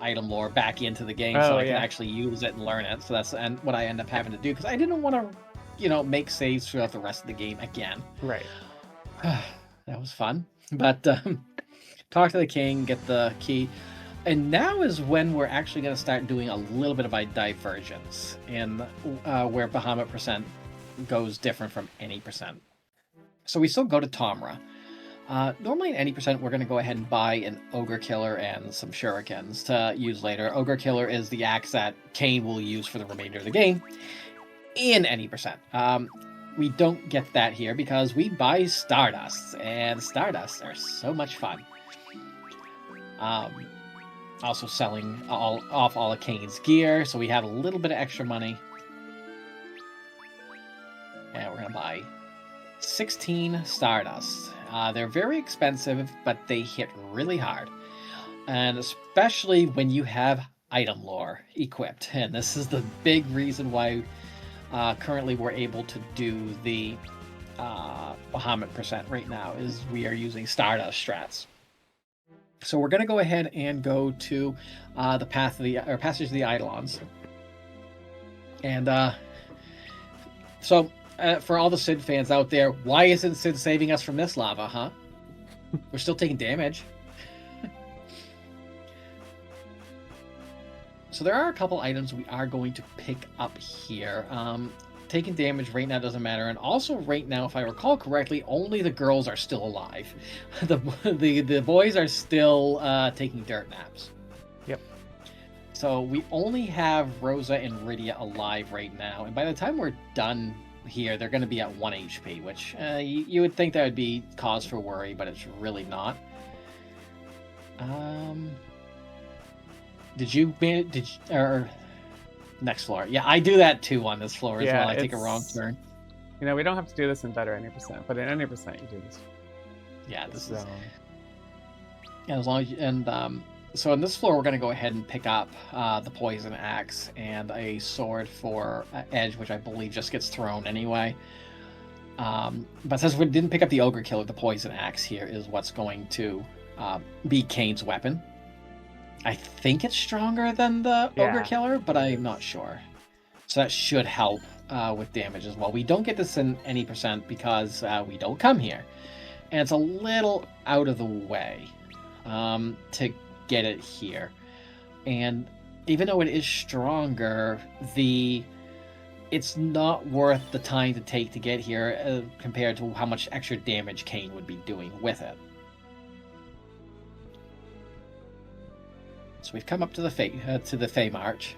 item lore back into the game so I can actually use it and learn it. So that's what I end up having to do because I didn't want to, make saves throughout the rest of the game again. Right. That was fun. But talk to the king, get the key. And now is when we're actually going to start doing a little bit of a divergence in where Bahamut percent goes different from any percent. So we still go to Tomra. Normally in any percent, we're going to go ahead and buy an Ogre Killer and some Shurikens to use later. Ogre Killer is the axe that Kane will use for the remainder of the game in any percent. We don't get that here because we buy Stardusts, and Stardusts are so much fun. Also selling off all of Kane's gear, so we have a little bit of extra money. And we're going to buy 16 Stardust. They're very expensive, but they hit really hard. And especially when you have item lore equipped. And this is the big reason why currently we're able to do the Bahamut percent right now, is we are using Stardust strats. So we're going to go ahead and go to the Passage of the Eidolons. And so for all the Sid fans out there, why isn't Sid saving us from this lava, huh? We're still taking damage. So there are a couple items we are going to pick up here. Taking damage right now doesn't matter, and also right now, if I recall correctly, only the girls are still alive. The boys are still taking dirt naps. Yep. So we only have Rosa and Rydia alive right now, and by the time we're done here, they're going to be at 1 HP, which you would think that would be cause for worry, but it's really not. Next floor. Yeah, I do that too on this floor as well. I take a wrong turn. We don't have to do this in better any percent, but in any percent you do this. Yeah, this is. Yeah, as long as so in this floor we're going to go ahead and pick up the poison axe and a sword for edge, which I believe just gets thrown anyway. But since we didn't pick up the ogre killer, the poison axe here is what's going to be Kane's weapon. I think it's stronger than the ogre killer, but I'm not sure. So that should help with damage as well. We don't get this in any percent because we don't come here. And it's a little out of the way to get it here. And even though it is stronger, it's not worth the time to take to get here compared to how much extra damage Kane would be doing with it. So we've come up to the Fey March.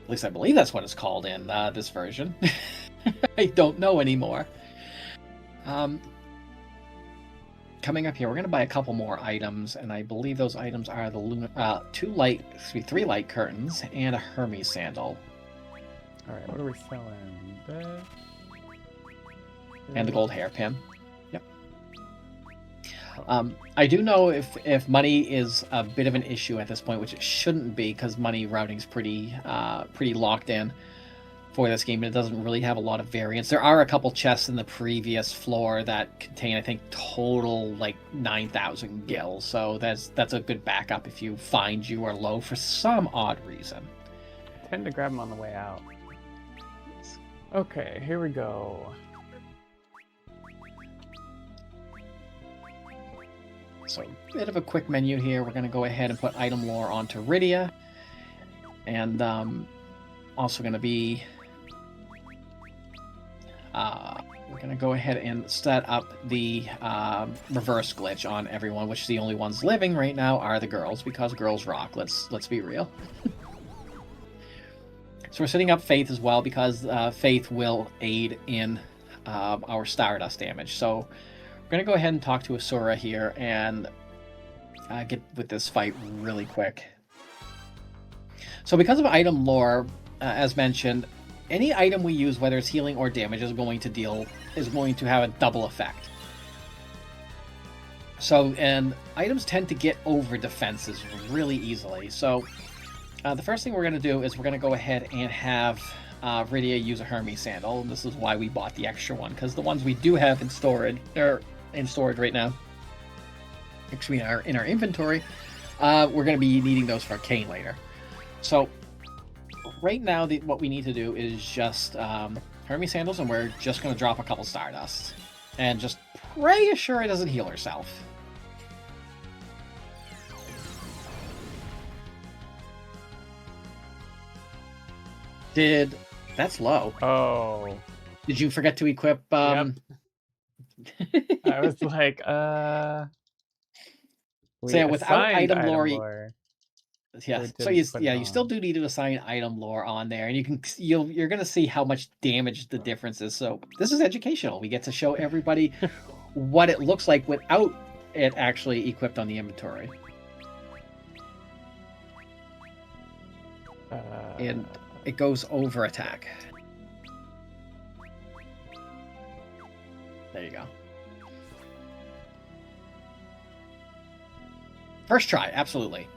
At least I believe that's what it's called in this version. I don't know anymore. Coming up here, we're going to buy a couple more items, and I believe those items are the 3 light curtains and a Hermes sandal. All right, what are we selling? This. And the gold hairpin. I do know if money is a bit of an issue at this point, which it shouldn't be because money routing's pretty locked in for this game, and it doesn't really have a lot of variance. There are a couple chests in the previous floor that contain, I think, total like 9,000 gil, so that's a good backup if you find you are low for some odd reason. I tend to grab them on the way out. Okay, here we go. So, a bit of a quick menu here. We're going to go ahead and put item lore onto Rydia. And also going to be... we're going to go ahead and set up the reverse glitch on everyone, which the only ones living right now are the girls, because girls rock. Let's be real. So we're setting up Faith as well because Faith will aid in our Stardust damage. So we're going to go ahead and talk to Asura here and get with this fight really quick. So because of item lore, as mentioned, any item we use, whether it's healing or damage, is going to have a double effect. So, and items tend to get over defenses really easily. So the first thing we're going to do is we're going to go ahead and have Rydia use a Hermes sandal. And this is why we bought the extra one, because the ones we do have in storage, right now, actually in our inventory, we're going to be needing those for Kane later. So right now, what we need to do is just Hermes sandals, and we're just going to drop a couple Stardust and just pray Asura doesn't heal herself. That's low. Oh. Did you forget to equip? Yep. I was like, so yeah, without item lore. Yeah, so you still do need to assign item lore on there, and you're gonna see how much damage the difference is. So this is educational. We get to show everybody what it looks like without it actually equipped on the inventory. And it goes over attack. There you go. First try, absolutely.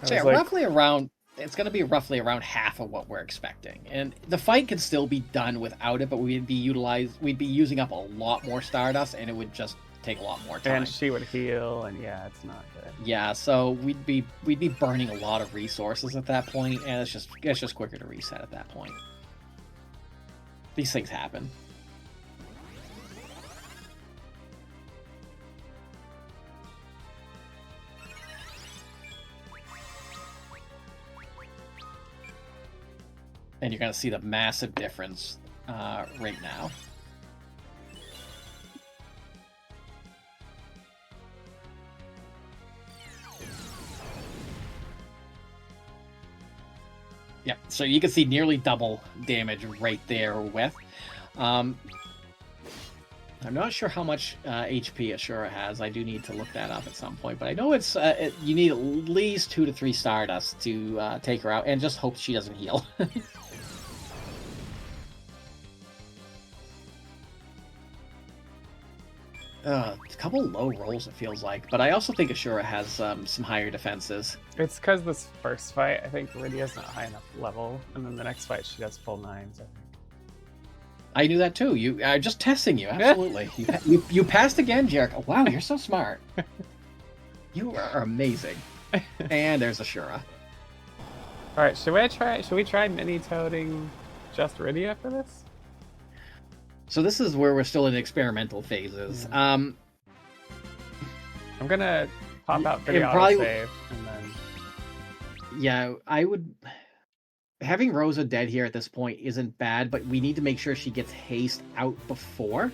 So yeah, roughly around, it's going to be roughly around half of what we're expecting. And the fight could still be done without it, but we'd be using up a lot more Stardust, and it would just take a lot more time. And she would heal, and yeah, it's not good. Yeah, so we'd be burning a lot of resources at that point, and it's just quicker to reset at that point. These things happen. And you're going to see the massive difference right now. Yeah, so you can see nearly double damage right there with. I'm not sure how much HP Asura has. I do need to look that up at some point, but I know it's you need at least 2 to 3 Stardust to take her out, and just hope she doesn't heal. A couple low rolls, it feels like, but I also think Asura has some higher defenses. It's because this first fight, I think Rydia's not high enough level, and then the next fight she does full 9s, I think. I knew that too. You are just testing you, absolutely. you passed again, Jericho. Wow, you're so smart. You are amazing. And there's Asura. All right, should we try mini-toading just Rydia for this? So this is where we're still in experimental phases. Yeah. I'm gonna pop out for the autosave, and then... Yeah, I would... Having Rosa dead here at this point isn't bad, but we need to make sure she gets haste out before.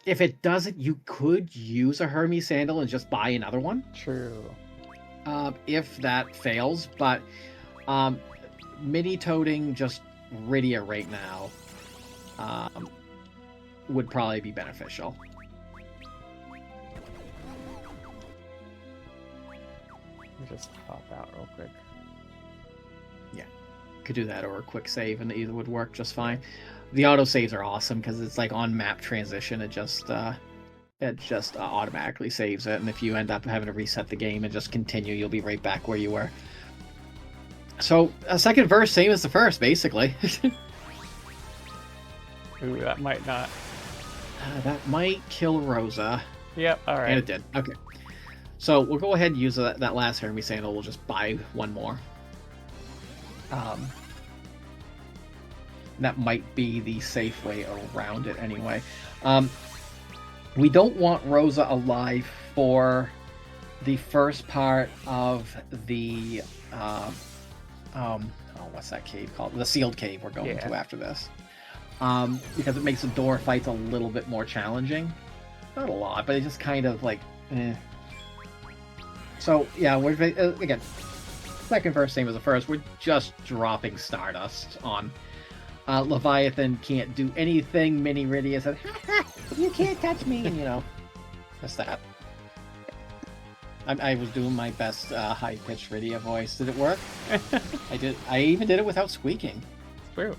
If it doesn't, you could use a Hermes Sandal and just buy another one. True. If that fails, but mini-toading just Rydia right now would probably be beneficial. Just pop out real quick. Yeah, could do that, or a quick save, and either would work just fine. The auto saves are awesome because it's like on map transition. It just automatically saves it, and if you end up having to reset the game and just continue, you'll be right back where you were. So a second verse, same as the first, basically. Ooh, that might not. That might kill Rosa. Yep, alright. And it did. Okay. So we'll go ahead and use that last Hermes Sandal. We'll just buy one more. That might be the safe way around it anyway. We don't want Rosa alive for the first part of the... what's that cave called? The sealed cave we're going to after this. Because it makes the door fights a little bit more challenging. Not a lot, but it's just kind of like, eh. So, yeah, we're again, second verse, same as the first. We're just dropping Stardust on. Leviathan can't do anything. Mini Rydia says, "Ha ha! You can't touch me!" And just that. I was doing my best high-pitched Rydia voice. Did it work? I did. I even did it without squeaking. True.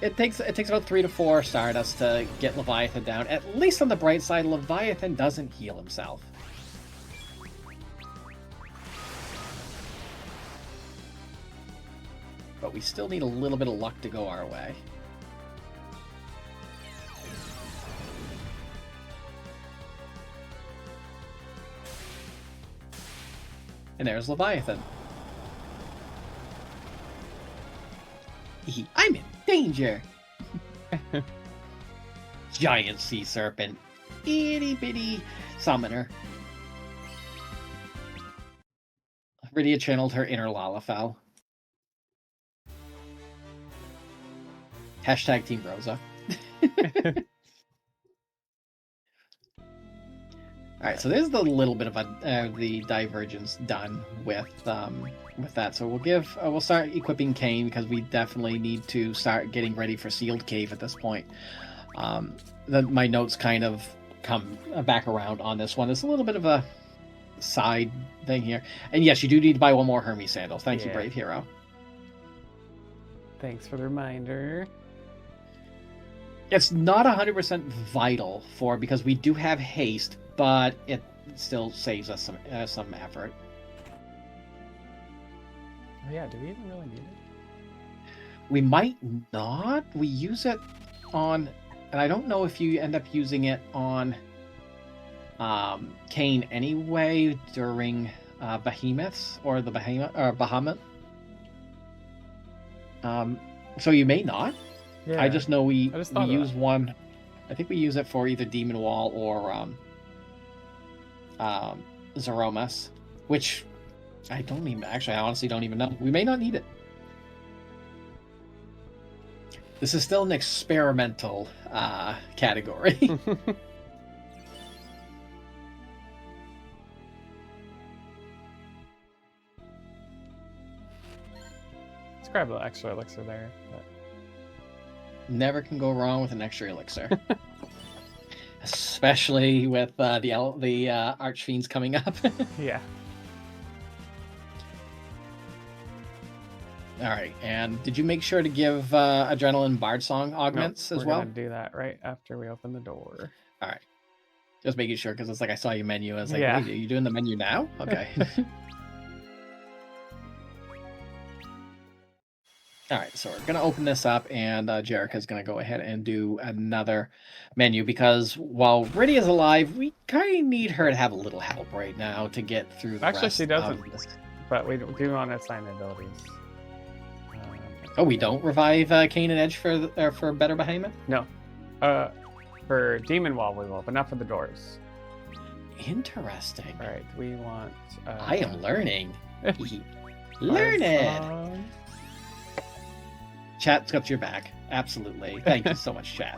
It takes about 3 to 4 Stardust to get Leviathan down. At least on the bright side, Leviathan doesn't heal himself. But we still need a little bit of luck to go our way. And there's Leviathan. I'm in danger! Giant sea serpent. Itty bitty summoner. Rydia channeled her inner Lalafell. Hashtag Team Rosa. Alright, so there's the little bit of the divergence done with that. So we'll start equipping Kane because we definitely need to start getting ready for Sealed Cave at this point. My notes kind of come back around on this one. It's a little bit of a side thing here. And yes, you do need to buy one more Hermes sandal. Thank you, Brave Hero. Thanks for the reminder. It's not 100% vital because we do have haste, but it still saves us some effort. Oh yeah, do we even really need it? We might not. We use it on, and I don't know if you end up using it on Kane anyway during Behemoths or the Bahamut. So you may not. Yeah. I just know we use that. one. I think we use it for either Demon Wall or Zeromas, which I honestly don't even know. We may not need it. This is still an experimental category. Let's grab the extra elixir there. But... Never can go wrong with an extra elixir. Especially with the Archfiends coming up. Yeah. Alright, and did you make sure to give Adrenaline Bard Song augments as well? We're going to do that right after we open the door. Alright. Just making sure, because it's like I saw your menu. I was like, yeah. Wait, are you doing the menu now? Okay. Alright, so we're going to open this up, and Jerika's going to go ahead and do another menu, because while Rydia's alive, we kind of need her to have a little help right now to get through the Actually, rest she doesn't, of this. But we do want to assign abilities. Oh, we don't revive Kane and Edge for Better Behemoth? No. For Demon Wall we will, but not for the doors. Interesting. Alright, we want... I am learning. Learn it! Chat's got your back. Absolutely. Thank you so much, chat.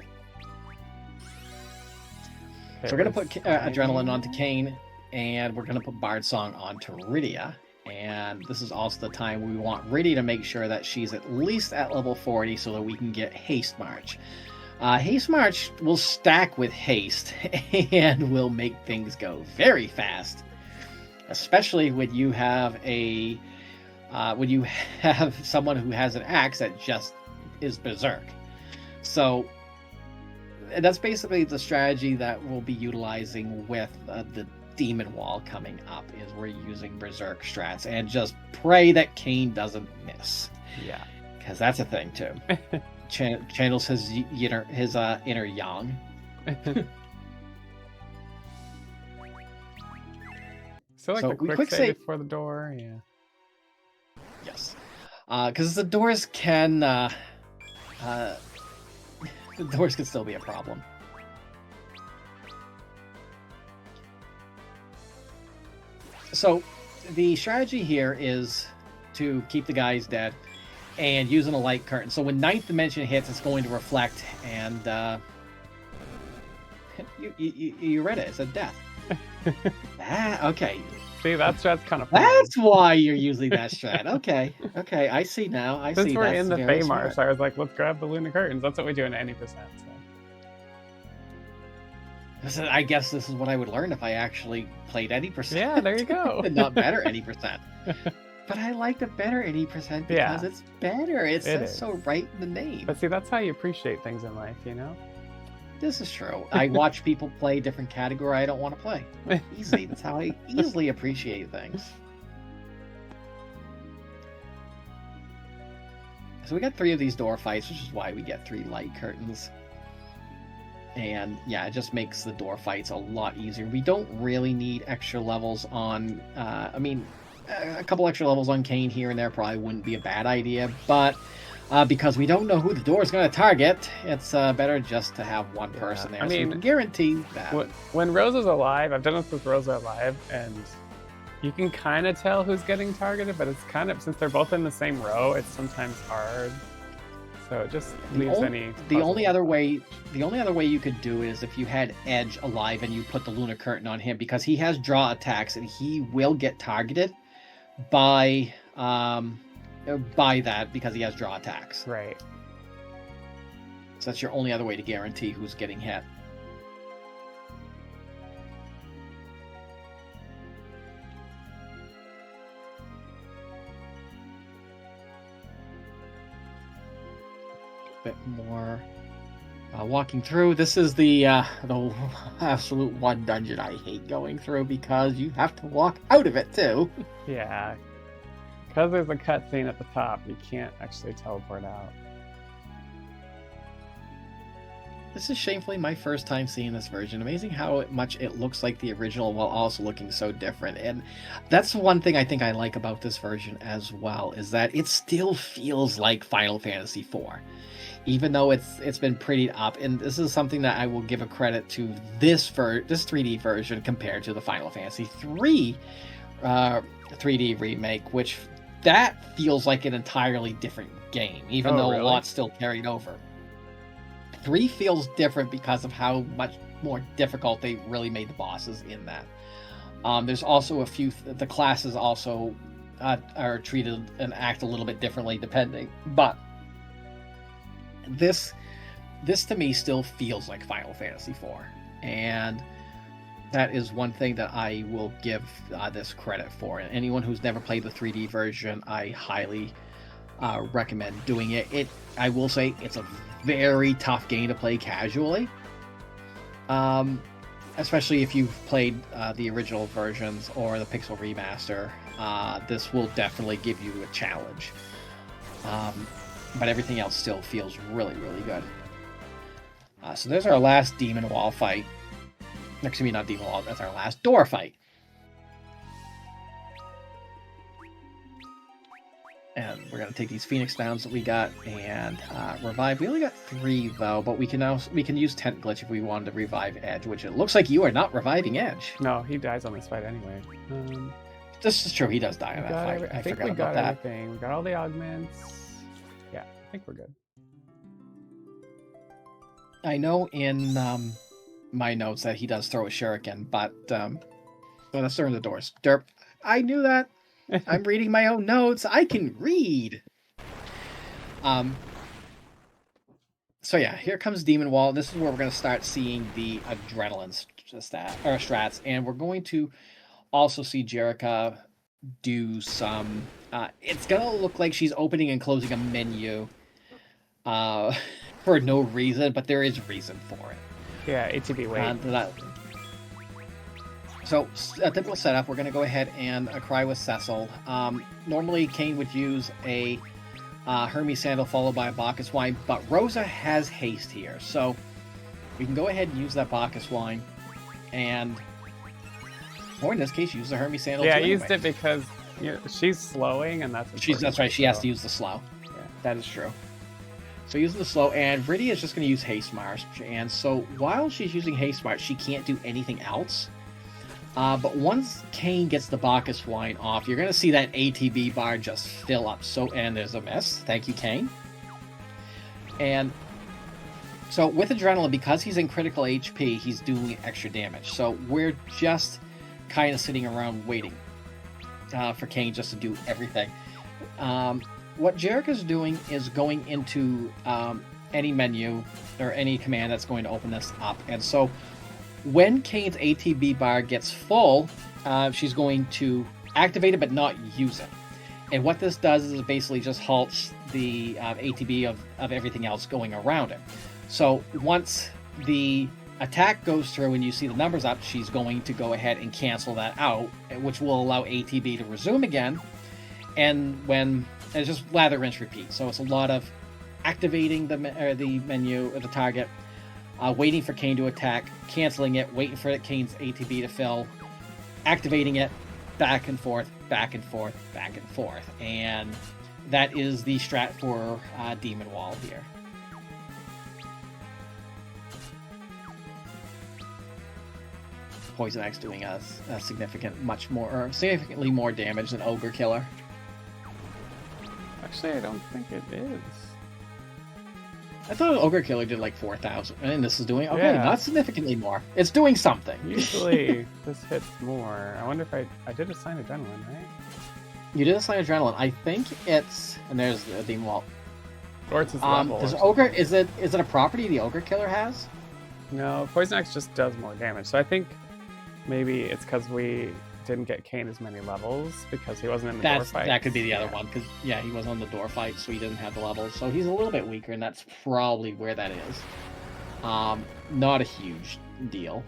Okay, so we're going to put Adrenaline onto Kane, and we're going to put Bard Song onto Rydia. And this is also the time we want Rydia to make sure that she's at least at level 40 so that we can get Haste March. Haste March will stack with Haste and will make things go very fast. Especially when you have someone who has an axe that just is berserk. So that's basically the strategy that we'll be utilizing with the Demon Wall coming up, is we're using berserk strats and just pray that Kane doesn't miss. Yeah. Because that's a thing too. Channels his inner yang. So like So the quick quick save save- before the door, yeah. Yes. Because the doors can... the doors can still be a problem. So the strategy here is to keep the guys dead and using a light curtain. So when 9th dimension hits, it's going to reflect, and you read it. It's a death. Okay. See, that strat's kind of fun. That's why you're using that strat. Okay. Okay, I see now. I Since see. we're That's in the very Fey Marsh, smart. I was like, let's grab the Lunar Curtains. That's what we do in any percent. So. I guess this is what I would learn if I actually played any percent. Yeah, there you go. And not better any percent. But I like the better 80% because it's better. It says so right in the name. But see, that's how you appreciate things in life, you know? This is true. I watch people play different category I don't want to play. Easy. That's how I easily appreciate things. So we got 3 of these door fights, which is why we get 3 light curtains. And yeah, it just makes the door fights a lot easier. We don't really need extra levels on... I mean, a couple extra levels on Kane here and there probably wouldn't be a bad idea, but... because we don't know who the door is going to target, it's better just to have one person there. I mean, so we can guarantee that. When Rosa's alive, I've done this with Rosa alive, and you can kind of tell who's getting targeted, but it's kind of, since they're both in the same row, it's sometimes hard. So it just leaves the only other way you could do is if you had Edge alive and you put the Lunar Curtain on him, because he has draw attacks and he will get targeted by that because he has draw attacks. Right. So that's your only other way to guarantee who's getting hit. Bit more walking through. This is the absolute one dungeon I hate going through because you have to walk out of it too. Yeah. Because there's a cutscene at the top, you can't actually teleport out. This is shamefully my first time seeing this version. Amazing how much it looks like the original while also looking so different. And that's one thing I think I like about this version as well, is that it still feels like Final Fantasy IV. Even though it's been prettied up, and this is something that I will give a credit to this 3D version compared to the Final Fantasy III 3D remake, which that feels like an entirely different game, even though a lot's still carried over. 3 feels different because of how much more difficult they really made the bosses in that. There's also a few... The classes also are treated and act a little bit differently depending. But this to me still feels like Final Fantasy IV. And that is one thing that I will give this credit for. And anyone who's never played the 3D version, I highly recommend doing it. I will say it's a very tough game to play casually, especially if you've played the original versions or the Pixel Remaster. This will definitely give you a challenge, but everything else still feels really, really good. So there's our last Demon Wall fight. Excuse me, not Demon Wall, that's our last door fight. And we're gonna take these Phoenix Downs that we got and revive. We only got 3 though, but we can use Tent Glitch if we wanted to revive Edge, which it looks like you are not reviving Edge. No, he dies on this fight anyway. This is true, he does die in that fight. I forgot about that. Everything. We got all the augments. Yeah, I think we're good. I know in my notes that he does throw a shuriken, but let's turn the doors. Derp. I knew that. I'm reading my own notes. I can read. So yeah, here comes Demon Wall. This is where we're going to start seeing the adrenaline strats, and we're going to also see Jerika do some... it's going to look like she's opening and closing a menu for no reason, but there is reason for it. Yeah, ATB wait. So, a typical setup, we're going to go ahead and cry with Cecil. Normally, Kane would use a Hermes Sandal followed by a Bacchus Wine, but Rosa has haste here. So, we can go ahead and use that Bacchus Wine, or in this case, use the Hermes Sandal. Yeah, I used it because she's slowing, and that's right, she has to use the slow. Yeah, that is true. So using the slow, and Vridia is just going to use Haste March, and so while she's using Haste March, she can't do anything else. But once Kane gets the Bacchus Wine off, you're going to see that ATB bar just fill up. And there's a miss. Thank you, Kane. And so with Adrenaline, because he's in critical HP, he's doing extra damage. So we're just kind of sitting around waiting for Kane just to do everything. What Jarek is doing is going into any menu or any command that's going to open this up. And so when Kane's ATB bar gets full, she's going to activate it but not use it. And what this does is it basically just halts the ATB of everything else going around it. So once the attack goes through and you see the numbers up, she's going to go ahead and cancel that out, which will allow ATB to resume again. And it's just lather, rinse, repeat. So it's a lot of activating the menu or the target, waiting for Kane to attack, canceling it, waiting for Kane's ATB to fill, activating it, back and forth, back and forth, back and forth. And that is the strat for Demon Wall here. Poison Axe doing a significantly more damage than Ogre Killer. Actually, I don't think it is. I thought Ogre Killer did like 4,000, and this is doing okay, Yeah. not significantly more. It's doing something. Usually, this hits more. I wonder if I did assign Adrenaline, right? You did assign Adrenaline. I think it's, and there's the Demon Wall. Or it's his level. Does Ogre, is it a property the Ogre Killer has? No, Poison Axe just does more damage. So I think maybe it's because we didn't get Kane as many levels because he wasn't in the door fight. That could be the other one, because he was on the door fight, so he didn't have the levels. So he's a little bit weaker, and that's probably where that is. Not a huge deal.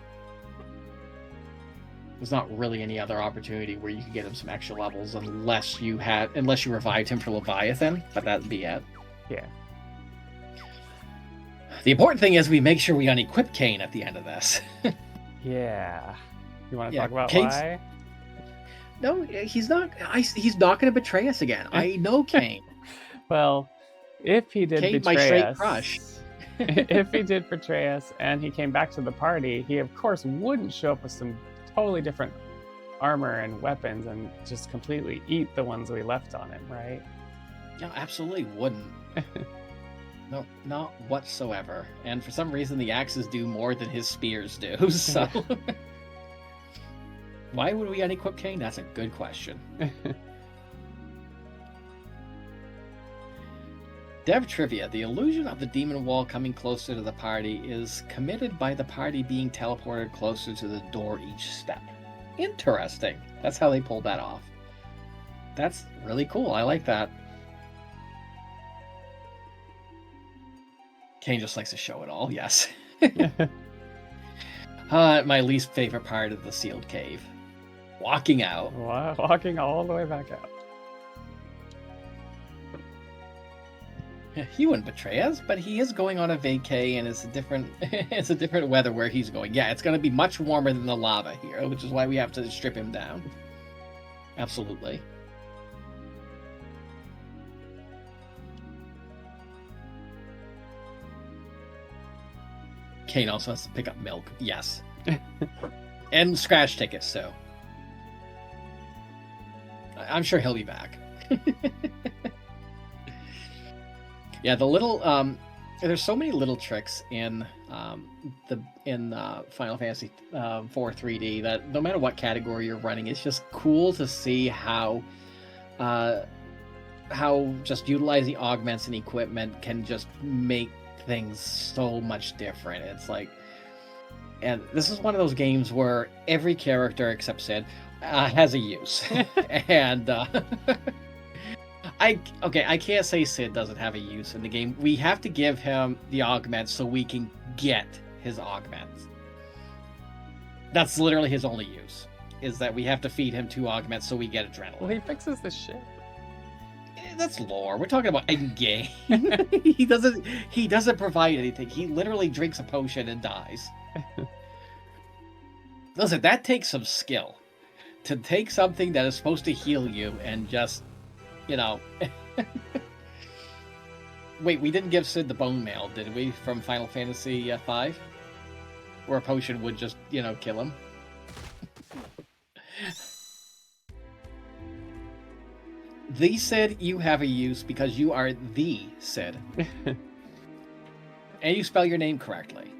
There's not really any other opportunity where you could get him some extra levels unless you revived him for Leviathan, but that'd be it. Yeah. The important thing is we make sure we unequip Kane at the end of this. Yeah. You want to Yeah, talk about Kane's- why? No, he's not. He's not going to betray us again. I know Kane. Well, if he did Kane, my betray straight us, crush. if he did betray us and he came back to the party, he of course wouldn't show up with some totally different armor and weapons and just completely eat the ones we left on him, right? No, absolutely wouldn't. No, not whatsoever. And for some reason, the axes do more than his spears do. So, why would we unequip Kane? That's a good question. Dev trivia: the illusion of the demon wall coming closer to the party is committed by the party being teleported closer to the door each step. Interesting. That's how they pulled that off. That's really cool. I like that. Kane just likes to show it all, yes. My least favorite part of the sealed cave. Walking out. Walking all the way back out. He wouldn't betray us, but he is going on a vacay, and it's a different weather where he's going. Yeah, it's going to be much warmer than the lava here, which is why we have to strip him down. Absolutely. Kane also has to pick up milk. Yes. And scratch tickets, so. I'm sure he'll be back. Yeah, the little there's so many little tricks in Final Fantasy 4 3D that no matter what category you're running, it's just cool to see how just utilizing augments and equipment can just make things so much different. It's like, and this is one of those games where every character except Sid has a use. And I can't say Sid doesn't have a use in the game. We have to give him the augments so we can get his augments. That's literally his only use, is that we have to feed him 2 augments so we get adrenaline. Well, he fixes the ship. That's lore. We're talking about in-game. He doesn't provide anything. He literally drinks a potion and dies. Listen, that takes some skill. To take something that is supposed to heal you and just, Wait, we didn't give Sid the bone mail, did we, from Final Fantasy V? Where a potion would just, kill him? The Sid, you have a use because you are the Sid. And you spell your name correctly.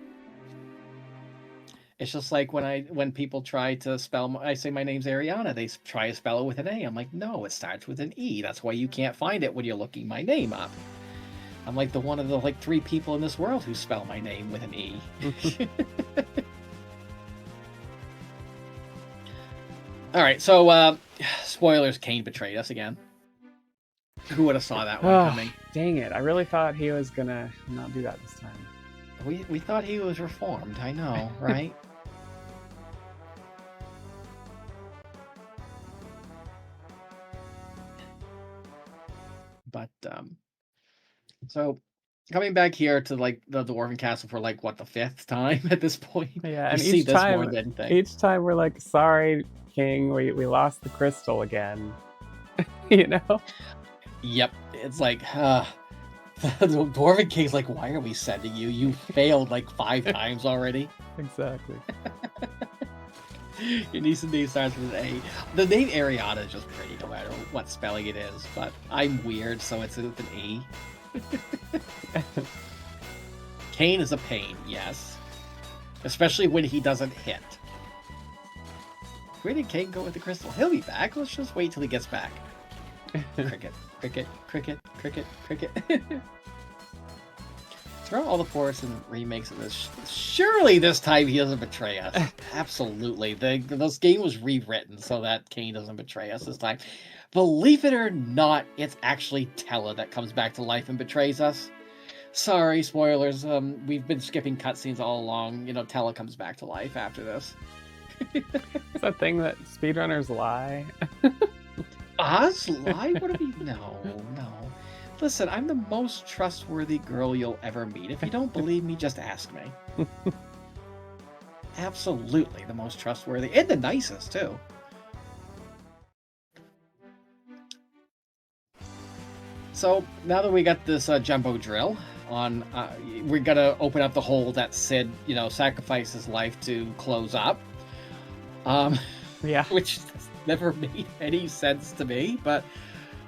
It's just like when people try to spell, I say my name's Ariana, they try to spell it with an A. I'm like, no, it starts with an E. That's why you can't find it when you're looking my name up. I'm like one of the 3 people in this world who spell my name with an E. All right, so spoilers: Kane betrayed us again. Who would have saw that one coming? Dang it! I really thought he was gonna not do that this time. We thought he was reformed. I know, right? But so coming back here to the Dwarven Castle for what, the 5th time at this point. Yeah, we and see each this time, more than anything. Each time we're like, sorry, King, we lost the crystal again. You know? Yep. It's like, the Dwarven King's like, why are we sending you? You failed 5 times already. Exactly. Your niece and name starts with an A. The name Ariana is just pretty, no matter what spelling it is. But I'm weird, so it's with an E. Kane is a pain, yes. Especially when he doesn't hit. Where did Kane go with the crystal? He'll be back. Let's just wait till he gets back. Cricket, cricket, cricket, cricket, cricket. Throw all the forests and remakes of this. Surely this time he doesn't betray us. Absolutely. This game was rewritten so that Kane doesn't betray us this time. Believe it or not, it's actually Tella that comes back to life and betrays us. Sorry, spoilers. We've been skipping cutscenes all along. Tella comes back to life after this. Is that thing that speedrunners lie? Us? Lie? What do we... No. Listen, I'm the most trustworthy girl you'll ever meet. If you don't believe me, just ask me. Absolutely the most trustworthy. And the nicest, too. So, now that we got this jumbo drill on... we're gonna open up the hole that Sid, sacrificed his life to close up. Yeah. Which never made any sense to me, but...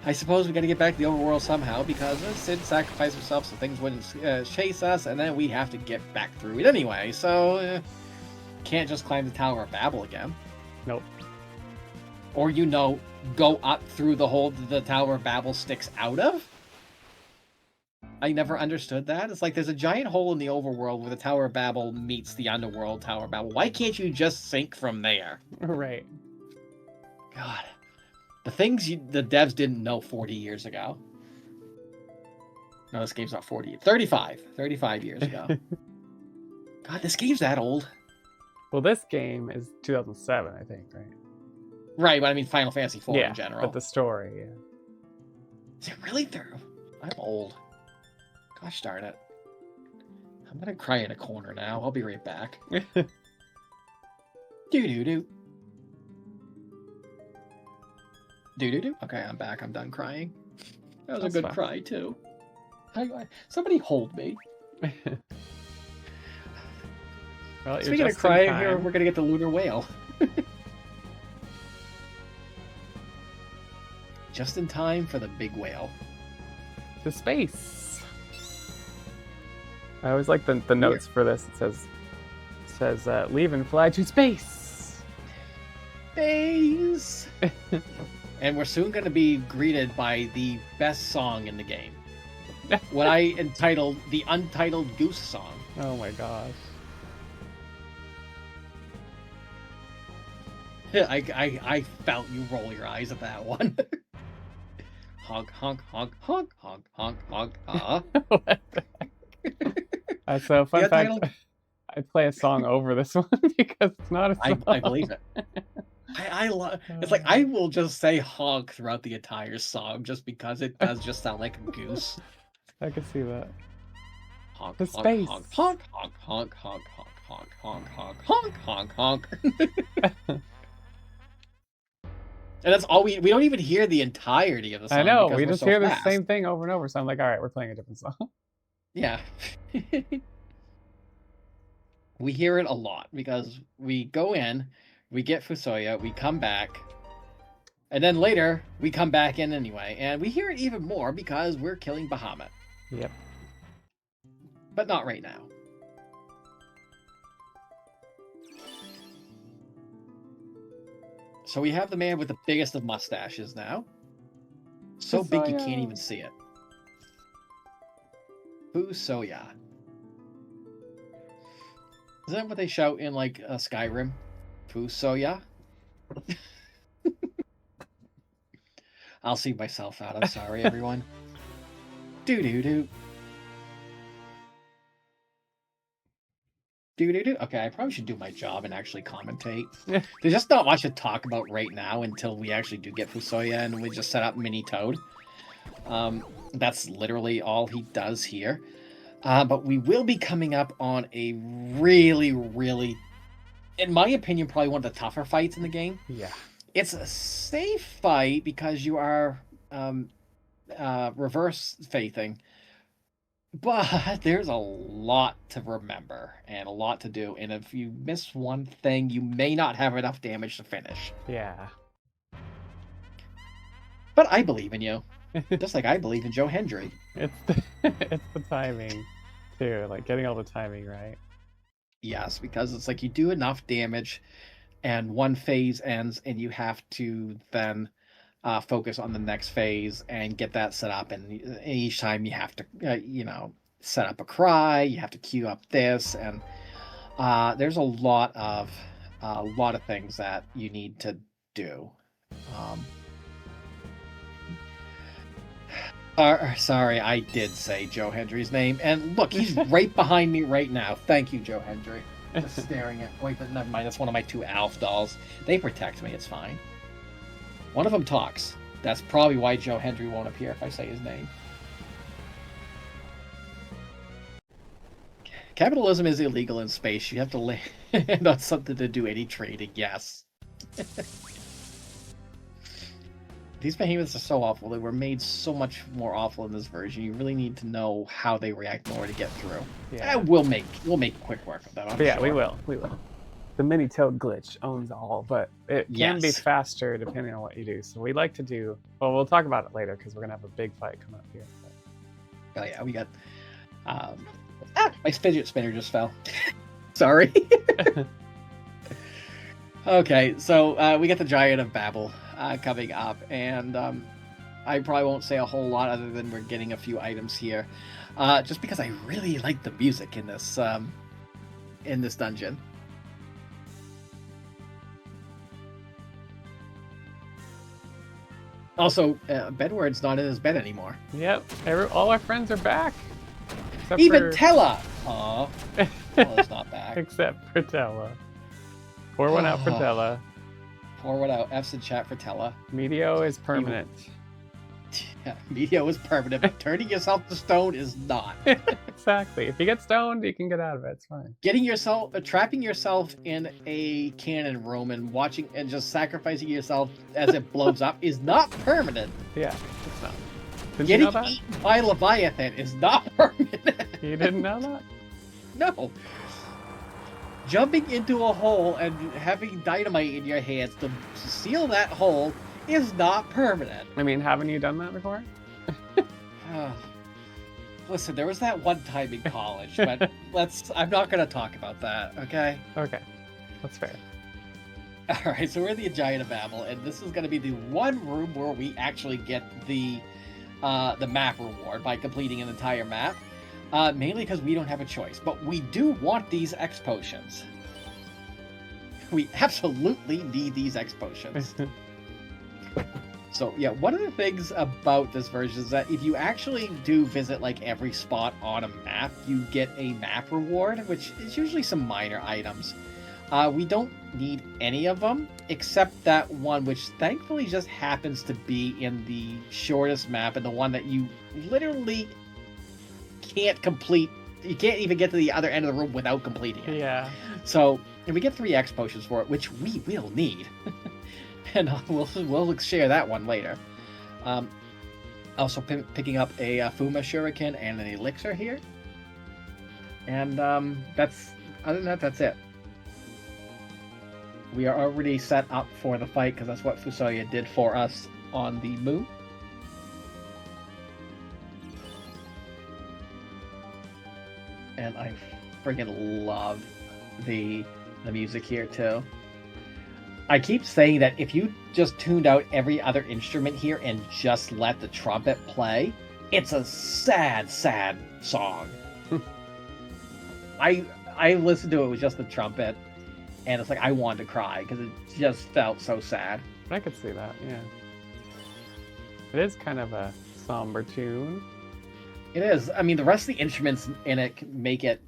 I suppose we got to get back to the overworld somehow because Sid sacrificed himself so things wouldn't chase us, and then we have to get back through it anyway. So can't just climb the Tower of Babel again. Nope. Or go up through the hole that the Tower of Babel sticks out of. I never understood that. It's like there's a giant hole in the overworld where the Tower of Babel meets the Underworld Tower of Babel. Why can't you just sink from there? Right. God. The things the devs didn't know 40 years ago. No, this game's not 40. 35 years ago. God, this game's that old. Well, this game is 2007, I think, right? Right, but I mean Final Fantasy IV in general. But the story, yeah. Is it really through? I'm old. Gosh darn it. I'm gonna cry in a corner now. I'll be right back. Do-do-do. Do-do-do. Okay, I'm back. I'm done crying. That was That's a good fine. cry, too. Somebody hold me. Well, Speaking of crying, here we're gonna get the Lunar Whale. Just in time for the big whale. To space. I always like the notes for this. It says leave and fly to space. Space. And we're soon going to be greeted by the best song in the game. What I entitled the Untitled Goose Song. Oh my gosh. I felt you roll your eyes at that one. Honk, honk, honk, honk, honk, honk, honk, What the heck? So fun fact, I play a song over this one because it's not a song. I believe it. I love. It's like I will just say honk throughout the entire song just because it does just sound like a goose. I can see that. Honk, The honk, space. honk, honk, honk, honk, honk, honk, honk, honk, honk, honk, honk. And that's all we don't even hear the entirety of the song. I know, because we we're just so hear fast. the same thing over and over. So I'm like, all right, we're playing a different song. Yeah. We hear it a lot because we go in, we get Fusoya, we come back, and then later we come back in anyway, and we hear it even more because we're killing Bahamut. Yep. But not right now. So we have the man with the biggest of mustaches now. So big you can't even see it. Fusoya. Is that what they shout in like Skyrim? Fusoya? I'll see myself out. I'm sorry, everyone. Do-do-do. Do-do-do. Okay, I probably should do my job and actually commentate. There's just not much to talk about right now until we actually do get Fusoya and we just set up Mini Toad. That's literally all he does here. But we will be coming up on a really, really, in my opinion, probably one of the tougher fights in the game. Yeah. It's a safe fight because you are reverse faithing. But there's a lot to remember and a lot to do. And if you miss one thing, you may not have enough damage to finish. Yeah. But I believe in you. Just like I believe in Joe Hendry. It's the timing, too. Like, getting all the timing right. Yes, because it's like you do enough damage and one phase ends and you have to then focus on the next phase and get that set up. And each time you have to, set up a cry. You have to queue up this, and there's a lot of things that you need to do. Sorry, I did say Joe Hendry's name, and look, he's right behind me right now. Thank you, Joe Hendry. Just staring at. Wait, but never mind. That's one of my 2 Alf dolls. They protect me. It's fine. One of them talks. That's probably why Joe Hendry won't appear if I say his name. Capitalism is illegal in space. You have to land on something to do any trading. Yes. These behemoths are so awful. They were made so much more awful in this version. You really need to know how they react in order to get through. Yeah. We'll make quick work of that. Yeah, we will. The Mini Toad glitch owns all, but it can be faster depending on what you do. So we like to do. Well, we'll talk about it later because we're gonna have a big fight coming up here. But... Oh yeah, we got. My fidget spinner just fell. Sorry. Okay, so we get the Giant of Babel coming up, and I probably won't say a whole lot other than we're getting a few items here, just because I really like the music in this dungeon. Also, Bedward's not in his bed anymore. Yep, all our friends are back. Even Tella! Aw, Tella's not back. Except for Tella. Pour one out for Tella. Pour one out. F's in chat for Tella. Meteo is permanent. Yeah, Meteo is permanent, but turning yourself to stone is not. Exactly. If you get stoned, you can get out of it. It's fine. Trapping yourself in a cannon room and watching and just sacrificing yourself as it blows up is not permanent. Yeah, it's not. Getting eaten by Leviathan is not permanent. You didn't know that? No. Jumping into a hole and having dynamite in your hands to seal that hole is not permanent. I mean, haven't you done that before? Listen, there was that one time in college, but I'm not going to talk about that, okay? Okay, that's fair. Alright, so we're in the Giant of Babel, and this is going to be the one room where we actually get the map reward by completing an entire map. Mainly because we don't have a choice, but we do want these X potions. We absolutely need these X potions. So yeah, one of the things about this version is that if you actually do visit like every spot on a map, you get a map reward, which is usually some minor items. We don't need any of them, except that one, which thankfully just happens to be in the shortest map and the one that you literally can't complete. You can't even get to the other end of the room without completing it. Yeah. So, and we get 3 X potions for it, which we will need. And we'll share that one later. Also picking up a Fuma Shuriken and an Elixir here. And other than that, that's it. We are already set up for the fight because that's what Fusoya did for us on the moon. And I friggin' love the music here too. I keep saying that if you just tuned out every other instrument here and just let the trumpet play, it's a sad, sad song. I listened to it with just the trumpet, and it's like I wanted to cry because it just felt so sad. I could see that, yeah. It is kind of a somber tune. It is. I mean, the rest of the instruments in it make it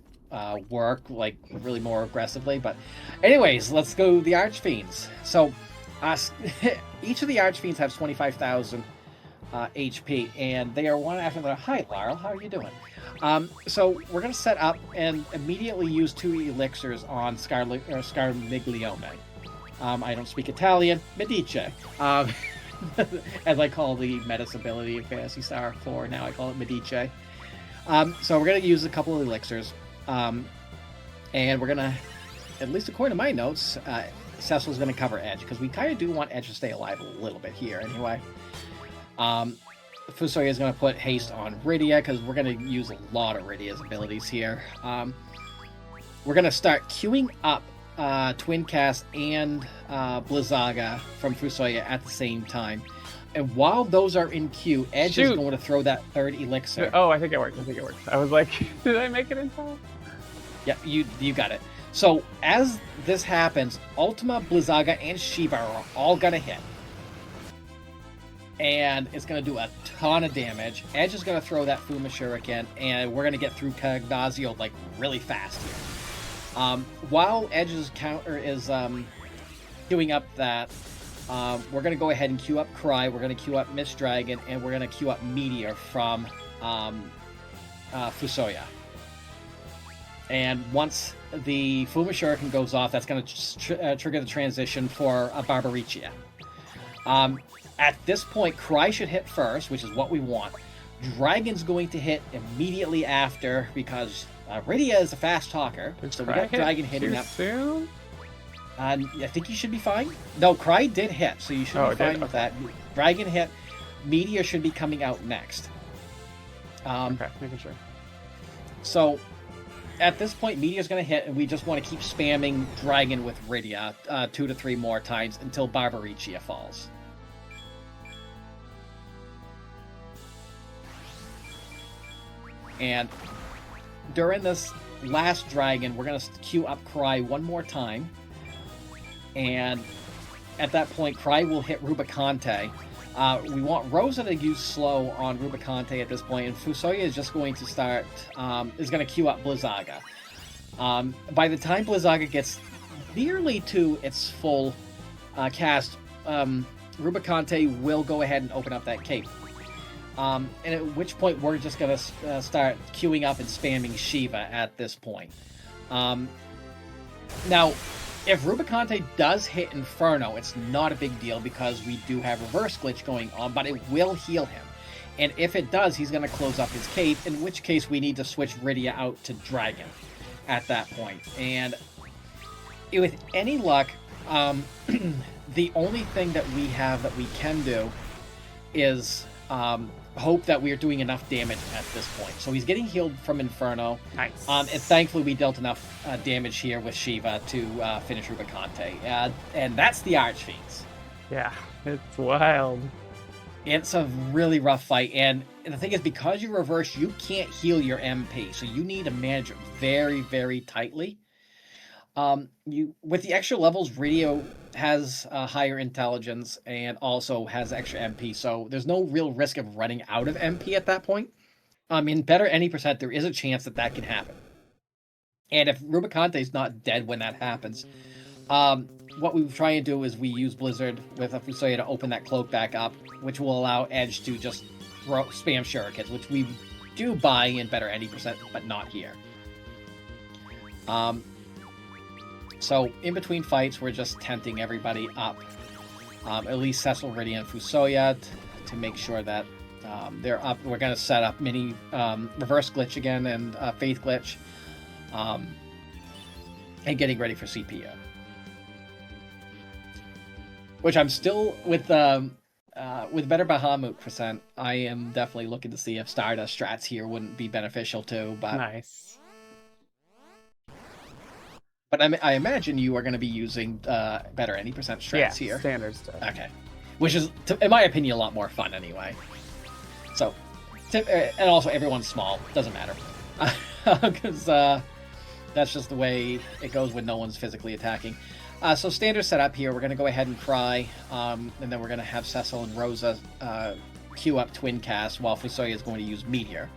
work like really more aggressively. But anyways, let's go the Archfiends. So each of the Archfiends have 25,000 HP, and they are one after the other. Hi, Laurel. How are you doing? So we're going to set up and immediately use 2 elixirs on Scarmiglione. I don't speak Italian. Medice. As I call the Metis ability in Phantasy Star 4, now I call it Medice. So we're going to use a couple of elixirs. And we're going to, at least according to my notes, Cecil's going to cover Edge, because we kind of do want Edge to stay alive a little bit here anyway. Fusoya is going to put haste on Rydia, because we're going to use a lot of Rydia's abilities here. We're going to start queuing up Twin Cast and Blizzaga from Fusoya at the same time. And while those are in queue, Edge is going to throw that 3rd elixir. Oh, I think it worked. I was like, did I make it in time? Yeah, you got it. So as this happens, Ultima, Blizzaga, and Shiva are all going to hit. And it's going to do a ton of damage. Edge is going to throw that Fuma Shuriken, and we're going to get through Cagnazzo like really fast here. While Edge's counter is queuing up that, we're going to go ahead and queue up Cry, we're going to queue up Miss Dragon, and we're going to queue up Meteor from Fusoya. And once the Fuma Shuriken goes off, that's going to trigger the transition for Barbaricia. At this point, Cry should hit first, which is what we want. Dragon's going to hit immediately after, because Rydia is a fast talker. So we got Dragon hitting up. Soon? I think you should be fine. No, Cry did hit, so you should be fine with that. Dragon hit. Meteor should be coming out next. Okay, making sure. So, at this point, Meteor's going to hit, and we just want to keep spamming Dragon with Rydia 2 to 3 more times until Barbaricia falls. And during this last dragon, we're going to queue up Cry one more time. And at that point, Cry will hit Rubicante. We want Rosa to use slow on Rubicante at this point, and Fusoya is just going to start, is going to queue up Blizzaga. By the time Blizzaga gets nearly to its full cast, Rubicante will go ahead and open up that cape. And at which point we're just going to start queuing up and spamming Shiva at this point. Now, if Rubicante does hit Inferno, it's not a big deal because we do have reverse glitch going on, but it will heal him. And if it does, he's going to close up his cape, in which case we need to switch Rydia out to Dragon at that point. And with any luck, the only thing that we have that we can do is hope that we are doing enough damage at this point. So he's getting healed from Inferno. Nice. And thankfully we dealt enough damage here with Shiva to finish Rubicante. And that's the Archfiends. Yeah, it's wild. It's a really rough fight. And the thing is, because you reverse, you can't heal your MP. So you need to manage it very, very tightly. With the extra levels, Rydia has higher intelligence and also has extra MP, so there's no real risk of running out of MP at that point. In better any percent, there is a chance that that can happen. And if Rubicante is not dead when that happens, what we try and do is we use Blizzard with a Fusoya to open that cloak back up, which will allow Edge to just spam shurikens, which we do buy in better any percent, but not here. So, in between fights, we're just tenting everybody up. At least Cecil, Rydia, and Fusoya to make sure that they're up. We're going to set up mini reverse glitch again and faith glitch. And getting ready for CPU. Which I'm still, with better Bahamut percent, I am definitely looking to see if Stardust strats here wouldn't be beneficial too. But nice. But I imagine you are going to be using better any percent strats here. Standard stuff. Okay. Which is, in my opinion, a lot more fun anyway. So, and also everyone's small. Doesn't matter. Because that's just the way it goes when no one's physically attacking. So standard setup here. We're going to go ahead and cry. And then we're going to have Cecil and Rosa queue up Twin Cast while Fusoya is going to use Meteor.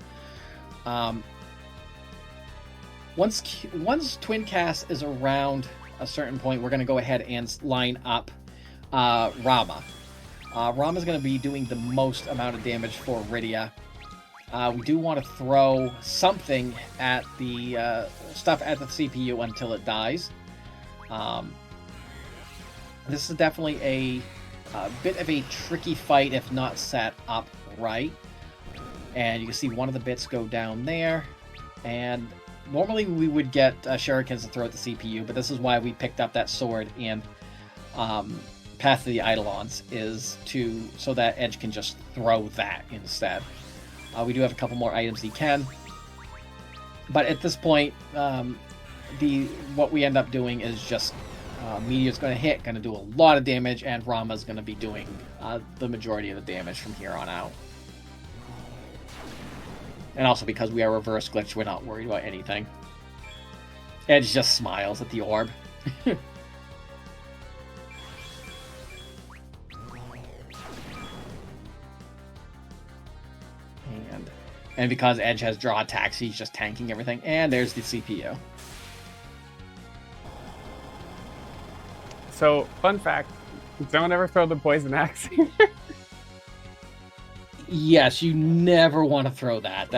Once Twin Cast is around a certain point, we're going to go ahead and line up Rama. Rama's going to be doing the most amount of damage for Rydia. We do want to throw something at the stuff at the CPU until it dies. This is definitely a bit of a tricky fight if not set up right. And you can see one of the bits go down there. And normally we would get shurikens to throw at the CPU, but this is why we picked up that sword in Path of the Eidolons, is so that Edge can just throw that instead. We do have a couple more items he can. But at this point, what we end up doing is just Meteor's going to hit, going to do a lot of damage, and Rama's going to be doing the majority of the damage from here on out. And also because we are reverse glitched, we're not worried about anything. Edge just smiles at the orb. And because Edge has draw attacks, he's just tanking everything. And there's the CPU. So, fun fact, don't ever throw the poison axe here. Yes, you never want to throw that.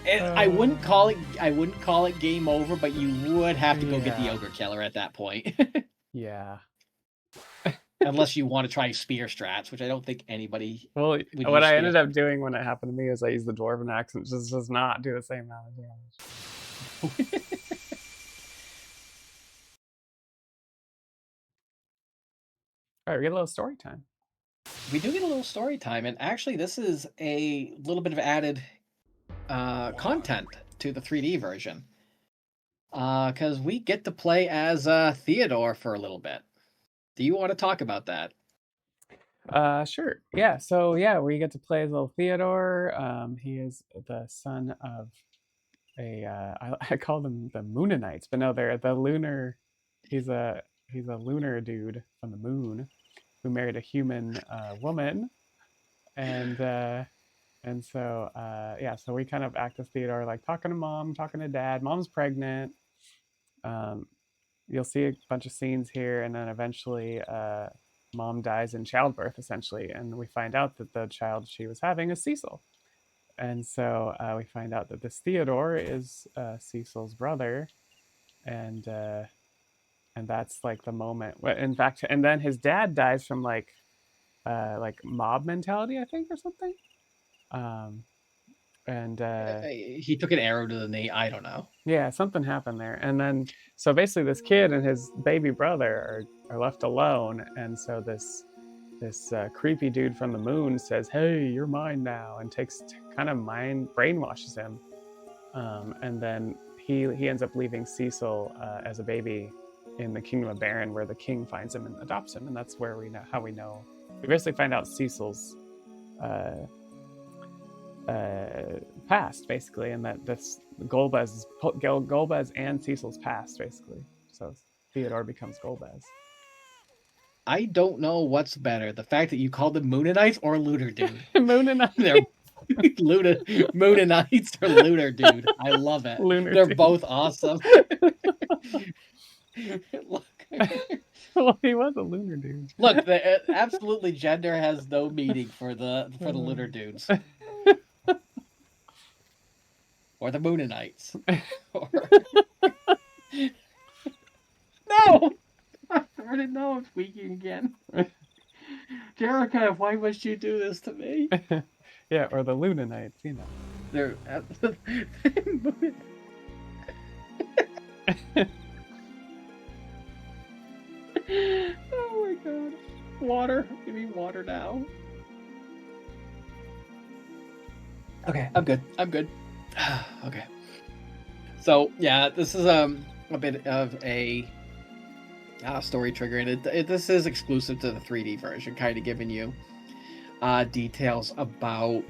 I wouldn't call it game over, but you would have to go get the Ogre Killer at that point. Yeah. Unless you want to try spear strats, which I don't think anybody. Well, what I ended up doing when it happened to me is I used the Dwarven axe, and it just does not do the same amount of damage. All right, we get a little story time. We do get a little story time, and actually, this is a little bit of added content to the 3D version, because we get to play as Theodore for a little bit. Do you want to talk about that? Sure. Yeah. So we get to play as little Theodore. He is the son of I call them the Moonanites, but no, they're the lunar. He's a lunar dude from the moon who married a human woman, and so so we kind of act as Theodore, like talking to mom, talking to dad. Mom's pregnant. You'll see a bunch of scenes here, and then eventually mom dies in childbirth, essentially, and we find out that the child she was having is Cecil. And so we find out that this Theodore is Cecil's brother, and that's like the moment. In fact, and then his dad dies from like mob mentality, I think, or something. He took an arrow to the knee. I don't know. Yeah, something happened there. And then, so basically this kid and his baby brother are left alone. And so this creepy dude from the moon says, "Hey, you're mine now," and brainwashes him. And then he ends up leaving Cecil as a baby in the Kingdom of Baron, where the king finds him and adopts him. And that's where we basically find out Cecil's past, basically, and that this Golbez and Cecil's past, basically. So Theodore becomes Golbez. I don't know what's better, the fact that you called them Moonanites or Lunar Dude. Moonanites. They're Moonanites or Lunar Dude. I love it. They're dude. Both awesome. Look. Well, he was a lunar dude. Look, absolutely gender has no meaning for the lunar dudes. Or the Moonanites. No! I already know I'm speaking again. Jerica, why must you do this to me? Yeah, or the Lunanites, you know. They're oh my god. Water. Give me water now. Okay, I'm good. Okay. So, yeah, this is a bit of a story trigger, and this is exclusive to the 3D version, kind of giving you details about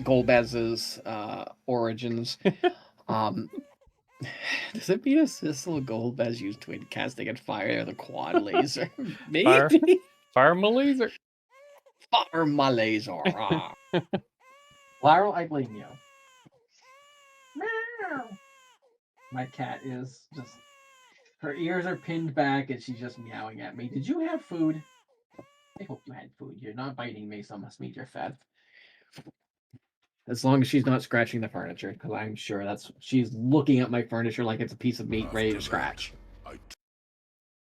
Golbez's origins. Does it mean this little Golbez used twin casting and fire the quad laser? Maybe. Fire my laser. Fire my laser. Laurel, I blame you. Meow. My cat is just, her ears are pinned back and she's just meowing at me. Did you have food? I hope you had food. You're not biting me, so it must mean you're fed. As long as she's not scratching the furniture, because I'm sure she's looking at my furniture like it's a piece of meat ready to scratch.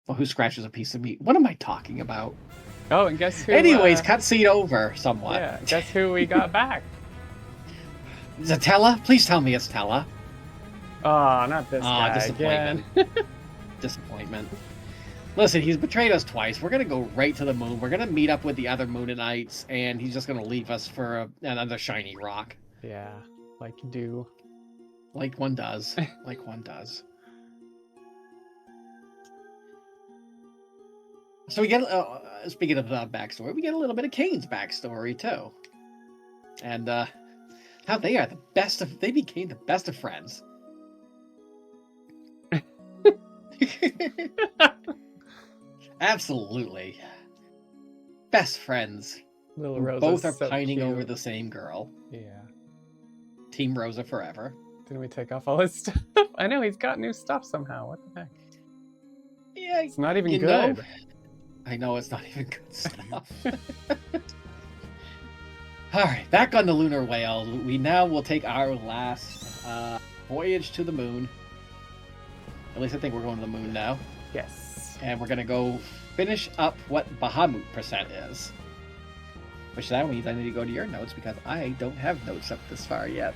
Well, who scratches a piece of meat? What am I talking about? Oh, and guess who? Anyways, cutscene over somewhat. Yeah, guess who we got back? Is it Tella? Please tell me it's Tella. Oh, not this guy disappointment. again. Disappointment. Listen, he's betrayed us twice. We're gonna go right to the moon. We're gonna meet up with the other Moonanites, and he's just gonna leave us for another shiny rock. Yeah, like you do. Like one does. Like one does. So we get, speaking of backstory, we get a little bit of Kane's backstory too, and how they are they became the best of friends. Absolutely. Best friends. Little Rosa. Both are so pining cute. over the same girl. Yeah. Team Rosa forever. Didn't we take off all his stuff? I know, he's got new stuff somehow. What the heck? Yeah, It's not even you good. know, I know it's not even good stuff. Alright, back on the Lunar Whale. We now will take our last voyage to the moon. At least I think we're going to the moon now. Yes. And we're going to go finish up what Bahamut percent is. Which that means I need to go to your notes because I don't have notes up this far yet.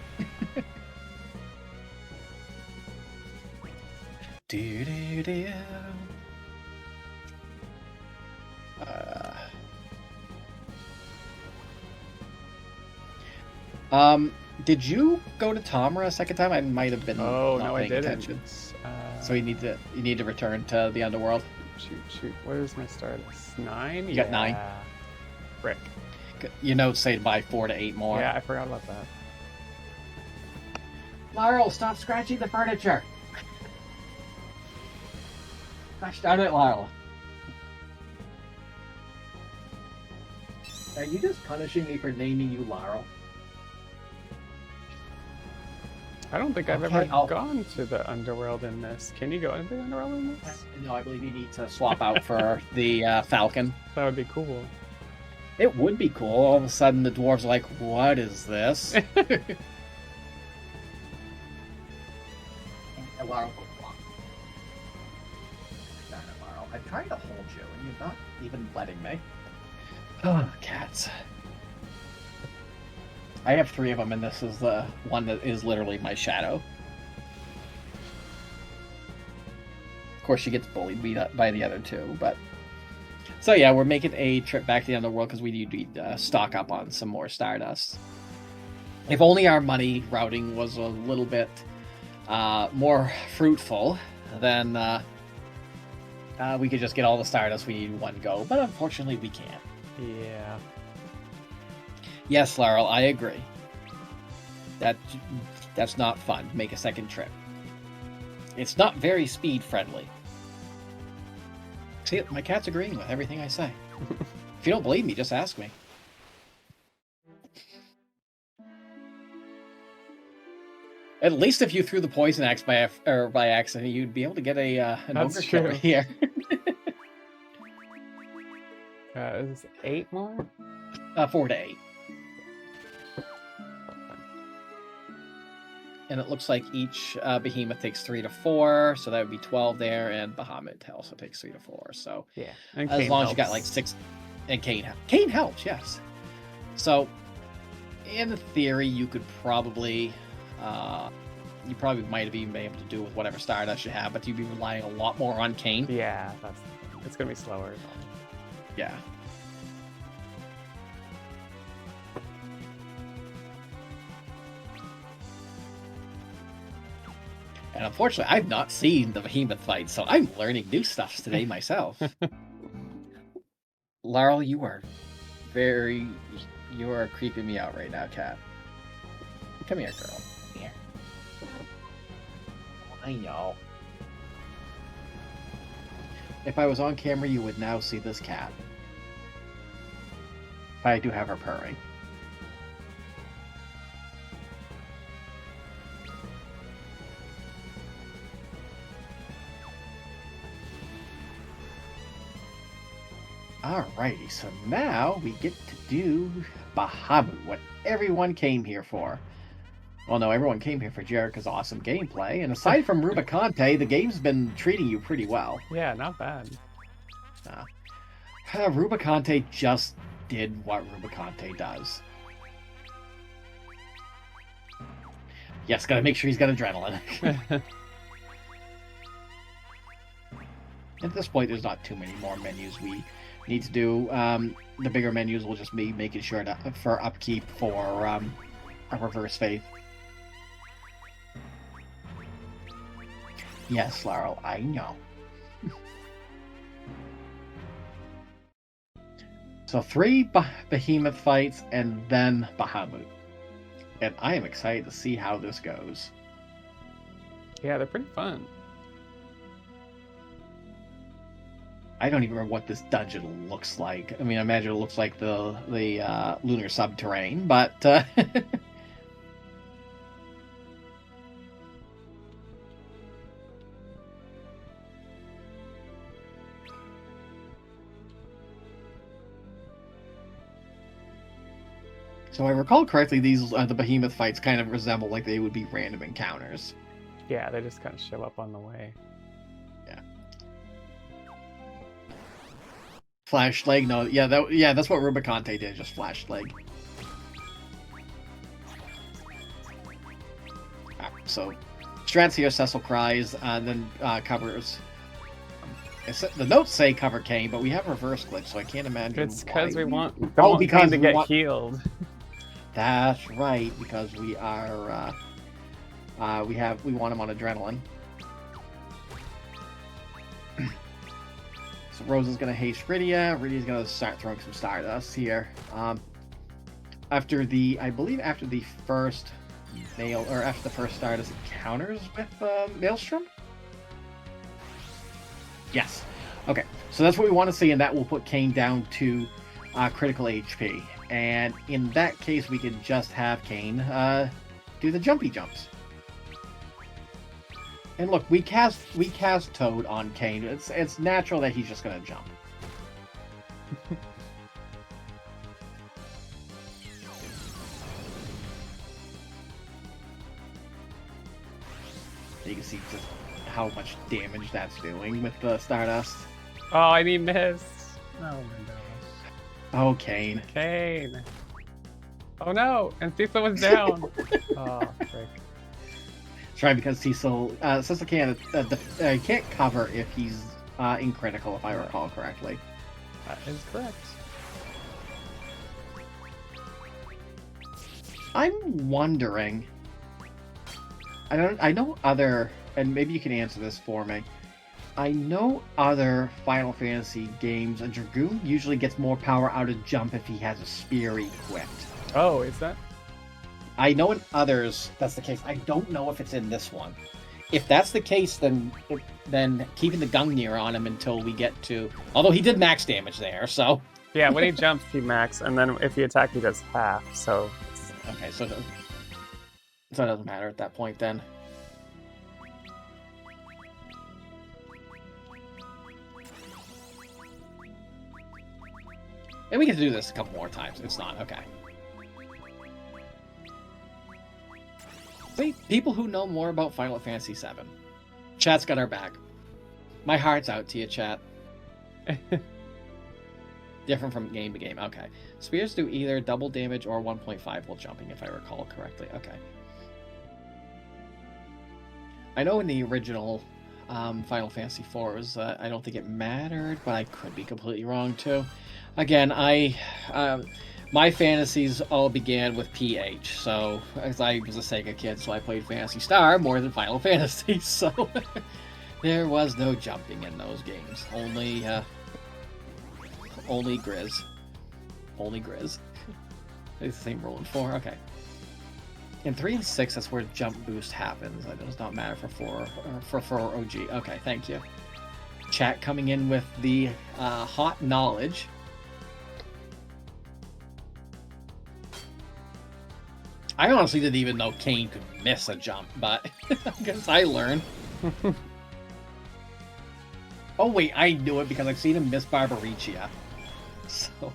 Do-do-do. Did you go to Tamra a second time? I might have been not no, I paying didn't. attention. So you need to return to the Underworld. Shoot. Where's my status? 9? You got 9. Frick. Your notes say buy 4 to 8 more. Yeah, I forgot about that. Laurel, stop scratching the furniture. Gosh darn it, Laurel. Are you just punishing me for naming you Laurel? I don't think I've ever gone to the Underworld in this. Can you go into the Underworld in this? No, I believe you need to swap out for the Falcon. That would be cool. It would be cool. All of a sudden, the dwarves are like, what is this? Laurel, I'm trying to hold you, and you're not even letting me. Oh, cats. I have 3 of them, and this is the one that is literally my shadow. Of course, she gets bullied by the other 2, but... So yeah, we're making a trip back to the Underworld because we need to stock up on some more Stardust. If only our money routing was a little bit more fruitful, then we could just get all the Stardust we need in one go, but unfortunately we can't. Yeah. Yes, Laurel, I agree. That's not fun. Make a second trip. It's not very speed friendly. See, my cat's agreeing with everything I say. If you don't believe me, just ask me. At least if you threw the poison axe by accident, you'd be able to get an ogre killer here. Is 8 more? 4 to 8. And it looks like each behemoth takes 3 to 4, so that would be 12 there, and Bahamut also takes 3 to 4. So yeah, and as Kane long helps. as you got like 6, and Kane helps, yes. So in theory, you could probably, you probably might have even been able to do with whatever Stardust you have, but you'd be relying a lot more on Kane. Yeah, it's gonna be slower. Yeah. And unfortunately, I've not seen the Behemoth fight, so I'm learning new stuff today myself. Laurel, you are creeping me out right now, cat. Come here, girl. Come here. I know. If I was on camera, you would now see this cat. But I do have her purring. Alrighty, so now we get to do Bahamut, what everyone came here for. Well, no, everyone came here for Jerica's awesome gameplay, and aside from Rubicante, the game's been treating you pretty well. Yeah, not bad. Rubicante just did what Rubicante does. Yes, gotta make sure he's got adrenaline. At this point, there's not too many more menus we need to do. The bigger menus will just be making sure for upkeep for a reverse faith. Yes, Laurel, I know. So 3 Behemoth fights and then Bahamut. And I am excited to see how this goes. Yeah, they're pretty fun. I don't even remember what this dungeon looks like. I mean, I imagine it looks like the Lunar Subterrain, but... So I recall correctly, these the Behemoth fights kind of resemble like they would be random encounters. Yeah, they just kind of show up on the way. Yeah. Flash leg? No, yeah, that's what Rubicante did, just flash leg. So, strats here, Cecil cries, then covers. The notes say cover Kane, but we have reverse glitch, so I can't imagine. It's because we want because Kane to get healed. That's right, because we are we want him on adrenaline. So Rosa's gonna haste Rydia. Rydia's gonna start throwing some Stardust here. After the first Stardust, it counters with Maelstrom. Yes. Okay. So that's what we want to see, and that will put Kane down to critical HP. And in that case, we can just have Kane do the jumpy jumps. And look, we cast Toad on Kane. It's natural that he's just gonna jump. You can see just how much damage that's doing with the Stardust. Oh, and he missed. Oh my gosh. Oh, Kane. Kane. Oh no, and Cecil was down. Oh, frick. That's right, because Cecil can't cover if he's in critical, if I recall correctly. That is correct. I'm wondering. I know other, and maybe you can answer this for me. I know other Final Fantasy games, a Dragoon usually gets more power out of jump if he has a spear equipped. Oh, is that? I know in others that's the case. I don't know if it's in this one. If that's the case, then keeping the Gungnir on him until we get to... Although he did max damage there, so... Yeah, when he jumps, he max, and then if he attacks, he does half, so... Okay, so it doesn't matter at that point, then. And we get to do this a couple more times. It's not. Okay. See, people who know more about Final Fantasy VII. Chat's got our back. My heart's out to you, chat. Different from game to game. Okay. Spears do either double damage or 1.5 while jumping, if I recall correctly. Okay. I know in the original Final Fantasy IVs, I don't think it mattered, but I could be completely wrong too. Again, my fantasies all began with PH. So, as I was a Sega kid, so I played Phantasy Star more than Final Fantasy. So, there was no jumping in those games. Only Grizz. Only Grizz. It's the same roll in 4. Okay. In 3 and 6, that's where jump boost happens. It does not matter for 4 OG. Okay, thank you. Chat coming in with the hot knowledge. I honestly didn't even know Kane could miss a jump, but I guess I learned. Oh wait, I knew it because I've seen him miss Barbaricia. So...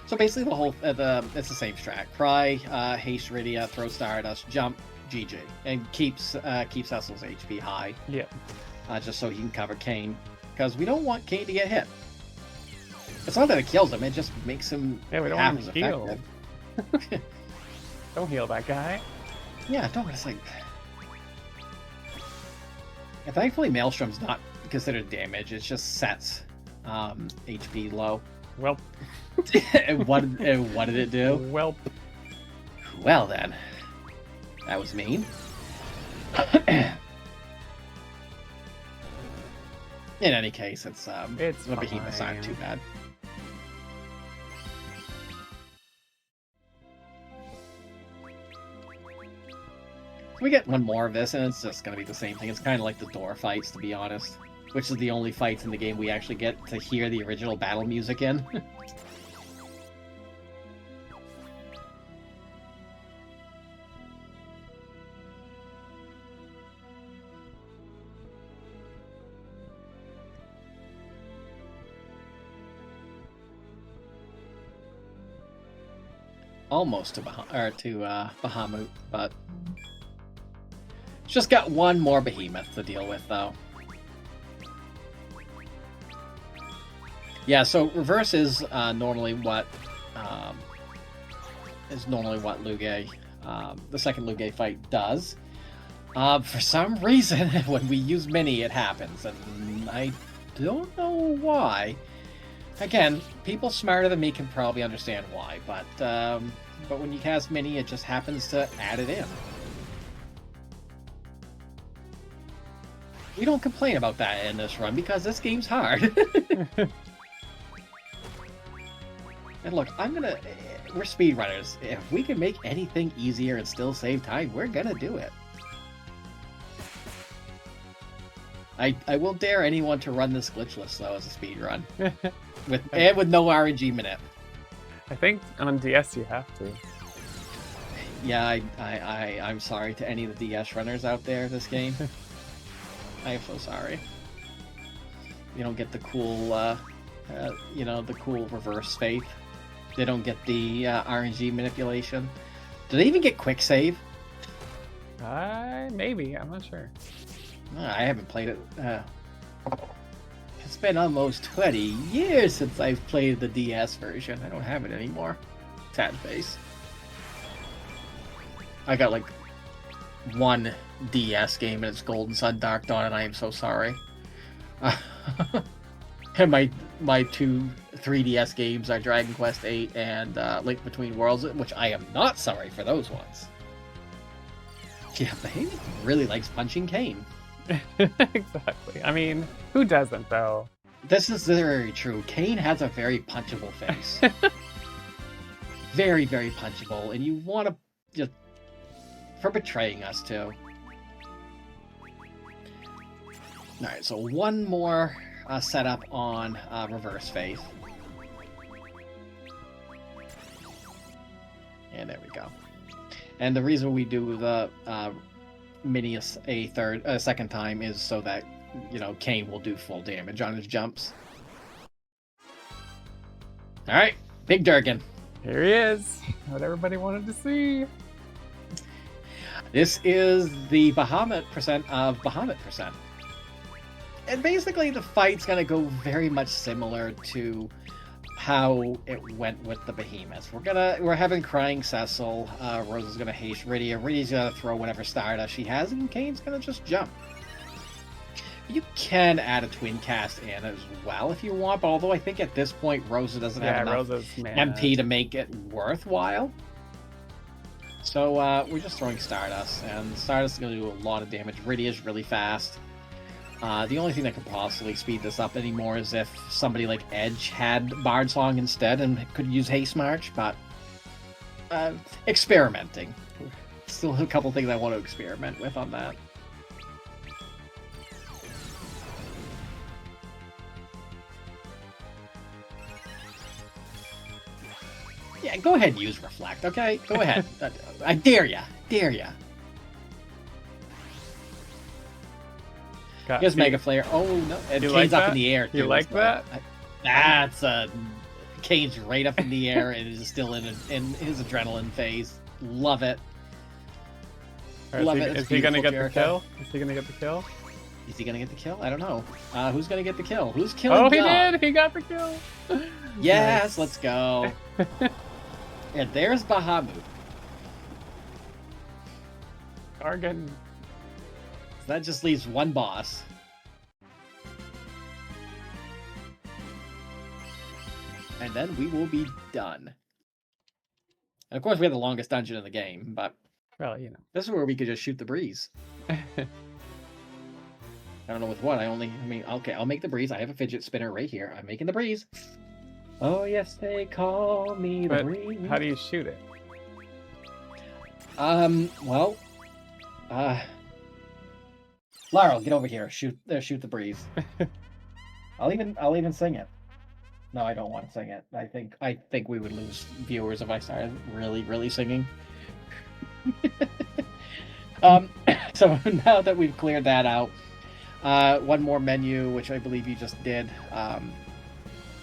So basically the whole, it's the same strat. Cry, haste Rydia, throw Stardust, jump, GG. And keeps Cecil's HP high. Yeah. Just so he can cover Kane. Because we don't want Kane to get hit. It's not that it kills him, it just makes him we don't half want as him healed. effective. Don't heal that guy. Yeah, don't, it's like... Yeah, thankfully Maelstrom's not considered damage, it just sets HP low. Well... and what did it do? Well... Well then. That was mean. In any case, the behemoths aren't too bad. We get one more of this, and it's just going to be the same thing. It's kind of like the door fights, to be honest. Which is the only fights in the game we actually get to hear the original battle music in. Almost to Bahamut, but it's just got one more behemoth to deal with, though. Yeah, so reverse is normally what Luge, the second Luge fight does. For some reason, when we use mini, it happens, and I don't know why. Again, people smarter than me can probably understand why, but when you cast mini, it just happens to add it in. We don't complain about that in this run because this game's hard. And look, we're speedrunners. If we can make anything easier and still save time, we're gonna do it. I will dare anyone to run this glitchless though as a speedrun. with no RNG minute. I think on DS you have to. Yeah, I'm sorry to any of the DS runners out there this game. I am so sorry. You don't get the cool, the cool reverse faith. They don't get the RNG manipulation. Do they even get quick save? Maybe. I'm not sure. I haven't played it. It's been almost 20 years since I've played the DS version. I don't have it anymore. Sad face. I got like one DS game and it's Golden Sun Dark Dawn, and I am so sorry. And my two 3DS games are Dragon Quest VIII and Link Between Worlds, which I am not sorry for those ones. Yeah, Behemoth really likes punching Kane. Exactly. I mean, who doesn't, though? This is very true. Kane has a very punchable face. Very, very punchable, and you want to just... for betraying us, too. Alright, so one more setup on Reverse Faith. And there we go. And the reason we do the mini a second time is so that, Kane will do full damage on his jumps. Alright, Big Durgan. Here he is. What everybody wanted to see. This is the Bahamut percent of Bahamut percent. And basically the fight's gonna go very much similar to how it went with the Behemoths. We're having Crying Cecil, Rosa's gonna haste Rydia, Rydia's gonna throw whatever Stardust she has, and Kane's gonna just jump. You can add a twin cast in as well if you want, but although I think at this point Rosa doesn't have enough MP to make it worthwhile. So we're just throwing Stardust, and Stardust is going to do a lot of damage. Riddy is really fast. The only thing that could possibly speed this up anymore is if somebody like Edge had Bard Song instead and could use Haste March, but experimenting. Still a couple things I want to experiment with on that. Yeah, go ahead and use Reflect, okay? Go ahead. I dare ya. Dare ya. Here's Mega Flare. Oh, no. And Kane's like up in the air, too. You like that? That's Kane's right up in the air and is still in his adrenaline phase. Love it. Love it. Is he going to get the kill? Is he going to get the kill? Is he going to get the kill? I don't know. Who's going to get the kill? Who's killing Oh, he God? did! He got the kill! Yes, let's go. And there's Bahamut. Argon. So that just leaves one boss. And then we will be done. And of course, we have the longest dungeon in the game, but well, you know, this is where we could just shoot the breeze. I don't know with what. Okay, I'll make the breeze. I have a fidget spinner right here. I'm making the breeze. Oh, yes, they call me the breeze. How do you shoot it? Well, Laurel, get over here. Shoot the breeze. I'll even sing it. No, I don't want to sing it. I think we would lose viewers if I started really singing. So now that we've cleared that out, one more menu, which I believe you just did,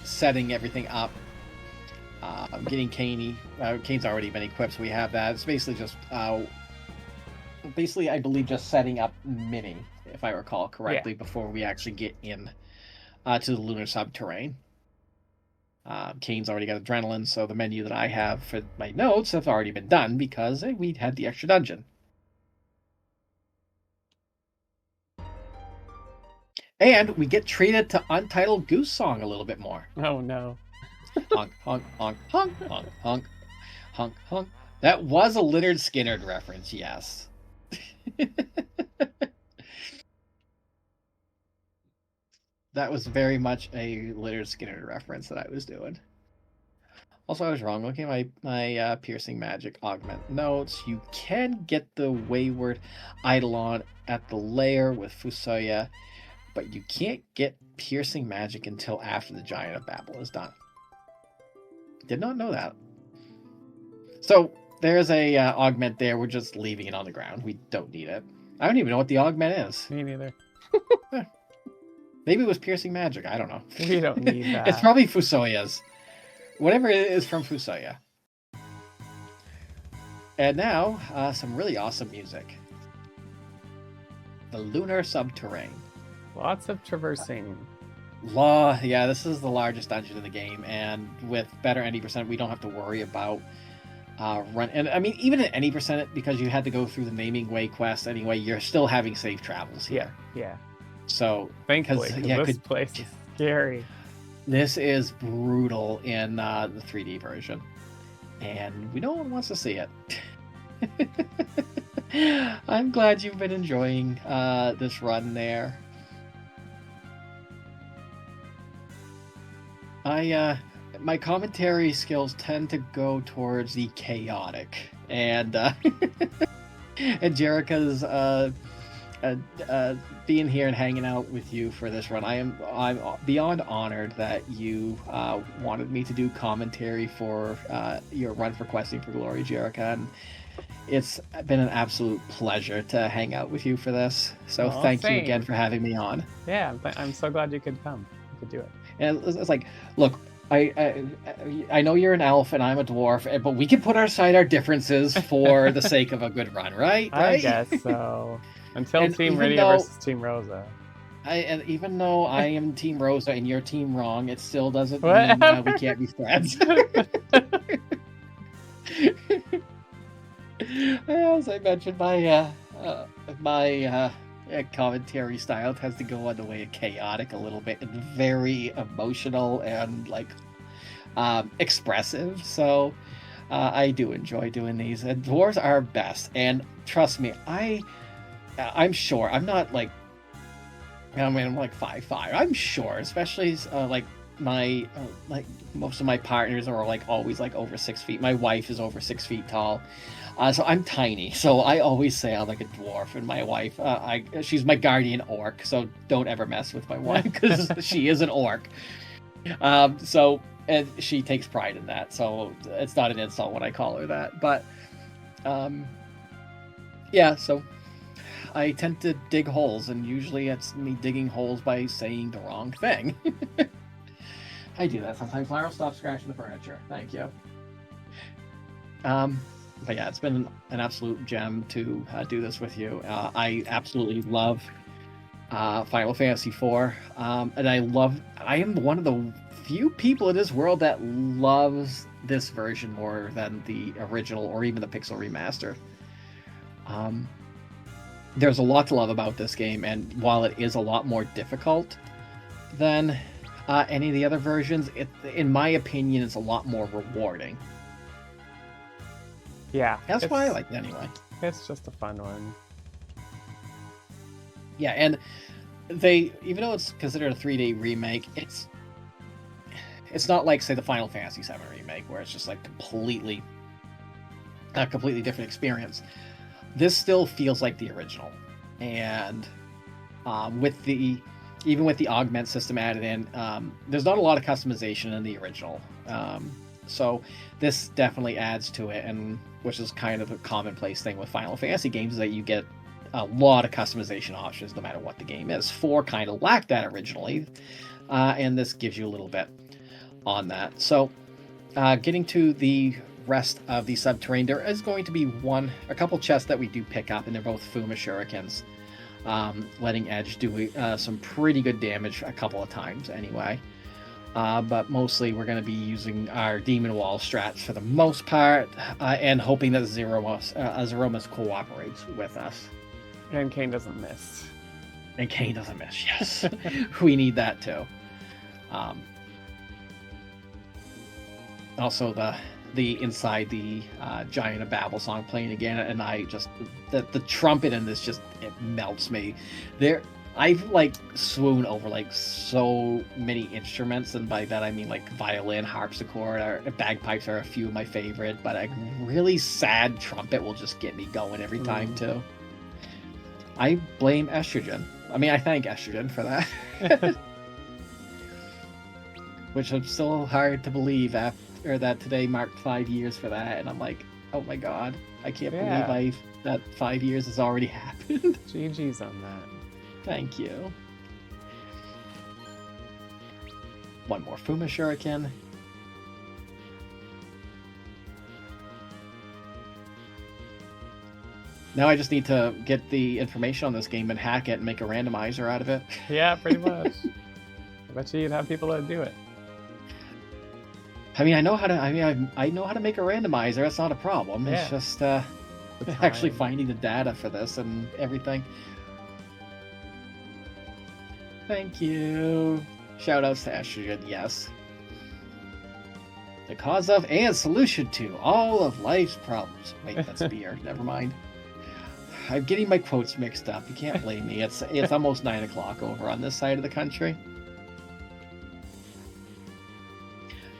setting everything up, getting Kane. Kane's already been equipped, so we have that. It's basically just, I believe just setting up Mini, if I recall correctly, before we actually get in to the Lunar Subterrain. Kane's already got Adrenaline, so the menu that I have for my notes have already been done because we had the extra dungeon. And we get treated to Untitled Goose Song a little bit more. Oh no. Honk, honk, honk, honk, honk, honk, honk, honk. That was a Lynyrd Skynyrd reference, yes. That was very much a Lynyrd Skynyrd reference that I was doing. Also, I was wrong. Looking at my Piercing Magic Augment notes, you can get the Wayward Eidolon at the lair with Fusoya, but you can't get Piercing Magic until after the Giant of Babel is done. Did not know that. So, there's a augment there. We're just leaving it on the ground. We don't need it. I don't even know what the augment is. Me neither. Maybe it was Piercing Magic. I don't know. We don't need that. It's probably Fusoya's. Whatever it is from Fusoya. And now, some really awesome music. The Lunar Subterrain. Lots of traversing. Yeah, this is the largest dungeon in the game, and with better ND%, we don't have to worry about run. And I mean, even at ND%, because you had to go through the Naming Way quest anyway, you're still having safe travels here. Yeah. So, thankfully, this place is scary. This is brutal in the 3D version, and no one wants to see it. I'm glad you've been enjoying this run there. My commentary skills tend to go towards the chaotic, and and Jerika's being here and hanging out with you for this run. I'm beyond honored that you wanted me to do commentary for your run for Questing for Glory, Jerika, and it's been an absolute pleasure to hang out with you for this. So thank you again for having me on. Yeah, I'm so glad you could come. You could do it. And it's like, look, I know you're an elf and I'm a dwarf, but we can put aside our differences for the sake of a good run, right? I guess so. Until Team Rydia versus Team Rosa. And even though I am Team Rosa and you're Team Wrong, it still doesn't mean we can't be friends. As I mentioned, my commentary style tends to go on the way of chaotic a little bit and very emotional and like expressive. So I do enjoy doing these, and dwarves are best. And trust me, I'm sure I'm not like, I mean, I'm like 5'5". I'm sure, especially like my like most of my partners are like always like over 6 feet. My wife is over 6 feet tall. So I'm tiny, so I always say I'm like a dwarf, and my wife, she's my guardian orc, so don't ever mess with my wife, because she is an orc. So, and she takes pride in that, so it's not an insult when I call her that, but, yeah, so I tend to dig holes, and usually it's me digging holes by saying the wrong thing. I do that sometimes. Lara, stop scratching the furniture. Thank you. But yeah, it's been an absolute gem to do this with you. I absolutely love Final Fantasy IV, and I am one of the few people in this world that loves this version more than the original or even the Pixel Remaster. There's a lot to love about this game, and while it is a lot more difficult than any of the other versions, in my opinion, it's a lot more rewarding. Yeah. That's why I like it anyway. It's just a fun one. Yeah, and they, even though it's considered a 3D remake, it's not like, say, the Final Fantasy VII remake, where it's just like a completely different experience. This still feels like the original, and even with the augment system added in, there's not a lot of customization in the original. So this definitely adds to it, and which is kind of a commonplace thing with Final Fantasy games, is that you get a lot of customization options no matter what the game is. 4 kind of lacked that originally, and this gives you a little bit on that. So getting to the rest of the Subterrain, there is going to be a couple chests that we do pick up, and they're both Fuma Shurikens, letting Edge do some pretty good damage a couple of times anyway. But mostly we're going to be using our Demon Wall strats for the most part, and hoping that Zeromus cooperates with us. And Kane doesn't miss. And Kane doesn't miss, yes. We need that too. Also, the inside the Giant of Babel song playing again, and the trumpet in this just, it melts me. I've like swooned over like so many instruments, and by that I mean like violin, harpsichord, or bagpipes are a few of my favorite, but a really sad trumpet will just get me going every time too. I blame estrogen. I mean, I thank estrogen for that. Which is still hard to believe after that today marked 5 years for that, and I'm like, oh my god, I can't believe that 5 years has already happened. GG's on that. Thank you. One more Fuma Shuriken. Now I just need to get the information on this game and hack it and make a randomizer out of it. Yeah, pretty much. I bet you'd have people that do it. I mean, I know how to make a randomizer. That's not a problem. Yeah. It's just actually finding the data for this and everything. Thank you. Shoutouts to estrogen, yes. The cause of and solution to all of life's problems. Wait, that's beer. Never mind. I'm getting my quotes mixed up. You can't blame me. It's almost 9 o'clock over on this side of the country.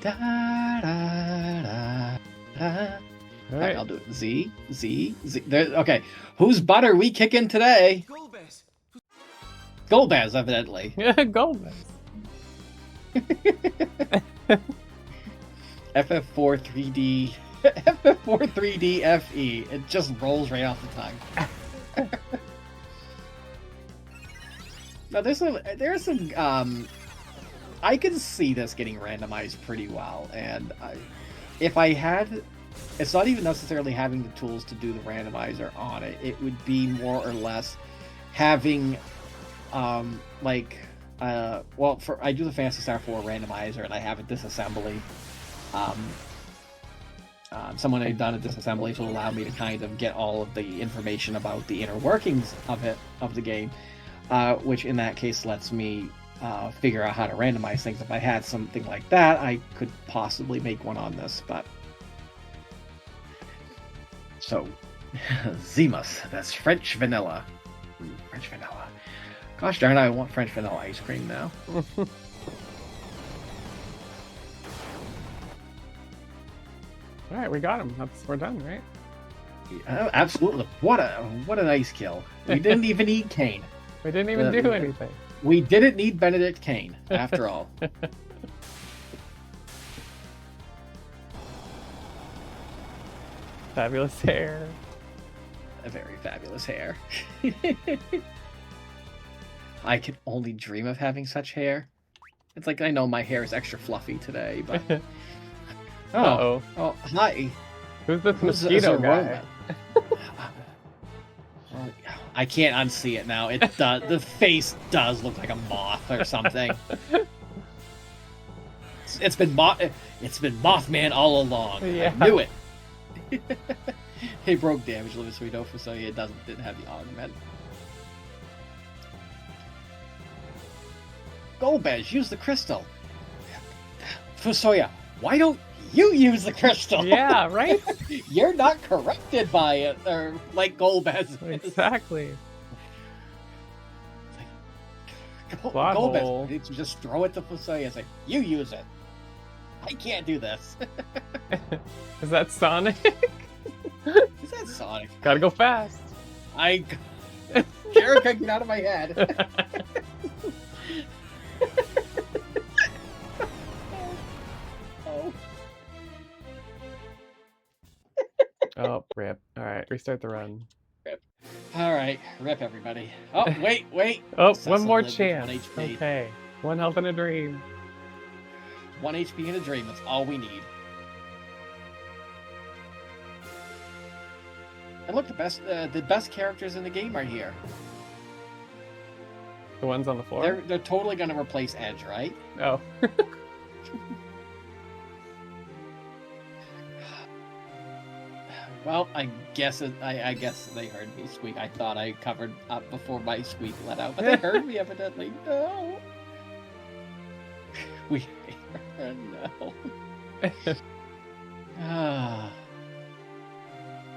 Da, da, da, da. All right, I'll do it. Z. There, okay, whose butt are we kicking today? Golbez. Golbez, evidently. Golbez. FF4 3D. FF4 3D FE. It just rolls right off the tongue. Now there's some I can see this getting randomized pretty well, and if I had, it's not even necessarily having the tools to do the randomizer on it. It would be more or less having, I do the Phantasy Star 4 randomizer, and I have a disassembly someone had done a disassembly to allow me to kind of get all of the information about the inner workings of the game, which in that case lets me figure out how to randomize things. If I had something like that, I could possibly make one on this, but... So, Zimas, that's French vanilla. Ooh, French vanilla. Gosh darn, I want French vanilla ice cream now. All right, we got him. We're done, right? Yeah, absolutely. What a nice kill. We didn't even need Kane. We didn't even do anything. We didn't need Benedict Kane, after all. Fabulous hair. A very fabulous hair. I could only dream of having such hair. It's like, I know my hair is extra fluffy today, but... Oh, hi. Who's this mosquito guy? I can't unsee it now. It does. The face does look like a moth or something. It's been Mothman all along. Yeah. I knew it. It broke damage limit, so we know Fusoya didn't have the augment. Golbez, use the crystal. Fusoya, why don't you use the crystal? Yeah, right? You're not corrupted by it, or like Golbez is. Exactly. Golbez, you just throw it to Fusoya and say, you use it. I can't do this. Is that Sonic? Is that Sonic? Gotta go fast. Jerika, get out of my head. Oh, rip. Alright, restart the run. Rip. Alright, rip everybody. Oh, wait. Oh, Cecil one more lived with chance. 1 HP. Okay. 1 health in a dream. 1 HP in a dream, that's all we need. And look, the best characters in the game are here. The ones on the floor? They're totally gonna replace Edge, right? Oh. Well, I guess they heard me squeak. I thought I covered up before my squeak let out, but they heard me evidently. No. We no.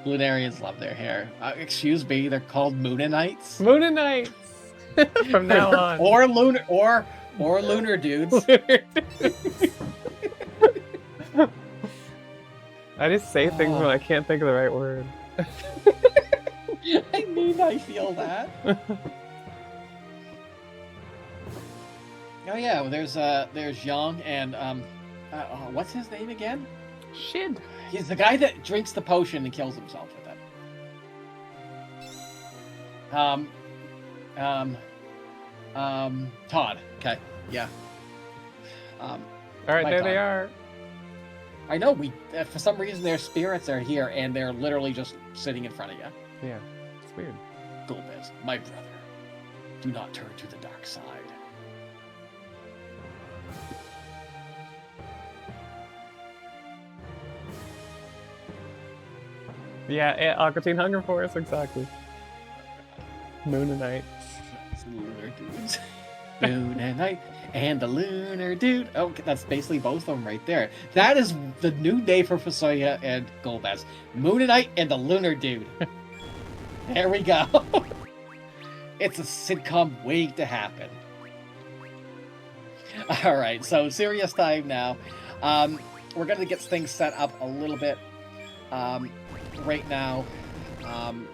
Lunarians love their hair. Excuse me, they're called Moonanites. Moonanites! From now on. or lunar dudes. I just say things when I can't think of the right word. I feel that. Oh yeah, well, there's Yang and what's his name again? Shid. He's the guy that drinks the potion and kills himself with it. Todd. Okay, yeah. All right, there they are. I know, for some reason their spirits are here and they're literally just sitting in front of you. Yeah, it's weird. Golbez, my brother, do not turn to the dark side. Yeah, Aquatine Hunger Force, exactly. Moonanites. Lunar dudes. Moonanite and the Lunar Dude. Oh, that's basically both of them right there. That is the new day for Fusoya and Golbez. Moonanite and the Lunar Dude. There we go. It's a sitcom waiting to happen. Alright, so serious time now. We're going to get things set up a little bit. Right now,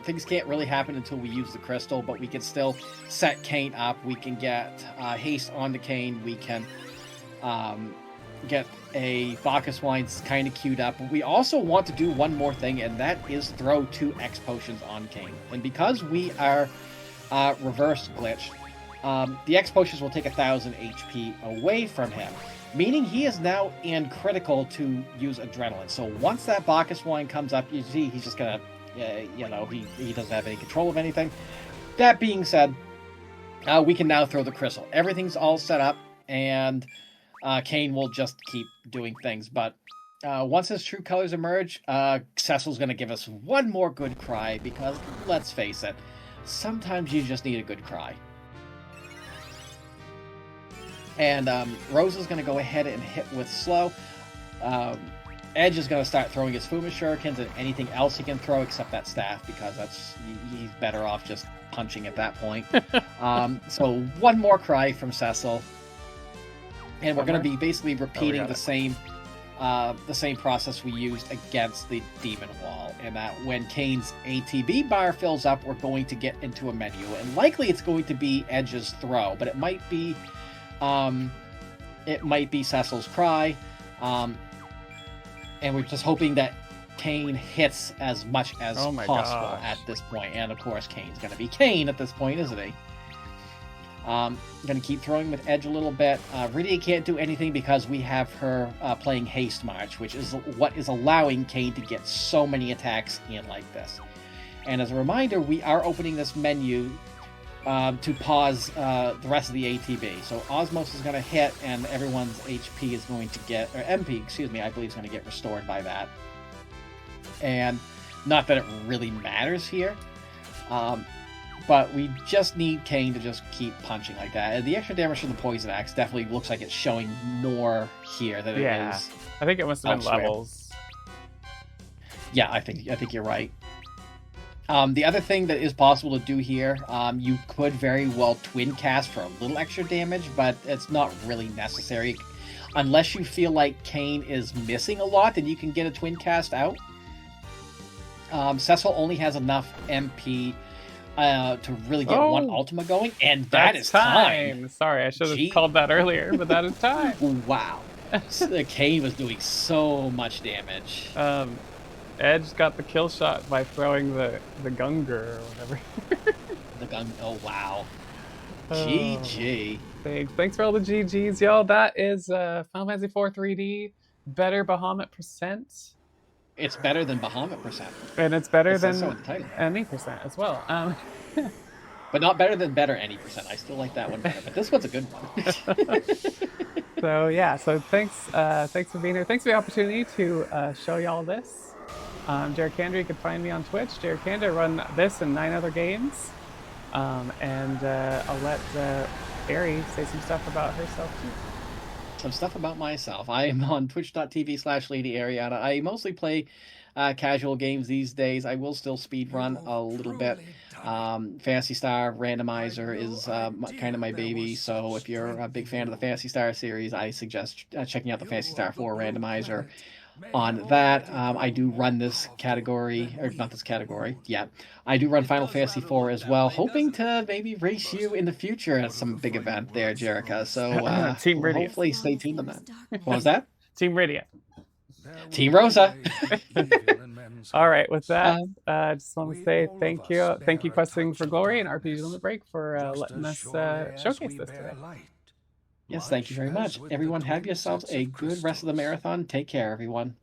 things can't really happen until we use the crystal, but we can still set Kane up. We can get haste onto Kane. We can get a Bacchus wine kind of queued up. We also want to do one more thing, and that is throw 2 X potions on Kane. And because we are reverse glitched, the X potions will take 1,000 HP away from him, meaning he is now in critical to use adrenaline. So once that Bacchus wine comes up, you see he's just gonna, he doesn't have any control of anything. That being said, we can now throw the crystal. Everything's all set up, and Kane will just keep doing things. But Once his true colors emerge, Cecil's going to give us one more good cry because, let's face it, sometimes you just need a good cry. And Rosa's going to go ahead and hit with slow. Edge is going to start throwing his Fuma Shurikens and anything else he can throw except that staff because he's better off just punching at that point. So one more cry from Cecil. And we're going to be basically repeating the same process we used against the Demon Wall, and that when Kane's ATB bar fills up, we're going to get into a menu, and likely it's going to be Edge's throw, but it might be Cecil's cry, and we're just hoping that Kane hits as much as possible at this point. And of course, Kane's going to be Kane at this point, isn't he? I'm going to keep throwing with Edge a little bit. Rydia can't do anything because we have her playing Haste March, which is what is allowing Kane to get so many attacks in like this. And as a reminder, we are opening this menu to pause the rest of the ATB. So Osmos is going to hit, and everyone's HP is going to get, or MP, excuse me, I believe is going to get restored by that. And not that it really matters here. But we just need Kane to just keep punching like that. And the extra damage from the Poison Axe definitely looks like it's showing more here than it is. I think it must have been levels. Yeah, I think you're right. The other thing that is possible to do here, you could very well twin cast for a little extra damage, but it's not really necessary. Unless you feel like Kane is missing a lot, then you can get a twin cast out. Cecil only has enough MP to really get one Ultima going, and that's time. Sorry, I should have called that earlier, but that is time. Wow. Kane was doing so much damage. Edge got the kill shot by throwing the Gunger or whatever. Oh, wow. GG. Thanks for all the GGs, y'all. That is Final Fantasy IV 3D, better Bahamut percent. It's better than Bahamut percent. And it's better than any percent as well. But not better than better any percent. I still like that one better, but this one's a good one. So yeah, thanks for being here. Thanks for the opportunity to show y'all this. Jerikandra, you can find me on Twitch. Jerikandra, run this and 9 other games. And I'll let Ari say some stuff about herself too. Some stuff about myself. I am on twitch.tv/Lady Ariana. I mostly play casual games these days. I will still speedrun a little bit. Phantasy Star Randomizer is kind of my baby, so if you're a big fan of the Phantasy Star series, I suggest checking out the Phantasy Star 4 Randomizer on that. I do run this category, or not this category, yeah. I do run Final Fantasy 4 as well, hoping to maybe race you in the future at some big event there, Jerica. So Team Rydia. Hopefully stay tuned on that. What was that? Team Rydia. Team Rosa. All right, with that, I just want to say thank you, Questing for Glory and RPG Limit Break for letting us showcase this today. Yes, thank you very much. Everyone, have yourselves a good rest of the marathon. Take care, everyone.